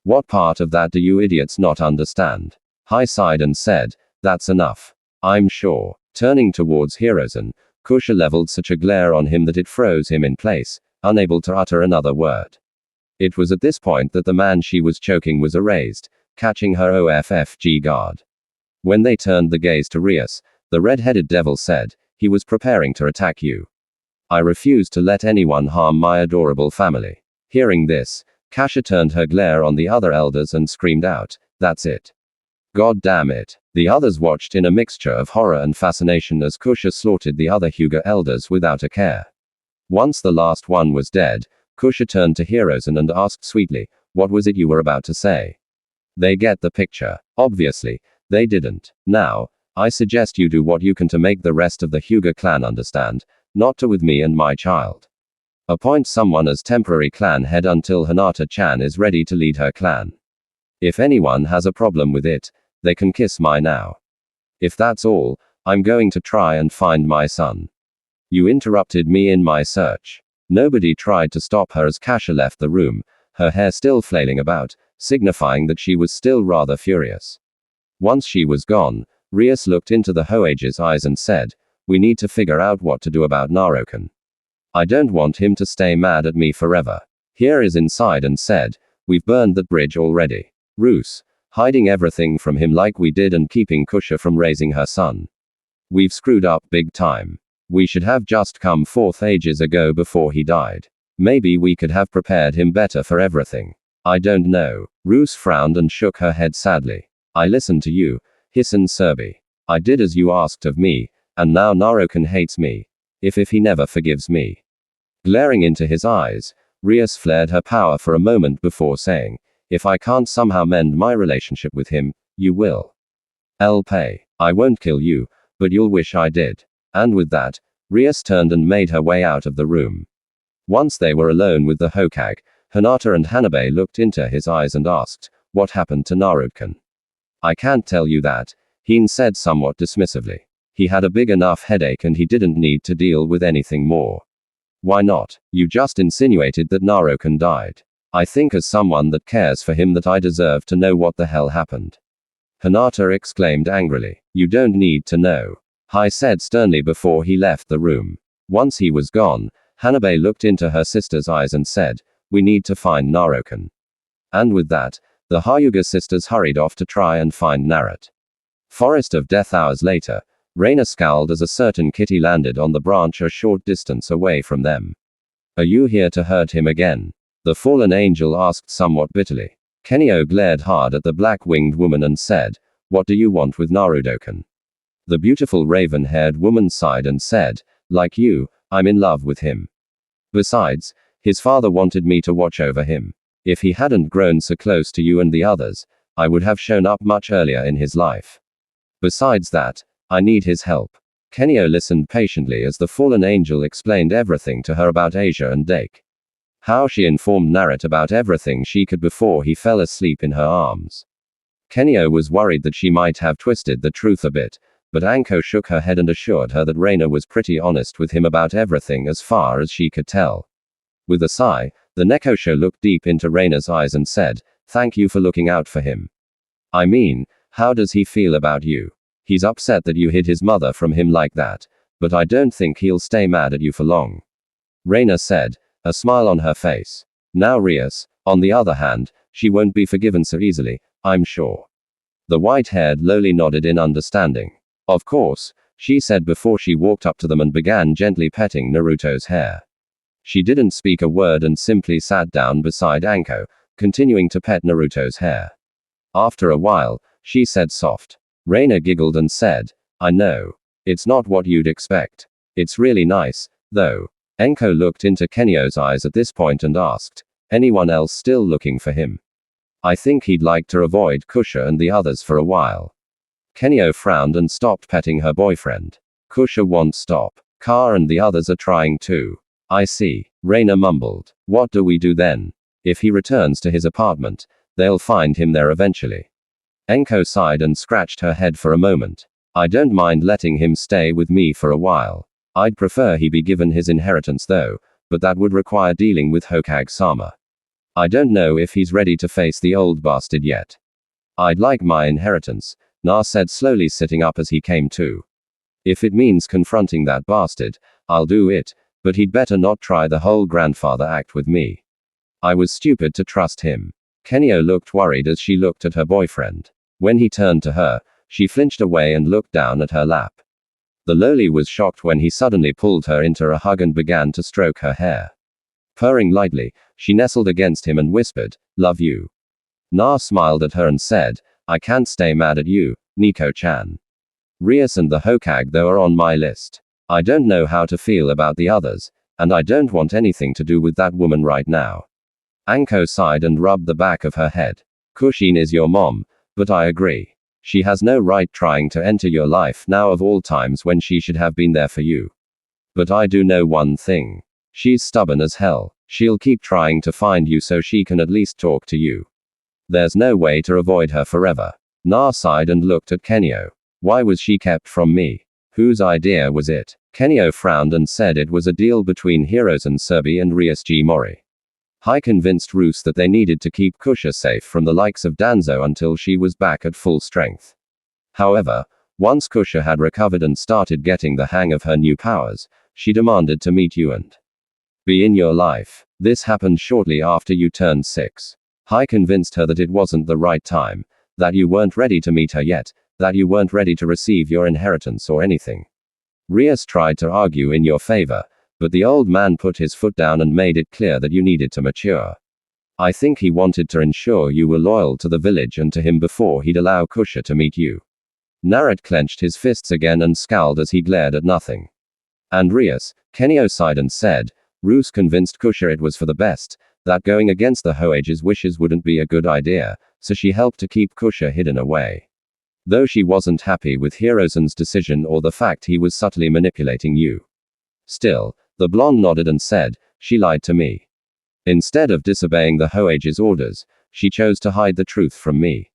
A: What part of that do you idiots not understand? Hai sighed and said, that's enough. I'm sure. Turning towards Hirozen, Kusha leveled such a glare on him that it froze him in place, unable to utter another word. It was at this point that the man she was choking was erased, catching her OFFG guard. When they turned the gaze to Rias, the red-headed devil said, he was preparing to attack you. I refuse to let anyone harm my adorable family. Hearing this, Kasha turned her glare on the other elders and screamed out, that's it. God damn it. The others watched in a mixture of horror and fascination as Kusha slaughtered the other Hyuga elders without a care. Once the last one was dead, Kusha turned to Hirozen and asked sweetly, what was it you were about to say? They get the picture. Obviously, they didn't. Now, I suggest you do what you can to make the rest of the Hyuga clan understand, not to with me and my child. Appoint someone as temporary clan head until Hinata-chan is ready to lead her clan. If anyone has a problem with it, they can kiss my now. If that's all, I'm going to try and find my son. You interrupted me in my search. Nobody tried to stop her as Kasha left the room, her hair still flailing about, signifying that she was still rather furious. Once she was gone, Rias looked into the Hoage's eyes and said, we need to figure out what to do about Naruto. I don't want him to stay mad at me forever. Here is inside and said, we've burned that bridge already. Roos, hiding everything from him like we did and keeping Kusha from raising her son. We've screwed up big time. We should have just come forth ages ago before he died. Maybe we could have prepared him better for everything. I don't know. Roos frowned and shook her head sadly. I listened to you, Hisan Serbi. I did as you asked of me, and now Naruto hates me. If he never forgives me. Glaring into his eyes, Rias flared her power for a moment before saying, if I can't somehow mend my relationship with him, you will. I'll pay. I won't kill you, but you'll wish I did. And with that, Rias turned and made her way out of the room. Once they were alone with the Hokage, Hinata and Hanabe looked into his eyes and asked, what happened to Naruto? I can't tell you that, Hien said somewhat dismissively. He had a big enough headache and he didn't need to deal with anything more. Why not? You just insinuated that Naruto died. I think as someone that cares for him that I deserve to know what the hell happened. Hinata exclaimed angrily. You don't need to know. Hai said sternly before he left the room. Once he was gone, Hanabe looked into her sister's eyes and said, we need to find Naruto. And with that, the Hyuga sisters hurried off to try and find Naruto. Forest of Death hours later, Reina scowled as a certain kitty landed on the branch a short distance away from them. Are you here to hurt him again? The fallen angel asked somewhat bitterly. Kenio glared hard at the black-winged woman and said, what do you want with Naruto-kun? The beautiful raven-haired woman sighed and said, like you, I'm in love with him. Besides, his father wanted me to watch over him. If he hadn't grown so close to you and the others, I would have shown up much earlier in his life. Besides that, I need his help. Kenio listened patiently as the fallen angel explained everything to her about Asia and Dake. How she informed Naruto about everything she could before he fell asleep in her arms. Kenio was worried that she might have twisted the truth a bit, but Anko shook her head and assured her that Reina was pretty honest with him about everything as far as she could tell. With a sigh, the Nekosho looked deep into Reina's eyes and said, thank you for looking out for him. I mean, how does he feel about you? He's upset that you hid his mother from him like that, but I don't think he'll stay mad at you for long. Reina said, a smile on her face. Now Rias, on the other hand, she won't be forgiven so easily, I'm sure. The white-haired lowly nodded in understanding. Of course, she said before she walked up to them and began gently petting Naruto's hair. She didn't speak a word and simply sat down beside Anko, continuing to pet Naruto's hair. After a while, she said soft. Reina giggled and said, I know. It's not what you'd expect. It's really nice, though. Anko looked into Kenio's eyes at this point and asked, Anyone else still looking for him? I think he'd like to avoid Kusha and the others for a while. Kenio frowned and stopped petting her boyfriend. Kusha won't stop. Ka and the others are trying too. I see. Reina mumbled. What do we do then? If he returns to his apartment, they'll find him there eventually. Enko sighed and scratched her head for a moment. I don't mind letting him stay with me for a while. I'd prefer he be given his inheritance though, but that would require dealing with Hokage-sama. I don't know if he's ready to face the old bastard yet. I'd like my inheritance, Na said slowly, sitting up as he came to. If it means confronting that bastard, I'll do it, but he'd better not try the whole grandfather act with me. I was stupid to trust him. Kenio looked worried as she looked at her boyfriend. When he turned to her, she flinched away and looked down at her lap. The loli was shocked when he suddenly pulled her into a hug and began to stroke her hair. Purring lightly, she nestled against him and whispered, "Love you." Na smiled at her and said, "I can't stay mad at you, Nico-chan. Rias and the Hokage though are on my list. I don't know how to feel about the others, and I don't want anything to do with that woman right now." Anko sighed and rubbed the back of her head. Kushin is your mom, but I agree. She has no right trying to enter your life now of all times when she should have been there for you. But I do know one thing. She's stubborn as hell. She'll keep trying to find you so she can at least talk to you. There's no way to avoid her forever. Na sighed and looked at Kenio. Why was she kept from me? Whose idea was it? Kenio frowned and said it was a deal between Hirozen Serbi and Rias G. Mori. Hai convinced Roos that they needed to keep Kusha safe from the likes of Danzo until she was back at full strength. However, once Kusha had recovered and started getting the hang of her new powers, she demanded to meet you and be in your life. This happened shortly after you turned 6. Hai convinced her that it wasn't the right time, that you weren't ready to meet her yet, that you weren't ready to receive your inheritance or anything. Rias tried to argue in your favor, but the old man put his foot down and made it clear that you needed to mature. I think he wanted to ensure you were loyal to the village and to him before he'd allow Kusha to meet you. Narad clenched his fists again and scowled as he glared at nothing. And Rias, Kenio sighed and said, Roos convinced Kusha it was for the best, that going against the Hoage's wishes wouldn't be a good idea, so she helped to keep Kusha hidden away. Though she wasn't happy with Hirozen's decision or the fact he was subtly manipulating you. Still, the blonde nodded and said, she lied to me. Instead of disobeying the Hoage's orders, she chose to hide the truth from me.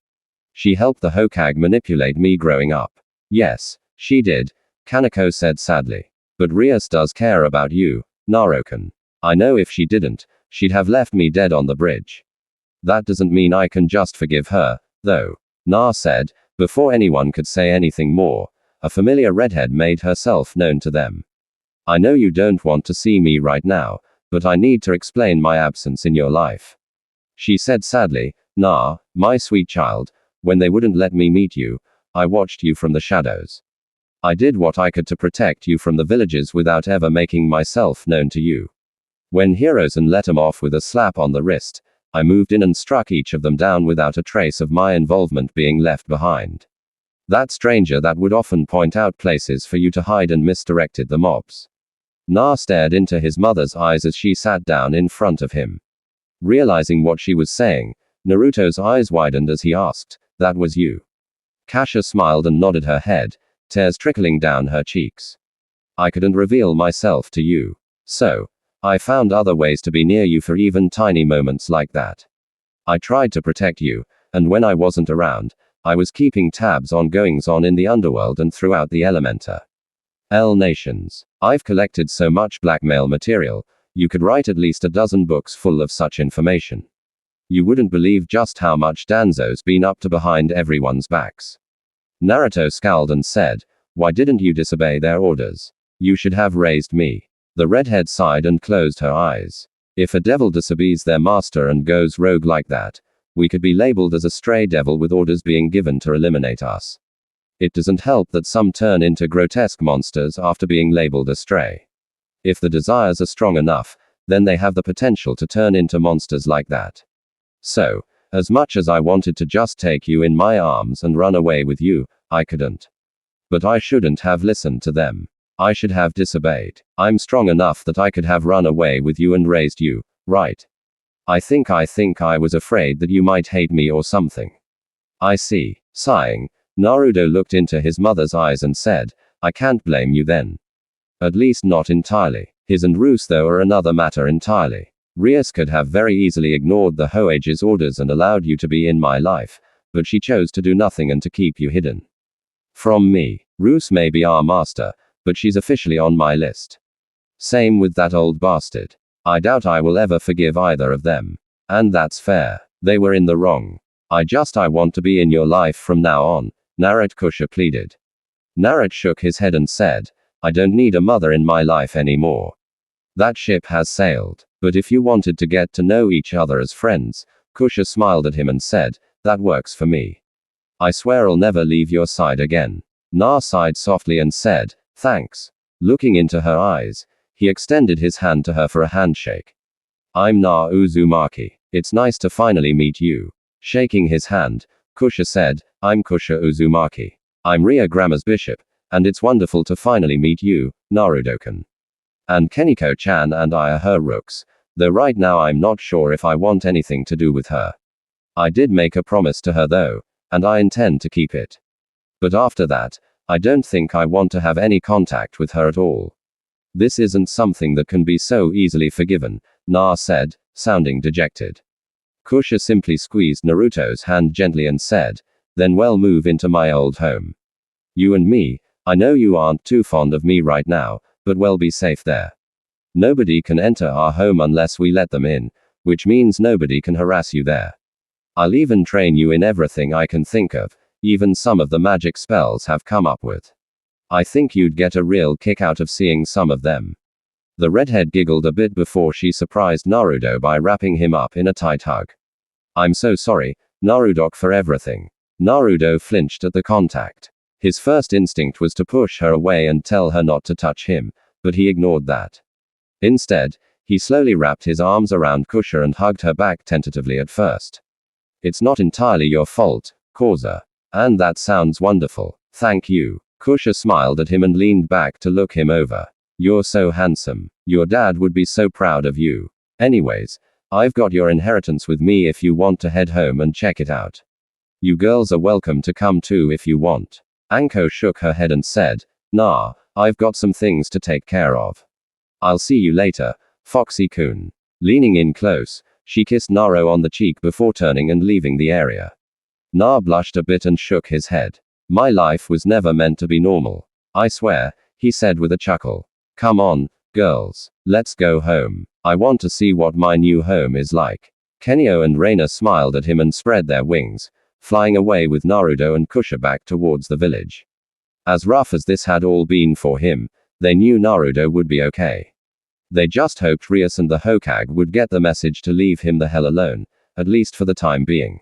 A: She helped the Hokage manipulate me growing up. Yes, she did, Kaneko said sadly. But Rias does care about you, Naruto. I know if she didn't, she'd have left me dead on the bridge. That doesn't mean I can just forgive her, though, Na said. Before anyone could say anything more, a familiar redhead made herself known to them. I know you don't want to see me right now, but I need to explain my absence in your life. She said sadly, Na, my sweet child, when they wouldn't let me meet you, I watched you from the shadows. I did what I could to protect you from the villagers without ever making myself known to you. When Hirozen let him off with a slap on the wrist, I moved in and struck each of them down without a trace of my involvement being left behind. That stranger that would often point out places for you to hide and misdirected the mobs. Na stared into his mother's eyes as she sat down in front of him. Realizing what she was saying, Naruto's eyes widened as he asked, that was you? Kasha smiled and nodded her head, tears trickling down her cheeks. I couldn't reveal myself to you. So, I found other ways to be near you for even tiny moments like that. I tried to protect you, and when I wasn't around, I was keeping tabs on goings-on in the underworld and throughout the Elementa. L nations. I've collected so much blackmail material, you could write at least a dozen books full of such information. You wouldn't believe just how much Danzo's been up to behind everyone's backs. Naruto scowled and said, why didn't you disobey their orders? You should have raised me. The redhead sighed and closed her eyes. If a devil disobeys their master and goes rogue like that, we could be labeled as a stray devil with orders being given to eliminate us. It doesn't help that some turn into grotesque monsters after being labeled a stray. If the desires are strong enough, then they have the potential to turn into monsters like that. So, as much as I wanted to just take you in my arms and run away with you, I couldn't. But I shouldn't have listened to them. I should have disobeyed. I'm strong enough that I could have run away with you and raised you, right? I think I was afraid that you might hate me or something. I see. Sighing, Naruto looked into his mother's eyes and said, I can't blame you then. At least not entirely. His and Ruth though are another matter entirely. Rias could have very easily ignored the Hoage's orders and allowed you to be in my life, but she chose to do nothing and to keep you hidden. From me. Ruth may be our master, but she's officially on my list. Same with that old bastard. I doubt I will ever forgive either of them. And that's fair. They were in the wrong. I want to be in your life from now on, Naruto Kusha pleaded. Naruto shook his head and said, I don't need a mother in my life anymore. That ship has sailed. But if you wanted to get to know each other as friends, Kusha smiled at him and said, that works for me. I swear I'll never leave your side again. Na sighed softly and said, thanks. Looking into her eyes, he extended his hand to her for a handshake. I'm Na Uzumaki. It's nice to finally meet you. Shaking his hand, Kusha said, I'm Kusha Uzumaki. I'm Ria Grammar's bishop, and it's wonderful to finally meet you, Naruto-kun. And Keniko-chan and I are her rooks, though right now I'm not sure if I want anything to do with her. I did make a promise to her though, and I intend to keep it. But after that, I don't think I want to have any contact with her at all. This isn't something that can be so easily forgiven, Na said, sounding dejected. Kusha simply squeezed Naruto's hand gently and said, then we'll move into my old home. You and me, I know you aren't too fond of me right now, but we'll be safe there. Nobody can enter our home unless we let them in, which means nobody can harass you there. I'll even train you in everything I can think of, even some of the magic spells have come up with. I think you'd get a real kick out of seeing some of them. The redhead giggled a bit before she surprised Naruto by wrapping him up in a tight hug. I'm so sorry, Naruto, for everything. Naruto flinched at the contact. His first instinct was to push her away and tell her not to touch him, but he ignored that. Instead, he slowly wrapped his arms around Kusha and hugged her back tentatively at first. It's not entirely your fault, Koza. And that sounds wonderful. Thank you. Kusha smiled at him and leaned back to look him over. You're so handsome. Your dad would be so proud of you. Anyways, I've got your inheritance with me if you want to head home and check it out. You girls are welcome to come too if you want. Anko shook her head and said, nah, I've got some things to take care of. I'll see you later, Foxy-kun. Leaning in close, she kissed Naro on the cheek before turning and leaving the area. Na blushed a bit and shook his head. My life was never meant to be normal. I swear, he said with a chuckle. Come on, girls, let's go home. I want to see what my new home is like. Kenio and Reina smiled at him and spread their wings, flying away with Naruto and Kusha back towards the village. As rough as this had all been for him, they knew Naruto would be okay. They just hoped Rias and the Hokage would get the message to leave him the hell alone, at least for the time being.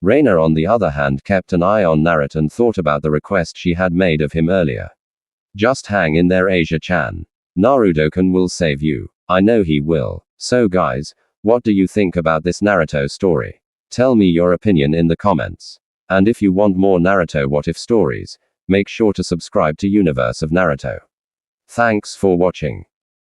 A: Reina on the other hand kept an eye on Naruto and thought about the request she had made of him earlier. Just hang in there, Asia-chan. Naruto-kun will save you. I know he will. So guys, what do you think about this Naruto story? Tell me your opinion in the comments. And if you want more Naruto What If stories, make sure to subscribe to Universe of Naruto. Thanks for watching.